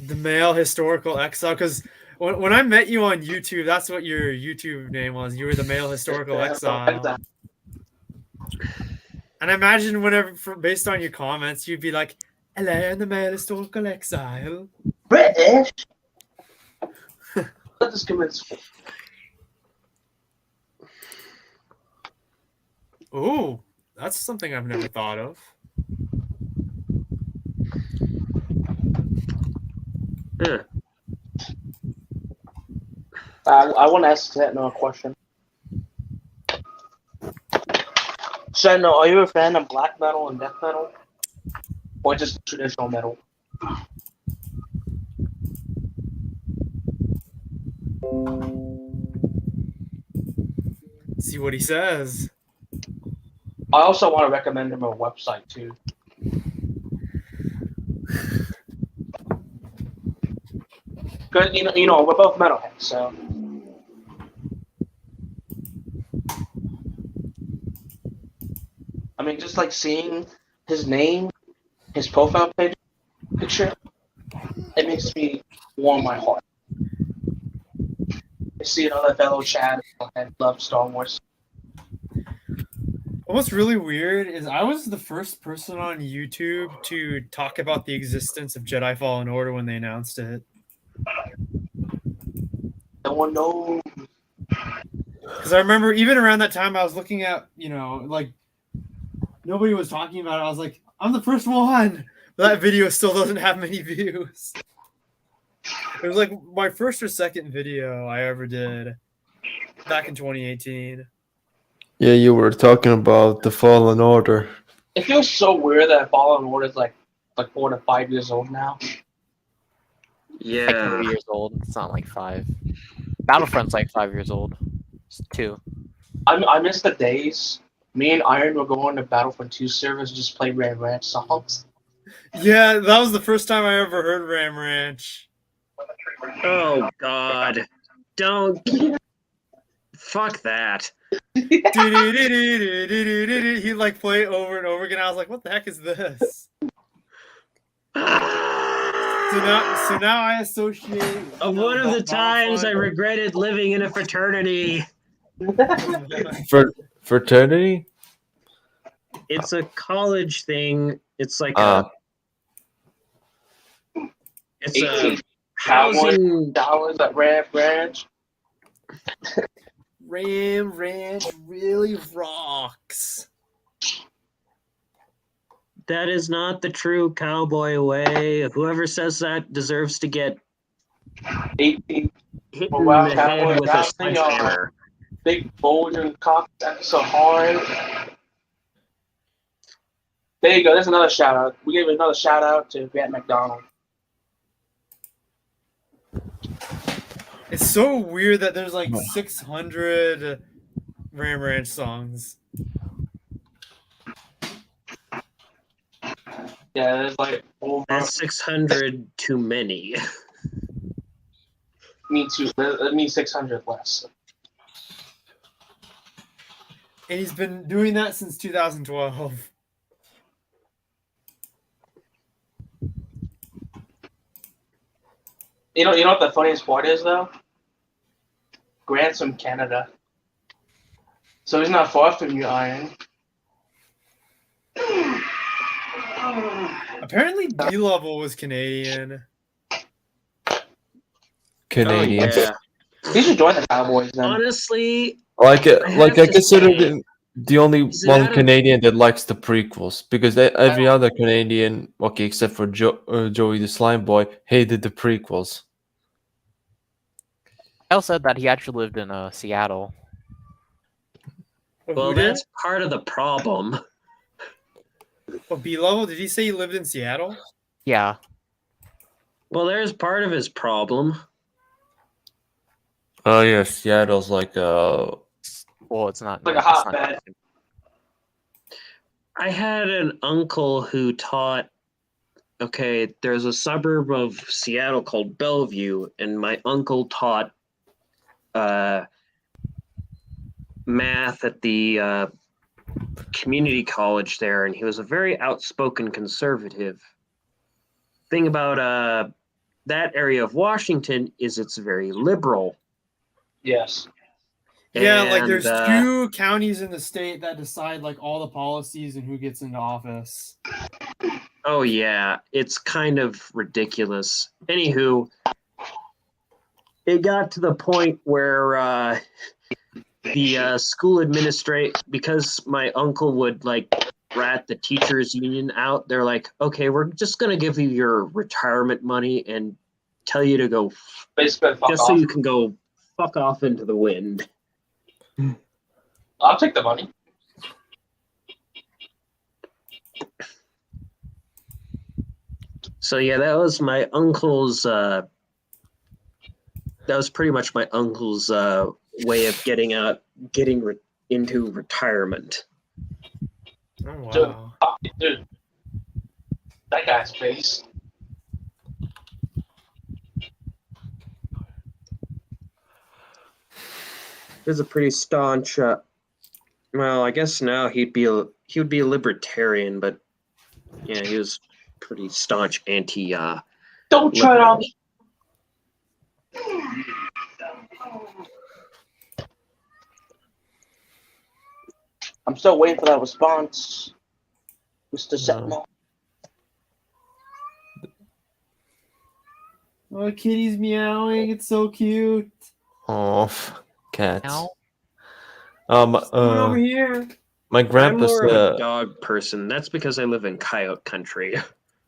The male historical exile, because when I met you on YouTube, that's what your YouTube name was. You were the male historical exile. And I imagine based on your comments, you'd be like, "Hello, I'm the male historical exile." British. Let us commence. Oh, that's something I've never thought of. Yeah. I want to ask Sentinel a question. Sentinel, are you a fan of black metal and death metal? Or just traditional metal? See what he says. I also want to recommend him a website too. Because you know we're both metalheads, so I mean, just like seeing his name, his profile picture, it makes me warm my heart. I see another fellow Chad and love Star Wars. What's really weird is I was the first person on YouTube to talk about the existence of Jedi Fallen Order when they announced it. No one knows. Because I remember even around that time, I was looking at, like, nobody was talking about it. I was like, I'm the first one. But that video still doesn't have many views. It was like my first or second video I ever did back in 2018. Yeah, you were talking about the Fallen Order. It feels so weird that Fallen Order is like 4 to 5 years old now. It's like 3 years old. It's not like 5. Battlefront's like 5 years old. It's 2. I miss the days. Me and Iron were going to Battlefront 2 servers and just play Ram Ranch songs. Yeah, that was the first time I ever heard Ram Ranch. Oh God! Don't. Fuck that. He'd like play over and over again. I was like, what the heck is this? So now I associate. One of the times I regretted living in a fraternity. Fraternity? It's a college thing. It's like it's a housing. Dollars at Ram Ranch. Ram Ranch really rocks. That is not the true cowboy way. Whoever says that deserves to get 18. hit in Wow, the head with a sledgehammer. Big bulging cock. That's so hard. There you go. There's another shout out. We gave another shout out to Grant McDonald. It's so weird that there's like 600 Ram Ranch songs. Yeah, there's like over. That's 600 too many. Me too. That means 600 less. And he's been doing that since 2012. You know what the funniest part is though? Grant's from Canada, so he's not far from you, Iron. Apparently, B-Level was Canadian. Canadian. Oh, yeah. He should join the Cowboys then. Honestly, I consider the only Is it one out of- Canadian that likes the prequels, because every other Canadian, okay, except for Joey the Slime Boy, hated the prequels. Kyle said that he actually lived in Seattle. well, that's part of the problem. Oh, B-Level? Did he say he lived in Seattle? Yeah. Well, there's part of his problem. Oh yeah, Seattle's like well, it's not like a hotbed. I had an uncle who taught. Okay, there's a suburb of Seattle called Bellevue, and my uncle taught math at the community college there, and he was a very outspoken conservative. Thing about that area of Washington is it's very liberal. Yes. Yeah, like And, there's 2 counties in the state that decide like all the policies and who gets into office. Oh yeah, it's kind of ridiculous. Anywho, it got to the point where the school administrator, because my uncle would like rat the teachers union out, they're like, okay, we're just gonna give you your retirement money and tell you to go Basically, just so you can go fuck off into the wind. I'll take the money. So yeah, that was my uncle's. That was pretty much my uncle's way of getting into retirement. Oh wow! Dude, that guy's face. He was a pretty staunch Well, I guess now he would be a libertarian, but yeah, he was pretty staunch anti. Don't try it on me. I'm still waiting for that response, Mr. Sentinel. Oh, kitty's meowing. It's so cute. Oh, cats. Ow. Over here. My I'm grandpa's more of a dog person. That's because I live in coyote country.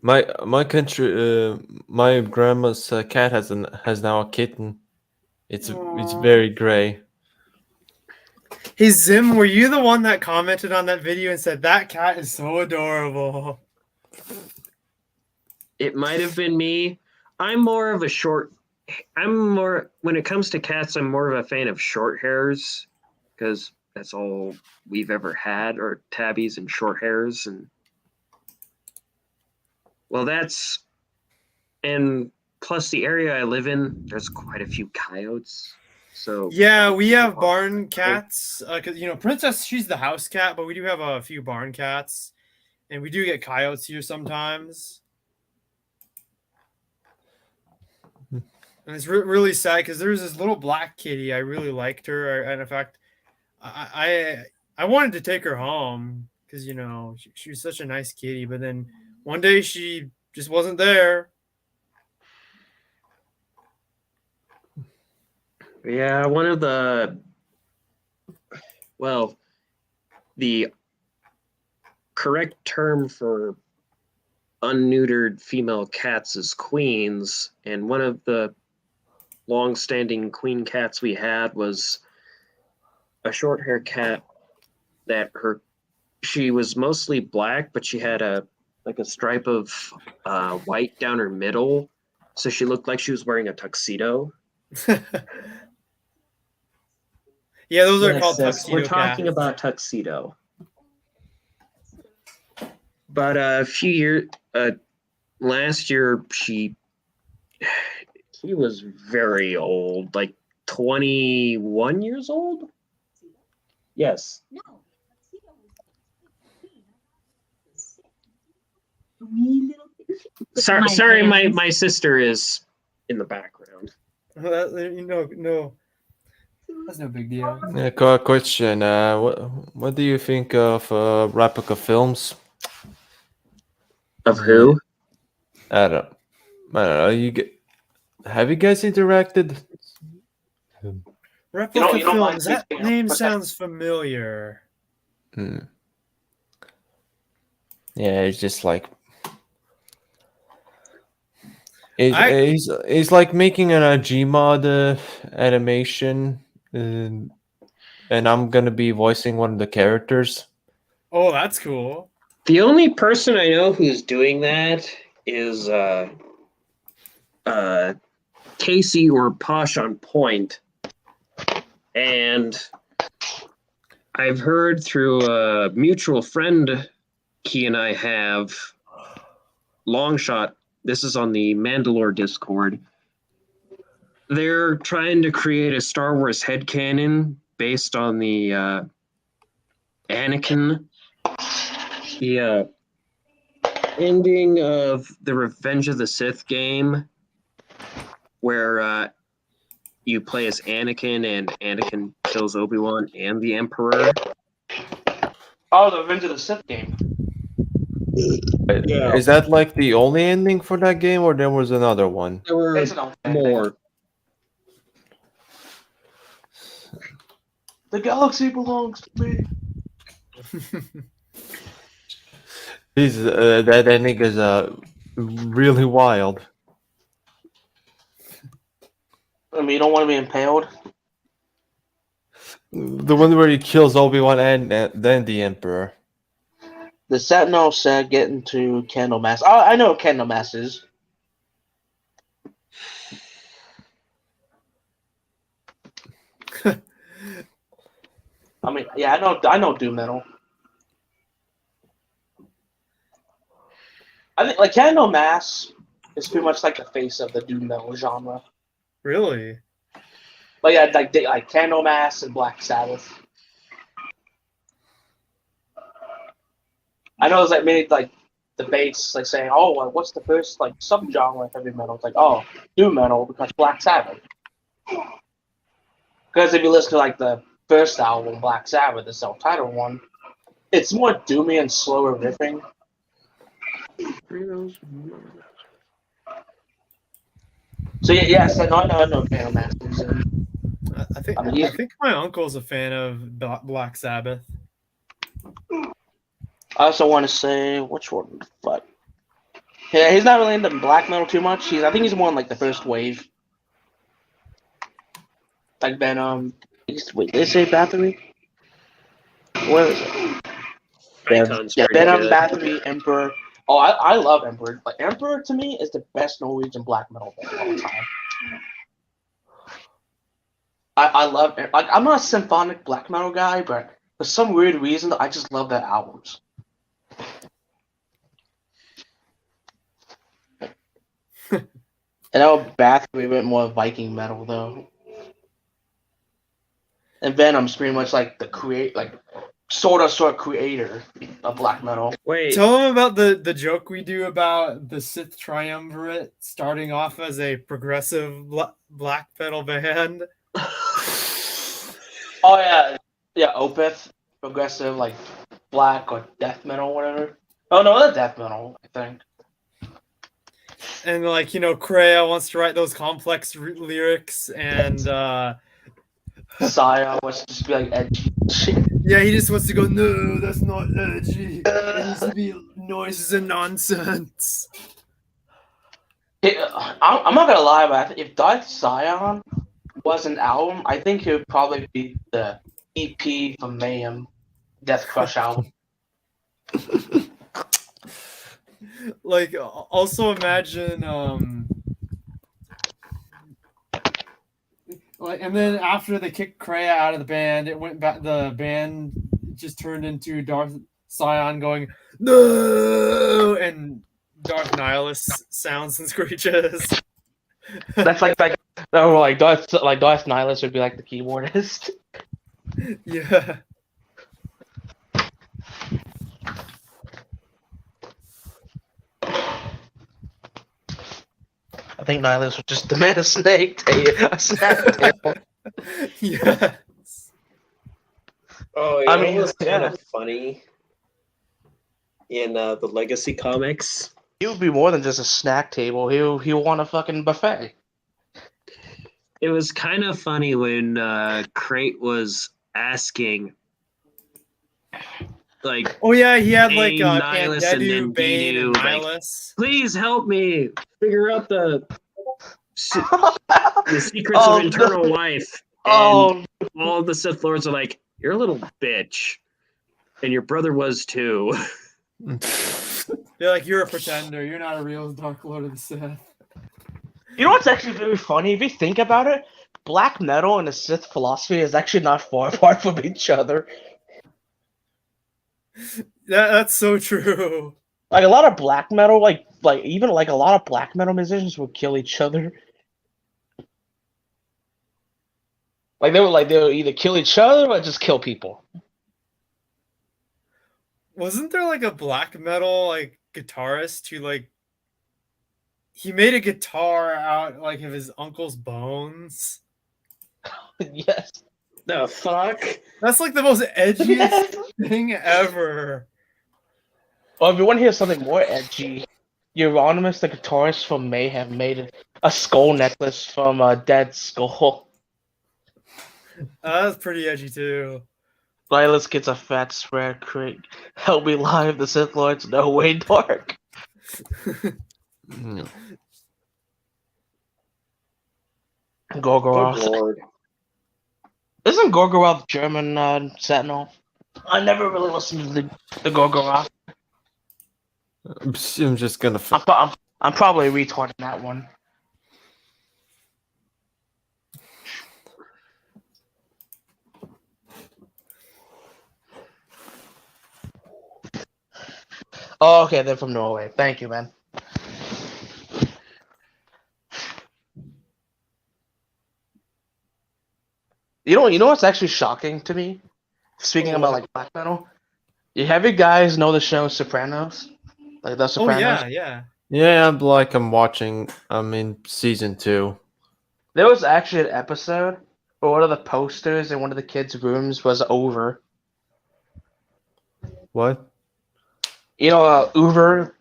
my country. My grandma's cat has now a kitten. It's very gray. Hey Zim, were you the one that commented on that video and said that cat is so adorable? It might have been me. When it comes to cats, I'm more of a fan of short hairs because that's all we've ever had, or tabbies and short hairs. And well, and plus the area I live in, there's quite a few coyotes. So yeah, we have barn cats because Princess, she's the house cat, but we do have a few barn cats, and we do get coyotes here sometimes. And it's really sad because there's this little black kitty. I really liked her, and in fact, I wanted to take her home because she was such a nice kitty. But then one day she just wasn't there. Yeah, the correct term for unneutered female cats is queens, and one of the long-standing queen cats we had was a short-hair cat that she was mostly black, but she had a stripe of white down her middle, so she looked like she was wearing a tuxedo. Yeah, those are called tuxedo We're talking cats. about tuxedo. But last year she was very old, like 21 years old. Yes. Sorry, my sister is in the background. No, that's no big deal. Yeah, question. What do you think of replica films? Of who? I don't know. Have you guys interacted? Replica Films. That name sounds familiar. Yeah, it's just like it's like making an Gmod animation, and I'm gonna be voicing one of the characters. Oh, that's cool. The only person I know who's doing that is Casey or Posh on Point. And I've heard through a mutual friend he and I have, Longshot, this is on the Mandalore Discord, they're trying to create a Star Wars headcanon based on the Anakin, the ending of the Revenge of the Sith game, where you play as Anakin and Anakin kills Obi-Wan and the Emperor. Oh, the Revenge of the Sith game. Yeah. Is that like the only ending for that game, or there was another one? There were more. The galaxy belongs to me. That ending is really wild. I mean, you don't want to be impaled. The one where he kills Obi-Wan and then the Emperor. The Sentinel said get into Candlemass. Oh, I know what Candlemass is. I mean, yeah, I know Doom Metal. I think like Candlemass is pretty much like the face of the Doom Metal genre. Really? But yeah, like Candlemass and Black Sabbath. I know there's like many like debates like saying, oh, like, what's the first like subgenre of heavy metal? It's like, oh, nu metal because Black Sabbath. Because if you listen to like the first album, Black Sabbath, the self-titled one, it's more doomy and slower riffing. So yes, I know a fan of Masters. I think my uncle's a fan of Black Sabbath. I also want to say which one, but yeah, he's not really into black metal too much. I think he's more on like the first wave. Like Venom. Wait, did they say Bathory? Where is it? Yeah, Venom, good. Bathory, Emperor. Oh, I love Emperor. Like Emperor to me is the best Norwegian black metal band of all time. I love like I'm not a symphonic black metal guy, but for some weird reason I just love their albums. And now Bathory went more Viking metal though. And Venom's pretty much like the sort of creator of black metal. Wait. Tell them about the joke we do about the Sith Triumvirate starting off as a progressive black metal band. Oh yeah, Opeth, progressive like black or death metal, whatever. Oh no, that's death metal, I think. And like Kreia wants to write those complex lyrics, and Saya wants to just be like edgy. Yeah, he just wants to go. No, that's not edgy. It needs to be noises and nonsense. I'm not gonna lie, but if Dark Scion was an album, I think it would probably be the EP from Mayhem, Death Crush album. Like, also imagine, like, and then after they kicked Kreia out of the band, it went back. The band just turned into Darth Scion going no, and Darth Nihilus sounds and screeches. That's like Darth Nihilus would be like the keyboardist. Yeah. I think Nihilus would just demand a snake tail. Yes. Oh, I mean, it was kind yeah. of funny in the Legacy comics. He would be more than just a snack table. He'll want a fucking buffet. It was kind of funny when Crate was asking, like, oh yeah, he had like Bane, Nihilus, and then Bane, and Dedu, like, Nihilus. please help me figure out the secrets of internal life. And all of the Sith Lords are like, you're a little bitch. And your brother was too. They're like, you're a pretender. You're not a real Dark Lord of the Sith. You know what's actually very funny? If you think about it, black metal and the Sith philosophy is actually not far apart from each other. That's so true. Like a lot of black metal, like even like a lot of black metal musicians would kill each other. Like they would either kill each other or just kill people. Wasn't there like a black metal like guitarist who like he made a guitar out like of his uncle's bones? Yes. The fuck? That's like the most edgiest thing ever. Well, if you want to hear something more edgy, Euronymous, the guitarist from Mayhem, made a skull necklace from a dead skull. That's pretty edgy too. Nihilus gets a fat spread. Crick, help me live. The Sith Lords no way dark. Gorgoroth. Good lord. Isn't Gorgoroth German Sentinel? I never really listened to the Gorgoroth. I'm just gonna. I'm probably retarding that one. Oh, okay, they're from Norway. Thank you, man. You know what's actually shocking to me? Speaking about like black metal, Have you guys know the show Sopranos? Like The Sopranos? Oh yeah. Yeah, I'm watching. I'm in season 2. There was actually an episode where one of the posters in one of the kids' rooms was over. What? You know, Uber.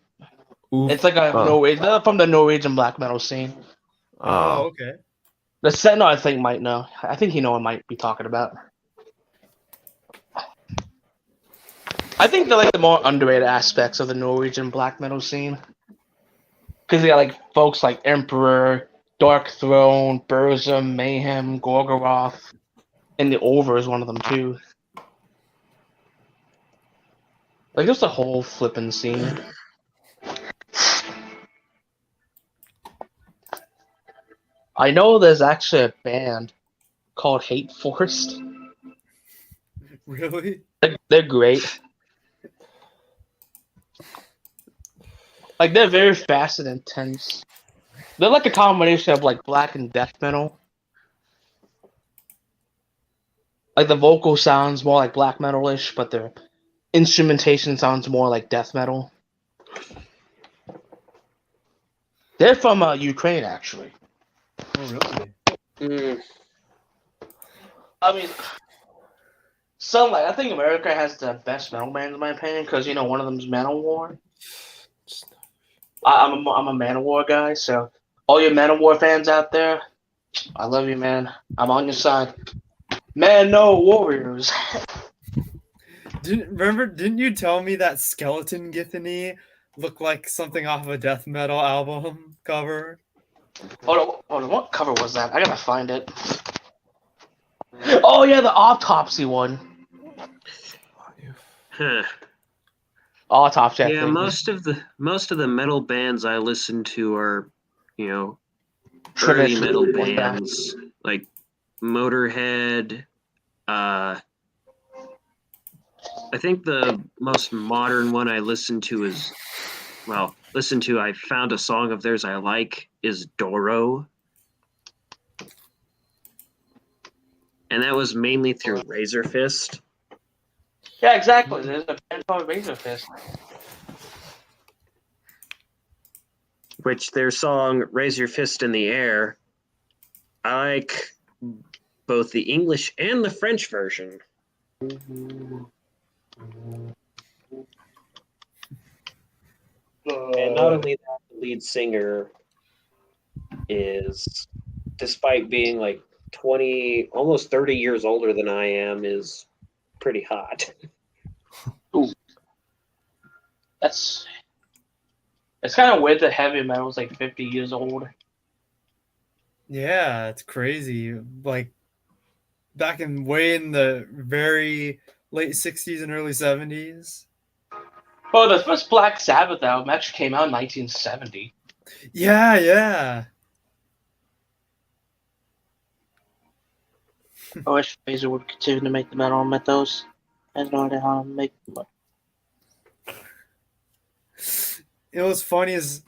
Oof. It's like a Norwegian from the Norwegian black metal scene. Oh, okay. The Sentinel, I think, might know. I think what might be talking about. I think they're like the more underrated aspects of the Norwegian black metal scene. Because they got like folks like Emperor, Dark Throne, Burzum, Mayhem, Gorgoroth, and the Over is one of them too. Like just the whole flippin' scene. I know there's actually a band called Hate Forced. Really? They're great. Like they're very fast and intense. They're like a combination of like black and death metal. Like the vocal sounds more like black metal-ish, but their instrumentation sounds more like death metal. They're from Ukraine, actually. Oh, really? I mean, I think America has the best metal bands in my opinion, because one of them's Manowar. I'm a Manowar guy, so all your Manowar fans out there, I love you, man. I'm on your side. Man, no warriors. Didn't you tell me that Skeleton Githany looked like something off a death metal album cover? Hold on, what cover was that? I gotta find it. Oh yeah, the Autopsy one. Huh. Autopsy. Yeah, most of the metal bands I listen to are, early metal bands like Motorhead. I think the most modern one I listen to I found a song of theirs I like is Doro. And that was mainly through Razor Fist. Yeah, exactly. There's a band called Razor Fist. Which their song Raise Your Fist in the Air, I like both the English and the French version. And not only that, the lead singer is, despite being like 20, almost 30 years older than I am, is pretty hot. Ooh. It's kind of weird that heavy metal is like 50 years old. Yeah, it's crazy. Like back in the very late 60s and early 70s. Well, the first Black Sabbath album actually came out in 1970. Yeah. I wish Razor would continue to make the metal mythos. I have no idea how to make them. What's funny is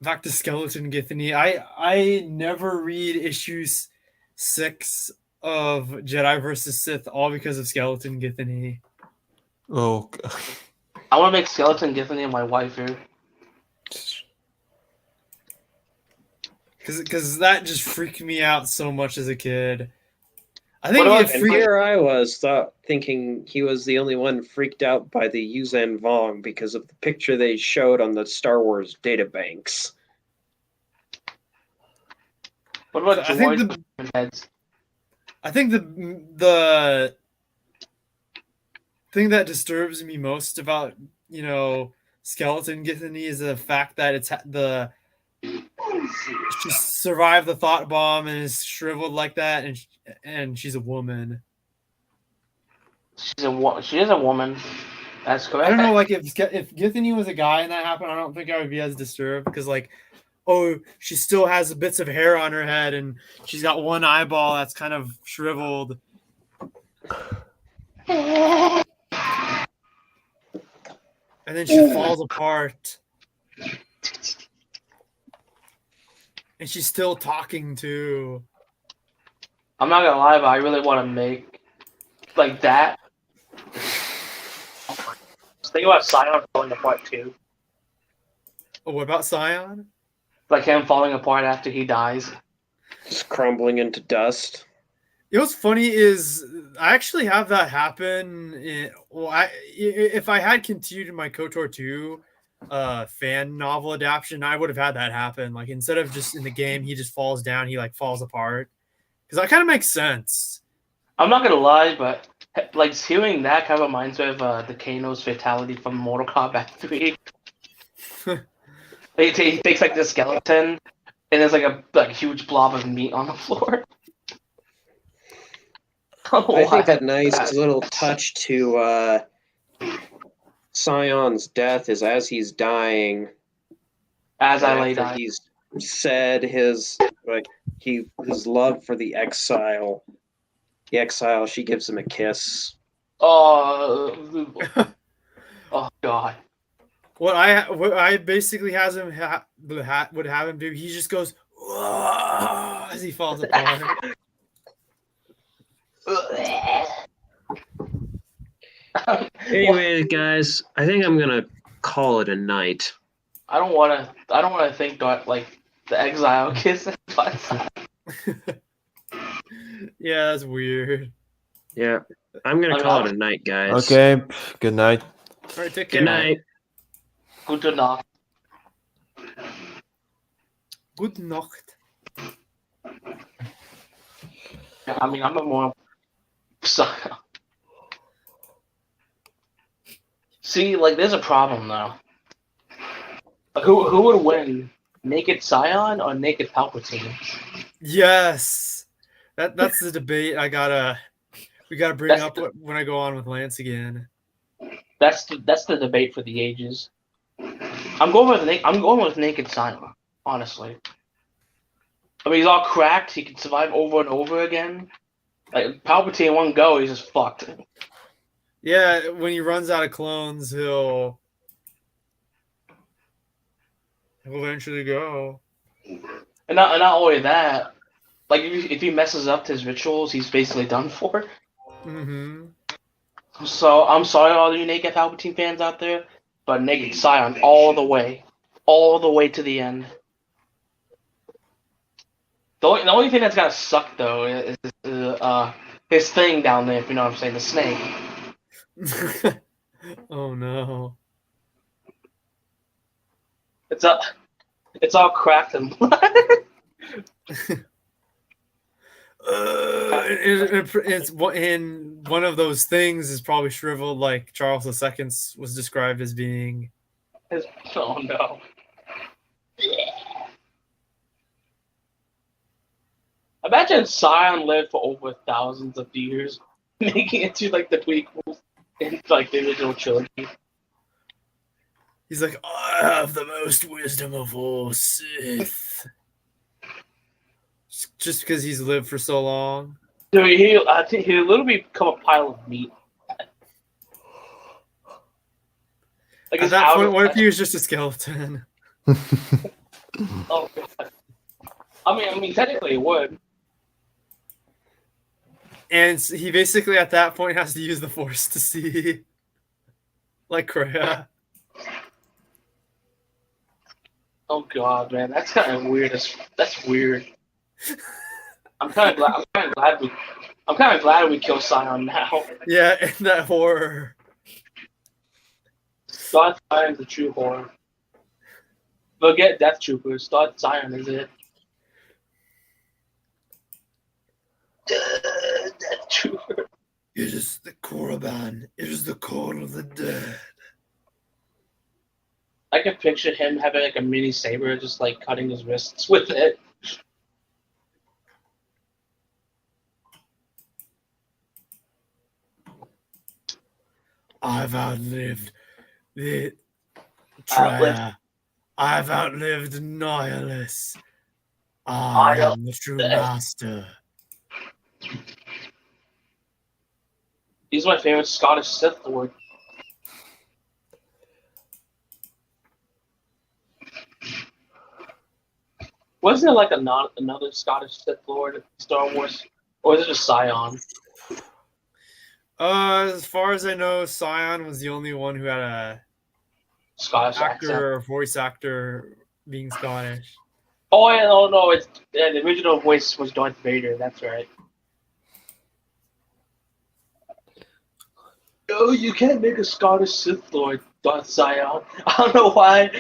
back to Skeleton Githany. I never read issue 6 of Jedi vs. Sith, all because of Skeleton Githany. Oh, God. I want to make Skeleton Githany my waifu. Because that just freaked me out so much as a kid. I think here I was thinking he was the only one freaked out by the Yuzan Vong because of the picture they showed on the Star Wars databanks. What about droid heads? I think the thing that disturbs me most about Skeleton Githany is the fact that she survived the thought bomb and is shriveled like that, and she's a woman. She is a woman. That's correct. I don't know, like if Githany was a guy and that happened, I don't think I would be as disturbed because she still has bits of hair on her head and she's got one eyeball that's kind of shriveled. And then she falls apart. And she's still talking too. I'm not gonna lie, but I really want to make like that. Think about Scion falling apart too. Oh, what about Scion? Like him falling apart after he dies. Just crumbling into dust. You know what's funny is I actually have that happen. If I had continued my KOTOR 2 fan novel adaptation, I would have had that happen. Like instead of just in the game, he just falls down, he like falls apart. Because that kind of makes sense. I'm not gonna lie, but like hearing that kind of reminds me of the Kano's fatality from Mortal Kombat 3. He takes like the skeleton, and there's like a huge blob of meat on the floor. I think a nice little touch to Scion's death is as he's dying. As I lay down, he's said his love for the exile. The exile, she gives him a kiss. Oh God! What I basically has him would have him do. He just goes as he falls apart. Anyways, guys, I think I'm gonna call it a night. I don't want to think that like the exile kiss. Yeah, that's weird. Yeah, I'm gonna call it a night, guys. Okay, good night. All right, take care. Good night. Gute Nacht. Good Nacht. Yeah, I mean, I'm a more. See, like, there's a problem though. Who would win, Naked Scion or Naked Palpatine? Yes, that's the debate. We gotta bring up when I go on with Lance again. That's the debate for the ages. I'm going with Naked Scion, honestly. I mean, he's all cracked. He can survive over and over again. Like Palpatine, one go, he's just fucked. Yeah, when he runs out of clones, he'll eventually go. And not only that, like if he messes up his rituals, he's basically done for. Mm-hmm. So I'm sorry, all you Naked Palpatine fans out there, but Naked Scion all the way to the end. The only thing that's gotta suck though is his thing down there. If you know what I'm saying, the snake. Oh no! It's all cracked and it's in one of those things is probably shriveled like Charles II was described as being. Oh no! Imagine Scion lived for over thousands of years, making it to like the prequels in like the original trilogy. He's like, I have the most wisdom of all Sith. Just because he's lived for so long. Dude, I think he'll literally become a pile of meat. Like at that point, what if he was just a skeleton? Oh god! I mean, technically it would. And he basically at that point has to use the Force to see, like Kreia. Oh god, man, that's kind of weird. That's weird. I'm kind of glad we killed Scion now. Yeah, and that horror. Start Scion's the true horror. Forget Death Troopers. Start Scion is it. Death Trooper. It is the Korriban. It is the call of the dead. I can picture him having like a mini saber, just like cutting his wrists with it. I've outlived the Traitor. I've outlived Nihilus. I am the true master. He's my favorite Scottish Sith Lord. Wasn't there like another Scottish Sith Lord in Star Wars? Or is it just Scion? As far as I know, Scion was the only one who had a Scottish accent. actor or voice actor being Scottish. Oh yeah, no, it's the original voice was Darth Vader. That's right. Oh, you can't make a Scottish Sith Lord, Darth Sion. I don't know why.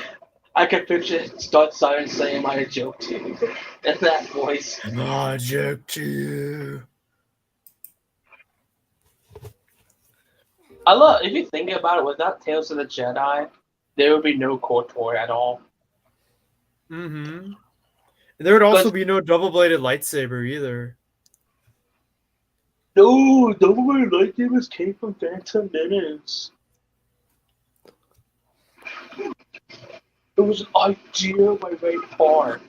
I can picture Darth Sion saying "I joke to you" in that voice. I joke to you. I love. If you think about it, without Tales of the Jedi, there would be no KOTOR at all. Mm-hmm. There would also be no double-bladed lightsaber either. No, double-bladed lightsabers came from Phantom Menace. It was an idea by Ray Park.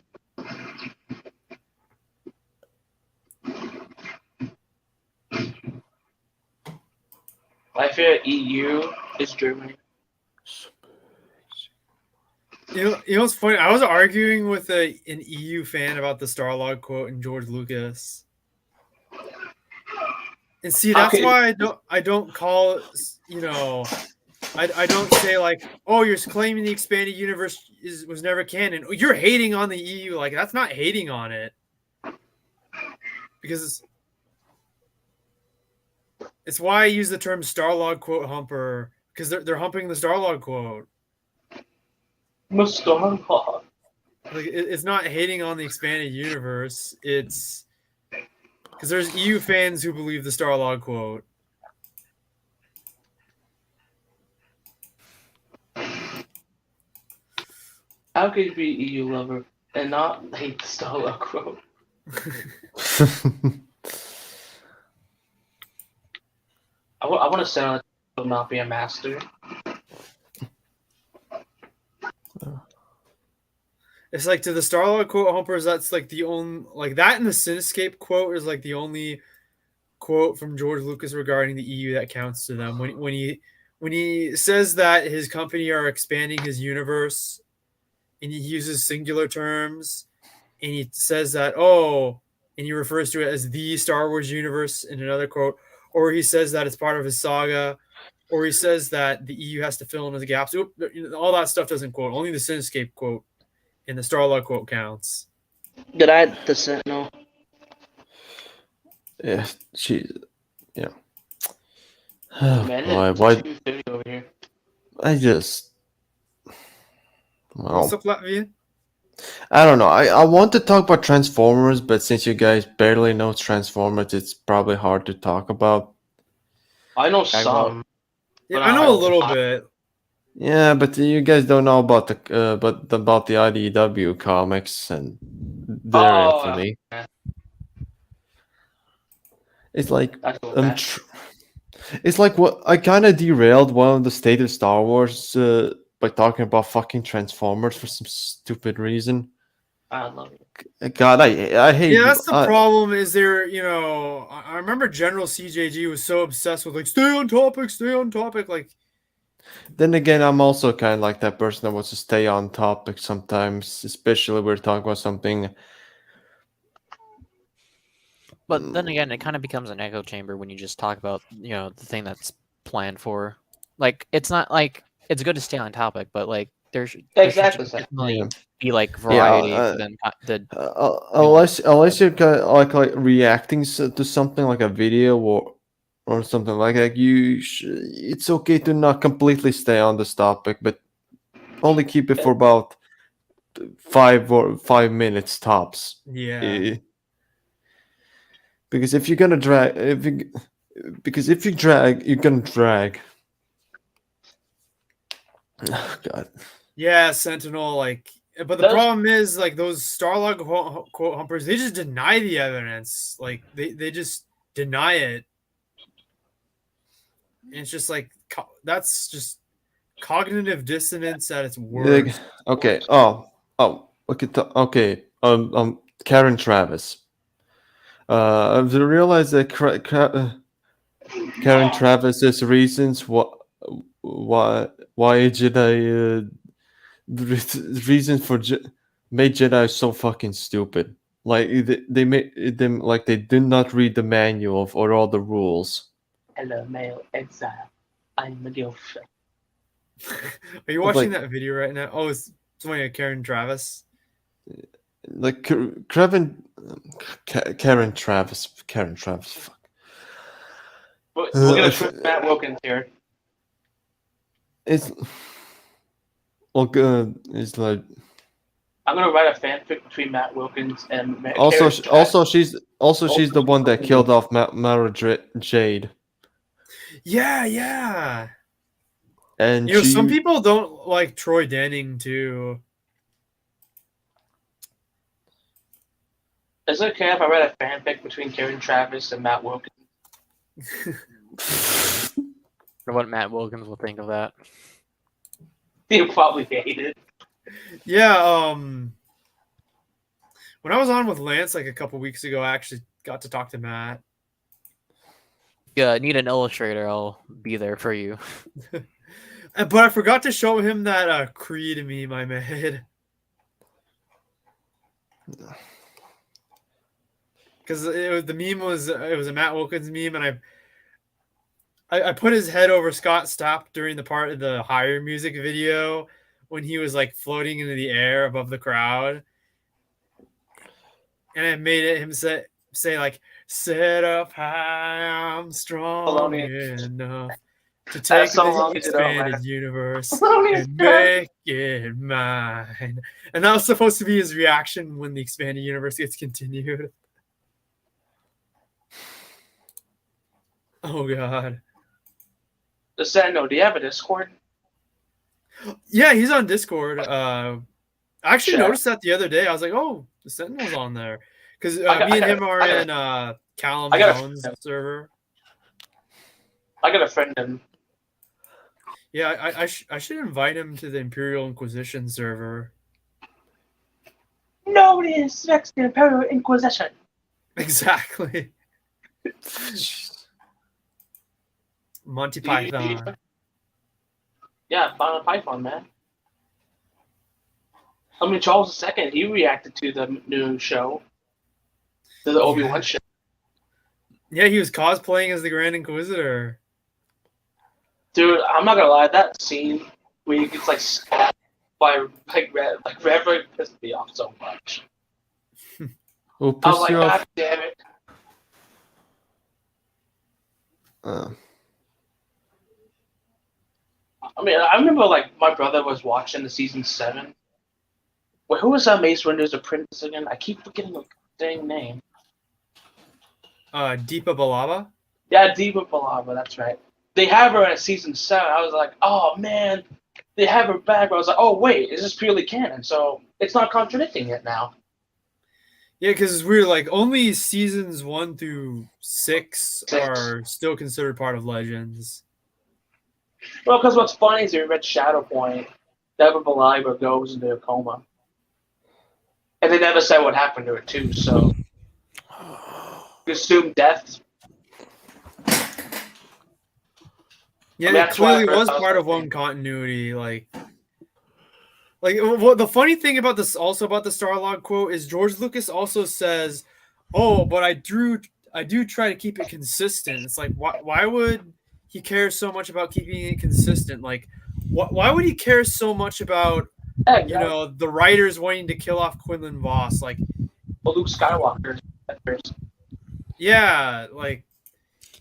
My favorite EU is Germany. You know what's funny? I was arguing with an EU fan about the Starlog quote in George Lucas. And see, that's why I don't call, you know, I don't say like, oh, you're claiming the expanded universe was never canon. You're hating on the EU. Like, that's not hating on it. Because it's why I use the term Starlog quote humper, because they're humping the Starlog quote. Starlog. Like, it's not hating on the expanded universe. It's because there's EU fans who believe the Starlog quote. How could you be EU lover and not hate the Starlog quote? I want to sound like I will not be a master. It's like, to the Starlog quote humpers, that's like the only, like that, and the Cinescape quote is like the only quote from George Lucas regarding the EU that counts to them. When he says that his company are expanding his universe, and he uses singular terms, and he says that, oh, and he refers to it as the Star Wars universe in another quote, or he says that it's part of his saga, or he says that the EU has to fill in the gaps. All that stuff doesn't quote. Only the Cinescape quote and the Starlog quote counts. Did I the Sentinel? Yeah, yeah. Man, Why? over here. I just. Well, What's up, Latvian? I don't know. I want to talk about Transformers, but since you guys barely know Transformers, it's probably hard to talk about. I know some. Yeah, I know a little bit. Yeah, but you guys don't know about the about the IDW comics and their infamy. It's like it's like what I kind of derailed one of the state of Star Wars by talking about fucking Transformers for some stupid reason. I love it. God, I hate. Yeah, that's the problem. Is there, you know, I remember General CJG was so obsessed with like stay on topic. Like, then again, I'm also kind of like that person that wants to stay on topic sometimes, especially when we're talking about something. But then again, it kind of becomes an echo chamber when you just talk about, you know, the thing that's planned for. Like, it's not like it's good to stay on topic, but like there should definitely be like variety. Unless you're kind of like reacting to something like a video or something like that, it's okay to not completely stay on this topic, but only keep it for about 5 minutes tops. Yeah. Because if you're gonna drag, if you drag, you're gonna drag. Oh, God. Yeah, Sentinel. Like, but the problem is like those Starlog quote humpers. They just deny the evidence. Like they just deny it. And it's just like that's just cognitive dissonance at its worst. Okay. Look at okay. Karen Travis. I've realized that Karen Travis's reasons why Jedi the reason for made Jedi so fucking stupid. Like they made them like they did not read the manual or all the rules. Hello, male exile. I'm a girlfriend. Are you watching that video right now? Oh, it's somebody like Karen Travis. Like Karen Travis. Fuck. We're gonna put Matt Wilkins here. It's good. It's like I'm gonna write a fanfic between Matt Wilkins and also Karen she's the one that killed off Mara Jade. Yeah. And some people don't like Troy Denning too. Is it okay if I write a fanfic between Karen Travis and Matt Wilkins? I wonder what Matt Wilkins will think of that. He'll probably hate it. Yeah, when I was on with Lance like a couple weeks ago, I actually got to talk to Matt. Yeah, need an illustrator, I'll be there for you. But I forgot to show him that Creed meme I made. Because the meme was a Matt Wilkins meme, and I put his head over Scott Stapp during the part of the Higher music video when he was like floating into the air above the crowd, and I made him say like, "Set up high, I'm strong enough to take the expanded universe and make it mine." And that was supposed to be his reaction when the expanded universe gets continued. Oh God. The Sentinel, do you have a Discord? Yeah, he's on Discord. I actually noticed that the other day. I was like, "Oh, the Sentinel's on there," because me and him are in Callum Jones' server. I gotta friend him. Yeah, I should invite him to the Imperial Inquisition server. Nobody respects the Imperial Inquisition. Exactly. Monty Python. Yeah, Final Python, man. I mean, Charles II, he reacted to the new show, to the Obi-Wan show. Yeah, he was cosplaying as the Grand Inquisitor. Dude, I'm not gonna lie, that scene where he gets like stabbed by Reverend pissed me off so much. Who I was pissed like, you God off? damn it. I mean, I remember like my brother was watching the season 7. Wait, who was that Mace Windu's apprentice again? I keep forgetting the dang name. Deepa Balaba? Yeah, Deepa Balaba, that's right. They have her at season 7. I was like, oh man, they have her back. But I was like, oh wait, is this purely canon? So it's not contradicting it now. Yeah, because it's weird. Like only seasons 1 through 6 are still considered part of Legends. Well, because what's funny is you read Shadow Point, Deepa Balaba goes into a coma. And they never said what happened to her too, so you assume death. Yeah, I mean, it clearly was part of one continuity. Like the funny thing about this, also about the Starlog quote, is George Lucas also says, "Oh, but I do try to keep it consistent." It's like, why would he care so much about keeping it consistent? Like, why would he care so much about the writers wanting to kill off Quinlan Voss? Like, well, Luke Skywalker at first. Yeah, like,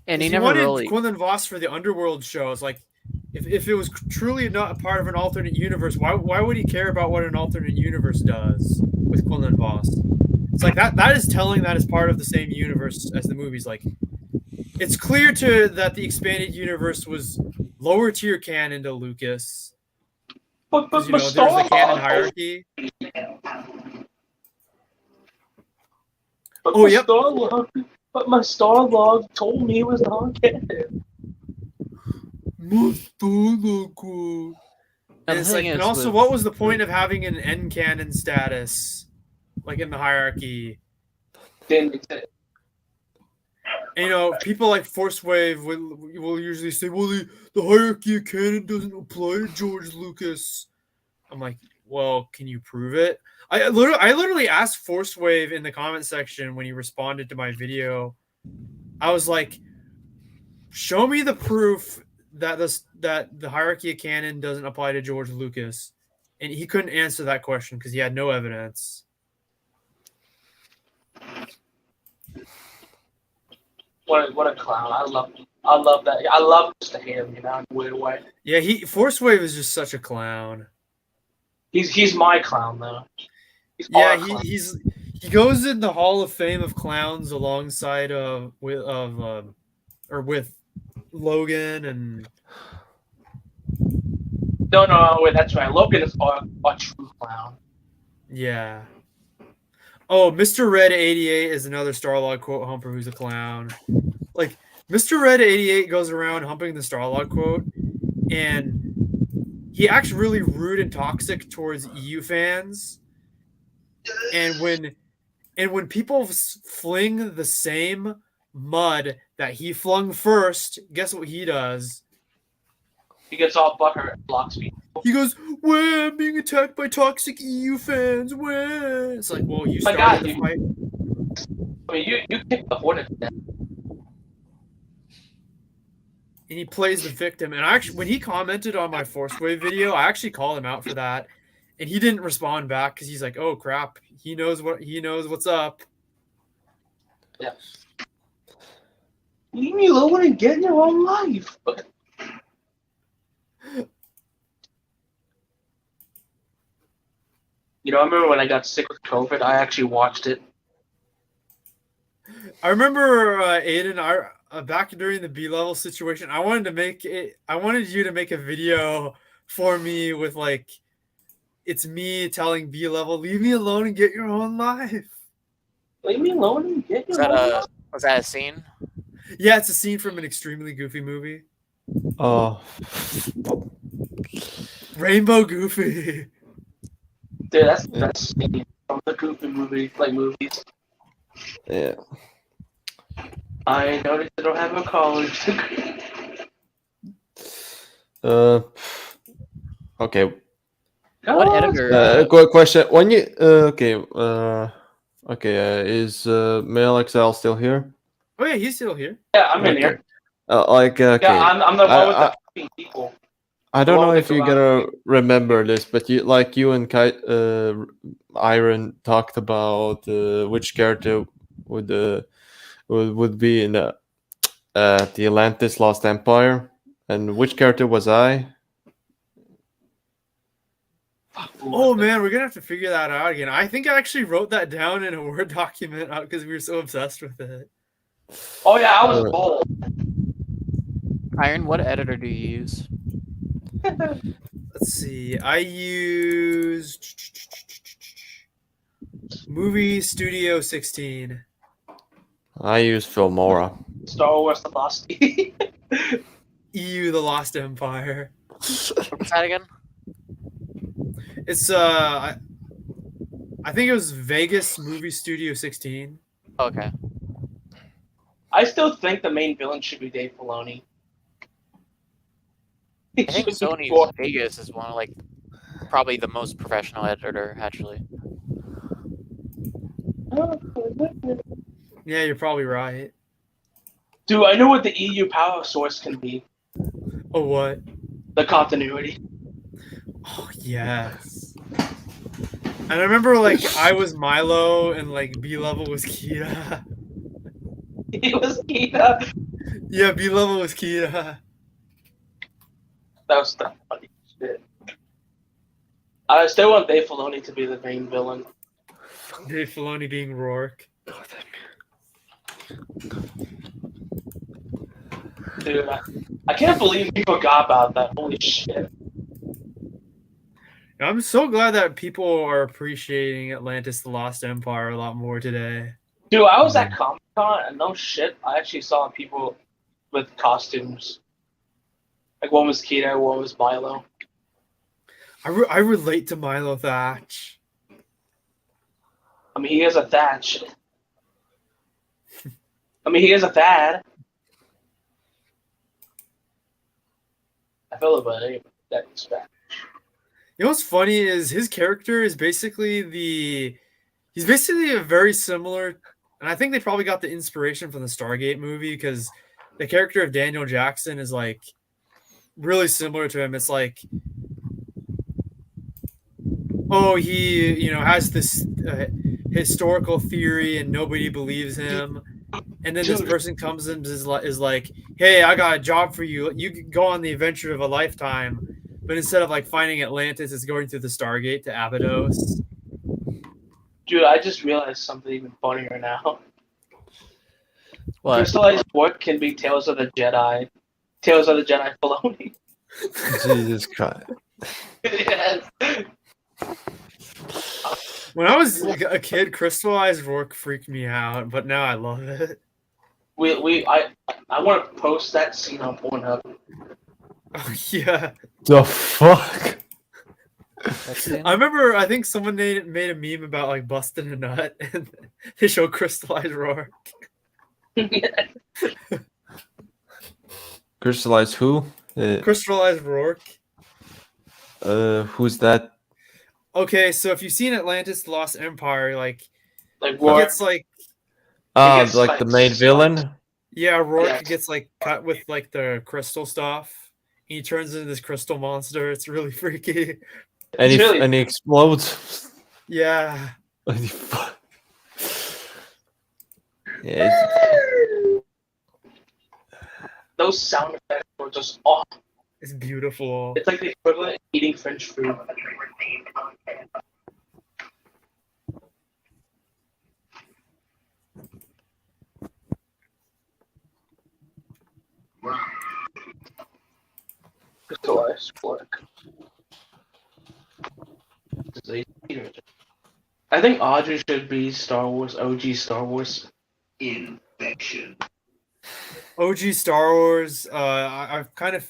and he he never wanted really. Quinlan Voss for the Underworld shows. Like, if it was truly not a part of an alternate universe, why would he care about what an alternate universe does with Quinlan Voss? It's like that is telling that is part of the same universe as the movies. Like, it's clear that the expanded universe was lower tier canon to Lucas. But there's the canon hierarchy. But my Starlog told me it was not canon. And it's like, and also, what was the point of having an end canon status, like in the hierarchy? Didn't exist. And, people like Force Wave will usually say, "Well, the hierarchy of canon doesn't apply to George Lucas." I'm like, well, can you prove it? I literally asked Force Wave in the comment section when he responded to my video. I was like, show me the proof that the hierarchy of canon doesn't apply to George Lucas, and he couldn't answer that question because he had no evidence. What a clown! I love that. I love just him, in a weird way. Yeah, Force Wave is just such a clown. He's my clown though. He goes in the Hall of Fame of clowns alongside with Logan and. No, wait, that's right. Logan is a true clown. Yeah. Oh, Mr. Red 88 is another Starlog quote humper who's a clown. Like, Mr. Red 88 goes around humping the Starlog quote, and he acts really rude and toxic towards EU fans. And when people fling the same mud that he flung first, guess what he does? He gets all butthurt and blocks people. He goes, "Where I'm being attacked by toxic EU fans? Where?" It's like, well, you started the fight. I mean, you kicked the Hornets down. And he plays the victim. And actually, when he commented on my Force Wave video, I actually called him out for that, and he didn't respond back because he's like, "Oh crap, he knows what's up." Yeah. Leave me alone and get in your own life. You know, I remember when I got sick with COVID, I actually watched it. I remember Aiden, back during the B-level situation, I wanted you to make a video for me with like, it's me telling B-level, "Leave me alone and get your own life." Leave me alone and get your own life. Was that a scene? Yeah, it's a scene from an extremely goofy movie. Oh. Rainbow Goofy. Dude, that's the best scene from the Goofy movies. Yeah. I noticed I don't have a college degree. Okay. What editor? Quick question. When you is Male XL still here? Oh yeah, he's still here. Yeah, I'm in here. Okay. Yeah, I'm the one with the fucking people. I don't know if you're gonna remember this, but you and Iron talked about which character would be in the Atlantis Lost Empire, and which character was I? Oh man, we're gonna have to figure that out again. I think I actually wrote that down in a Word document because we were so obsessed with it. Oh yeah, I was bold. Iron, what editor do you use? Let's see. I use Movie Studio 16. I use Filmora. Star Wars: The Lost EU: The Lost Empire. What's that again? It's I think it was Vegas Movie Studio 16. Okay. I still think the main villain should be Dave Filoni. I think Sony's Vegas is one of probably the most professional editor actually. Yeah, you're probably right. Dude, I know what the EU power source can be. Oh, what? The continuity. Oh, yes. And I remember, I was Milo and, B-level was Kita. He was Kita? Yeah, B-level was Kita. That was the funny shit. I still want Dave Filoni to be the main villain. Dave Filoni being Rourke. Dude, I can't believe we forgot about that. Holy shit. I'm so glad that people are appreciating Atlantis: The Lost Empire a lot more today. Dude, I was at Comic-Con, and no shit, I actually saw people with costumes. One was Kita, one was Milo. I relate to Milo Thatch. I mean, he is a Thatch. He is a Thad. I feel about it, that's bad. You know what's funny is his character is basically he's basically a very similar, and I think they probably got the inspiration from the Stargate movie because the character of Daniel Jackson is like really similar to him. It's like, oh, he has this historical theory and nobody believes him, and then this person comes in and is like, hey, I got a job for you. You can go on the adventure of a lifetime, but instead of like finding Atlantis, it's going through the Stargate to Abydos. Dude, I just realized something even funnier now. What? Crystallized work can be Tales of the Jedi. Tales of the Jedi Filoni. Jesus Christ. Yes. When I was a kid, crystallized work freaked me out, but now I love it. I want to post that scene on Pornhub. Oh, yeah. The fuck? I remember, I think someone made a meme about like busting a nut, and they show crystallized roar. Crystallized who? Crystallized Rourke. Who's that? Okay, so if you've seen Atlantis: The Lost Empire, like he Rourke. gets like Like the main villain? Yeah, Rourke Yes. gets like cut with like the crystal stuff. He turns into this crystal monster. It's really freaky. And he explodes. Yeah. Yeah. Those sound effects were just awesome. It's beautiful. It's like the equivalent of eating French food. Crystallized work. I think Audrey should be Star Wars, OG Star Wars. Infection. OG Star Wars. I kind of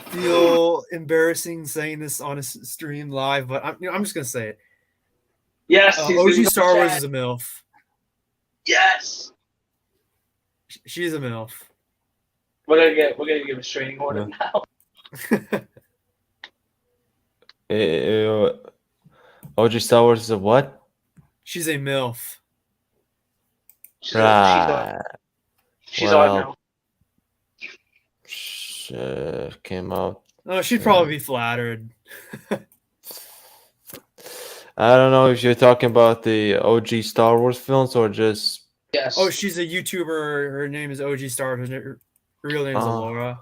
feel embarrassing saying this on a stream live, but I'm just gonna say it. Yes, OG Star Wars is a MILF. Yes. She's a MILF. We're gonna give a restraining order now. OG Star Wars is a what? She's a MILF. Right. She's on now. Came out. Oh, she'd probably be flattered. I don't know if you're talking about the OG Star Wars films or just. Yes. Oh, she's a YouTuber. Her name is OG Star Wars. Her real name is Alora.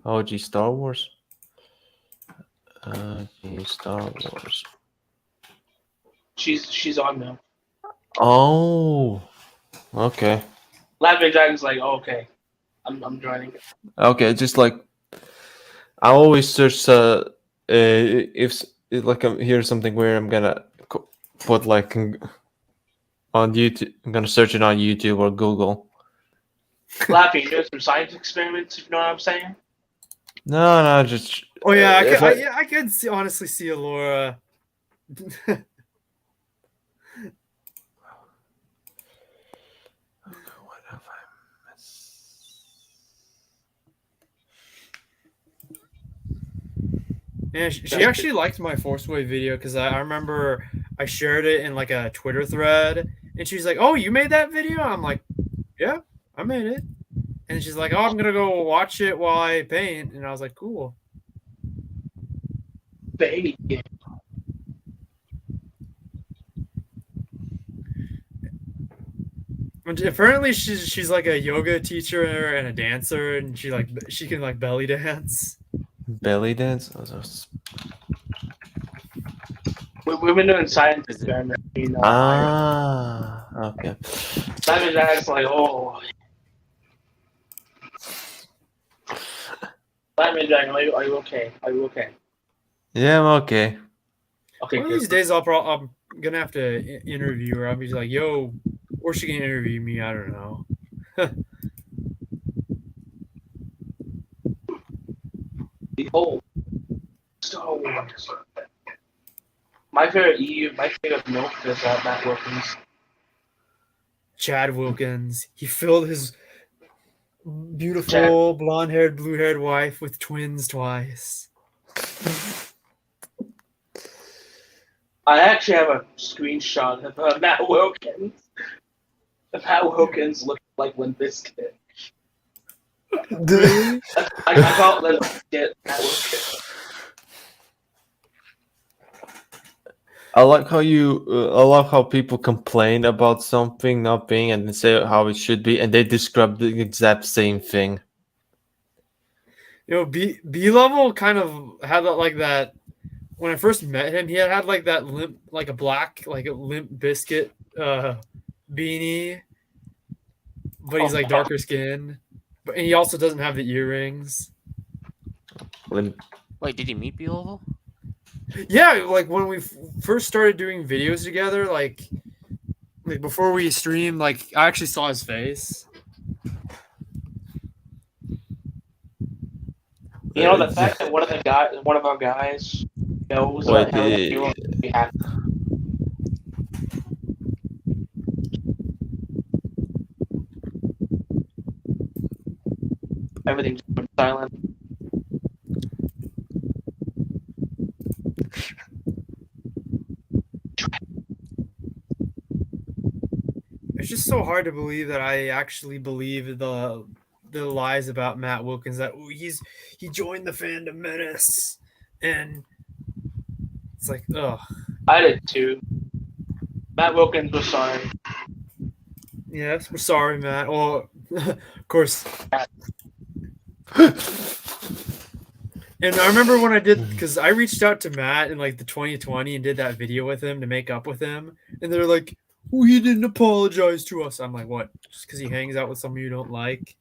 OG Star Wars. OG Star Wars. She's on now. Oh. Okay. Laughing Dragon's like, oh, okay, I'm joining. Okay, just like I always search. If like I'm hear something weird, I'm gonna put like on YouTube. I'm gonna search it on YouTube or Google. Laughing, you're doing some science experiments. If you know what I'm saying. No, just. Oh yeah, I could honestly see Alora. Yeah, she actually liked my Force Wave video because I remember I shared it in like a Twitter thread, and she's like, "Oh, you made that video?" I'm like, "Yeah, I made it." And she's like, "Oh, I'm gonna go watch it while I paint," and I was like, "Cool." Baby. And apparently, she's like a yoga teacher and a dancer, and she can like belly dance. Belly dance. We've been doing science experiments. You know, Okay. Laughing Dragon's like, oh. Laughing Dragon, are you okay? Are you okay? Yeah, I'm okay. Okay. One of these days, I'm gonna have to interview her. I'll be like, "Yo," or she can interview me. I don't know. Behold, Star Wars. My favorite milk is Matt Wilkins. Chad Wilkins. He filled his beautiful blonde-haired, blue-haired wife with twins twice. I actually have a screenshot of Matt Wilkins. Of Matt Wilkins looking like Limp Bizkit. Really? I call it Limp Bizkit. Matt Wilkins. I like how I like how people complain about something not being and say how it should be, and they describe the exact same thing. B level kind of had that. When I first met him, he had like that limp, like a black, like a Limp Biscuit beanie, but he's like darker skin. But and he also doesn't have the earrings. Wait, did he meet B-Level? Yeah, like when we first started doing videos together, like before we streamed, like I actually saw his face. You know, the fact that one of our guys knows about Helen Hero makes me happy. Everything's silent. It's just so hard to believe that I actually believe the lies about Matt Wilkins, that he joined the fandom menace, and it's like, ugh. I did too. Matt Wilkins was sorry. Yes, we're sorry, Matt. Well, of course. And I remember when I did, because I reached out to Matt in like the 2020 and did that video with him to make up with him, and they're like, "Oh, he didn't apologize to us." I'm like, "What? Just because he hangs out with someone you don't like?"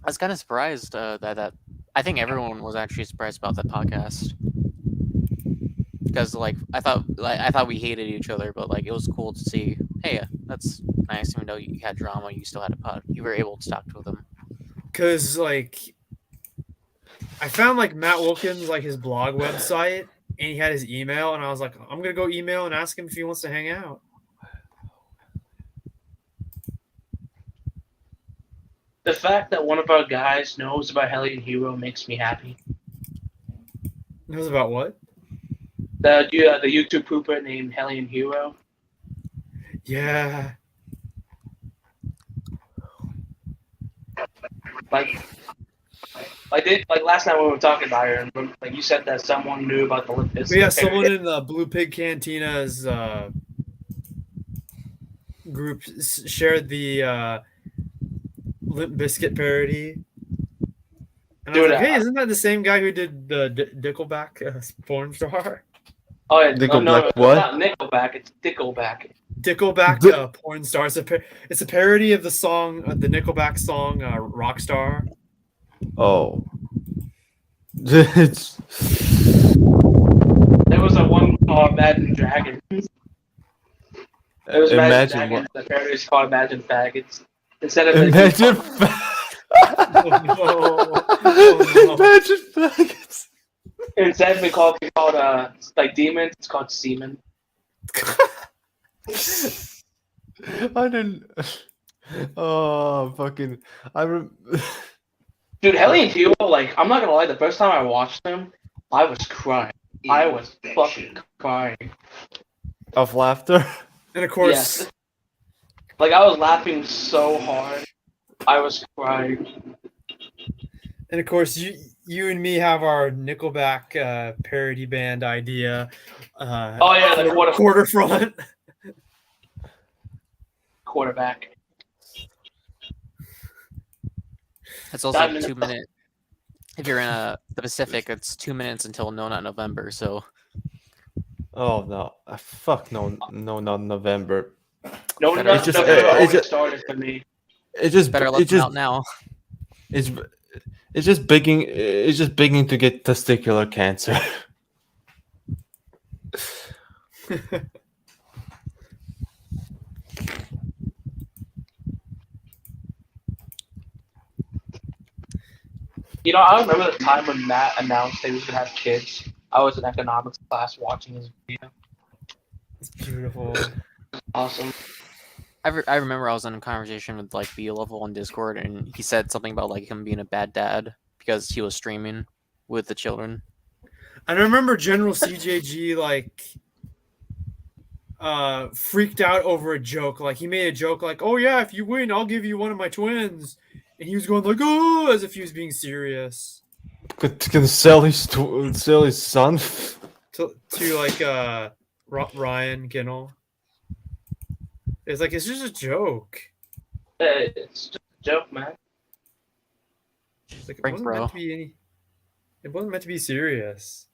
I was kind of surprised that I think everyone was actually surprised about that podcast, because like I thought we hated each other, but like it was cool to see. Hey, that's nice. Even though you had drama, you still had a pod. You were able to talk to them. Because like I found like Matt Wilkins, like his blog website, and he had his email, and I was like, I'm gonna go email and ask him if he wants to hang out. The fact that one of our guys knows about Hellion Hero makes me happy. Knows about what? The YouTube pooper named Hellion Hero. Yeah. Like last night when we were talking about it, like you said that someone knew about the Limp Bizkit. Yeah, someone in the Blue Pig Cantina's group shared the Limp Bizkit parody. And I was like, hey, isn't that the same guy who did the Nickelback porn star? Oh yeah, Nickelback no, what? It's not Nickelback, it's Dickleback. Dickleback porn star. It's a parody of the song, the Nickelback song Rockstar. Oh. It's... There was a one called Imagine Dragons. There was Imagine Dragons. The parody is called Imagine Faggots. Instead of Imagine Imagine Faggots. Instead of it called like demons, it's called semen. I didn't. Oh, fucking! Dude, Hellion Hero, like, I'm not gonna lie, the first time I watched them, I was crying. I was fucking crying. Of laughter? And of course... Yes. Like, I was laughing so hard, I was crying. And of course, you and me have our Nickelback parody band idea. Oh yeah, the quarterfront. Quarterback. It's also 2 minutes. If you're in the Pacific, it's 2 minutes until No Not November. So. Oh no! Fuck no! No, not November. No, it's just started for me. It's just better let them out now. It's just begging. It's just begging to get testicular cancer. You know, I remember the time when Matt announced that he was gonna have kids. I was in economics class watching his video. It's beautiful. Awesome. I remember I was in a conversation with like B-Level on Discord, and he said something about like him being a bad dad because he was streaming with the children. I remember General CJG like freaked out over a joke. Like he made a joke like, "Oh yeah, if you win, I'll give you one of my twins," and he was going like, "Oh," as if he was being serious. Can sell his son to like Ryan Ginnell. It's like it's just a joke. It's just a joke, man. Like, it wasn't meant to be any. It wasn't meant to be serious.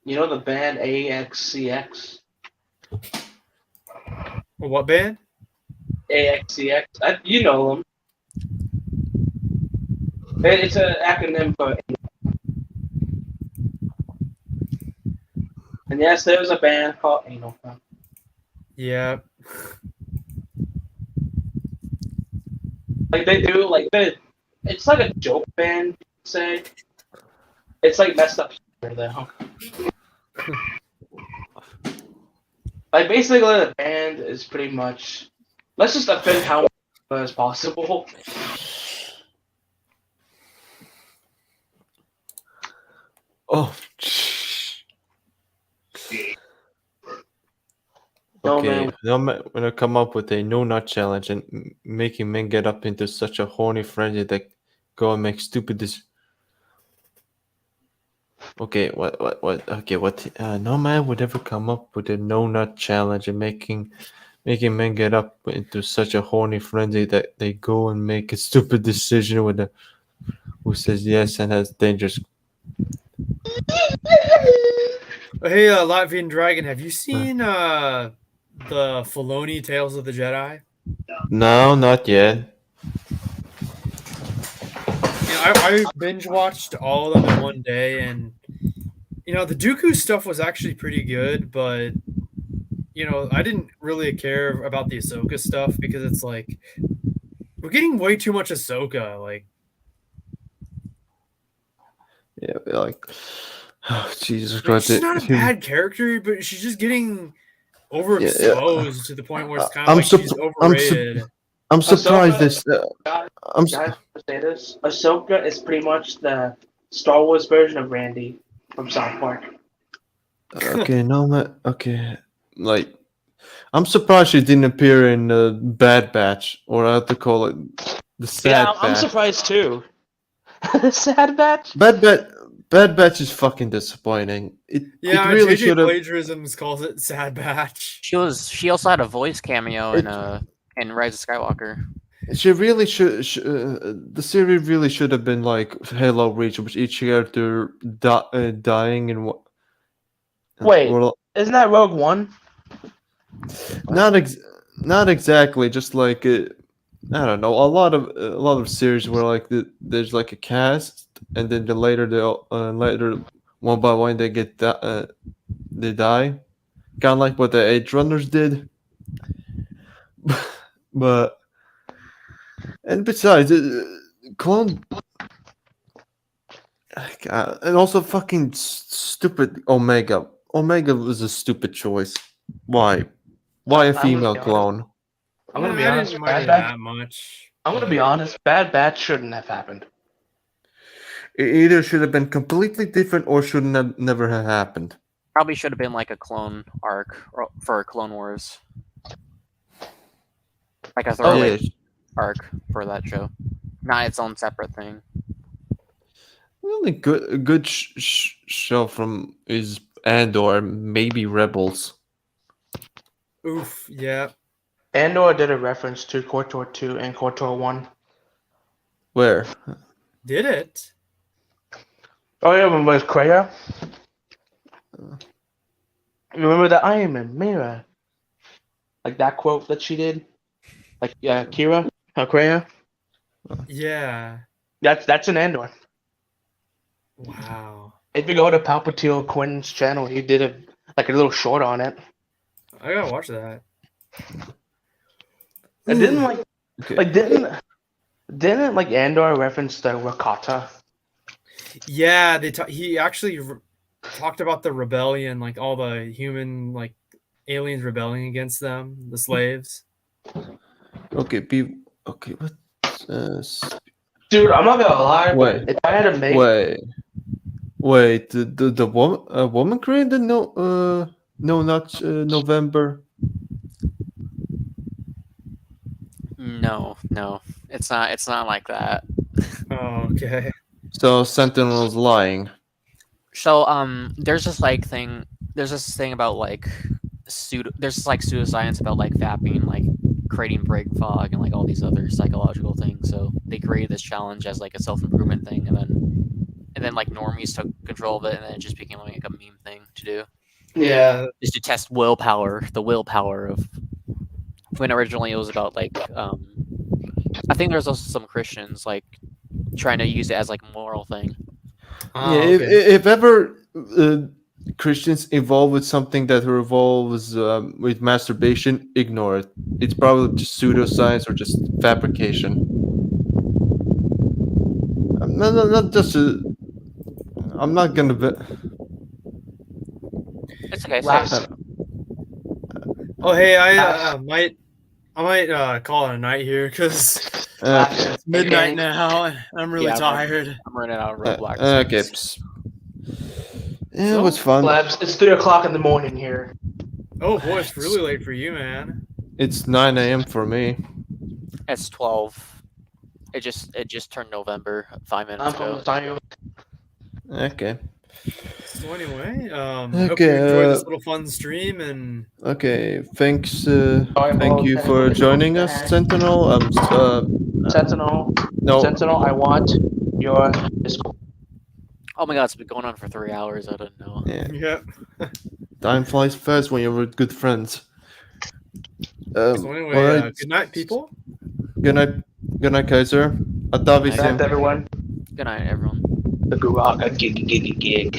You know the band AXCX? What band? AXCX. You know them. It's an acronym for. And yes, there was a band called Anal Fun. Yeah. Like they do, like it's like a joke band, you could say. It's like messed up here though. Like basically the band is pretty much let's just offend how much as possible. Oh. Okay, no man, when I come up with a no nut challenge and making men get up into such a horny frenzy that go and make stupid Okay, what? Okay, what? No man would ever come up with a no nut challenge and making men get up into such a horny frenzy that they go and make a stupid decision with a who says yes and has dangerous. Hey, Latvian Dragon, have you seen the Filoni Tales of the Jedi? No, not yet. I binge watched all of them in one day, and the Dooku stuff was actually pretty good, but I didn't really care about the Ahsoka stuff because it's like we're getting way too much Ahsoka. Like, yeah, like, oh, Jesus Christ! Christ! She's not a bad character, but she's just getting overexposed to the point where it's kind of like she's overrated. I'm surprised this. Guys, say this. Ahsoka is pretty much the Star Wars version of Randy from South Park. Okay, no man. Okay, like, I'm surprised she didn't appear in Bad Batch, or how to call it, the Sad Batch. I'm surprised too. The Sad Batch. Bad Batch is fucking disappointing. It really should have. Plagiarisms calls it Sad Batch. She also had a voice cameo in Rise of Skywalker. She really should. The series really should have been like Halo Reach, with each character dying and what. Wait, isn't that Rogue One? Not exactly. Just like I don't know. A lot of series where like there's like a cast, and then later one by one they they die, kind of like what the Edge Runners did. But and besides, clone. God, and also fucking stupid Omega. Omega was a stupid choice. Why? Why a female clone? I'm gonna be honest. I'm gonna be honest. Bad Batch shouldn't have happened. It either should have been completely different or shouldn't have never have happened. Probably should have been like a clone arc for Clone Wars, like a throwaway arc for that show, not its own separate thing. Really good show from is Andor, maybe Rebels. Oof, yeah. Andor did a reference to KOTOR 2 and KOTOR 1. Where? Did it? Oh yeah, remember Kreia? Remember the Iron Man mirror? Like that quote that she did? Like Kira? Kreia? Yeah. That's an Andor. Wow. If you go to Palpatine Quinn's channel, he did a little short on it. I gotta watch that. And didn't like Andor reference the Rakata? Yeah, he actually talked about the rebellion, like all the human like aliens rebelling against them, the slaves. Okay, what? Dude, I'm not gonna lie. Wait, If I had to make, wait. The woman created no not November. No, it's not. It's not like that. Oh, okay. So Sentinel's lying. So there's this thing. There's this thing about there's this pseudoscience about vapping, creating break fog and all these other psychological things. So they created this challenge as a self-improvement thing, and then normies took control of it, and then it just became a meme thing to do. Yeah. Just to test willpower, the willpower of when originally it was about I think there's also some Christians trying to use it as a moral thing. Yeah, if ever Christians involved with something that revolves with masturbation, ignore it. It's probably just pseudoscience or just fabrication. Not just. I'm not gonna. It's okay. Oh, hey, I might call it a night here because it's midnight now and I'm really tired. I'm running out of Roblox. Okay. Yeah, it was fun. Labs, it's 3 o'clock in the morning here. Oh boy, it's really late for you, man. It's 9 a.m. for me. It's 12. It just turned November 5 minutes ago. Okay. So anyway, hope you enjoyed this little fun stream and. Okay, thanks. Thank you for joining us, Sentinel. Sentinel. No. Sentinel, I want your Discord. Oh my god, it's been going on for 3 hours. I didn't know. Yeah. Time flies fast when you're with good friends. So anyway, good night, people. Good night, Kaiser. Good night, everyone. Good night, everyone. The Guraka gig.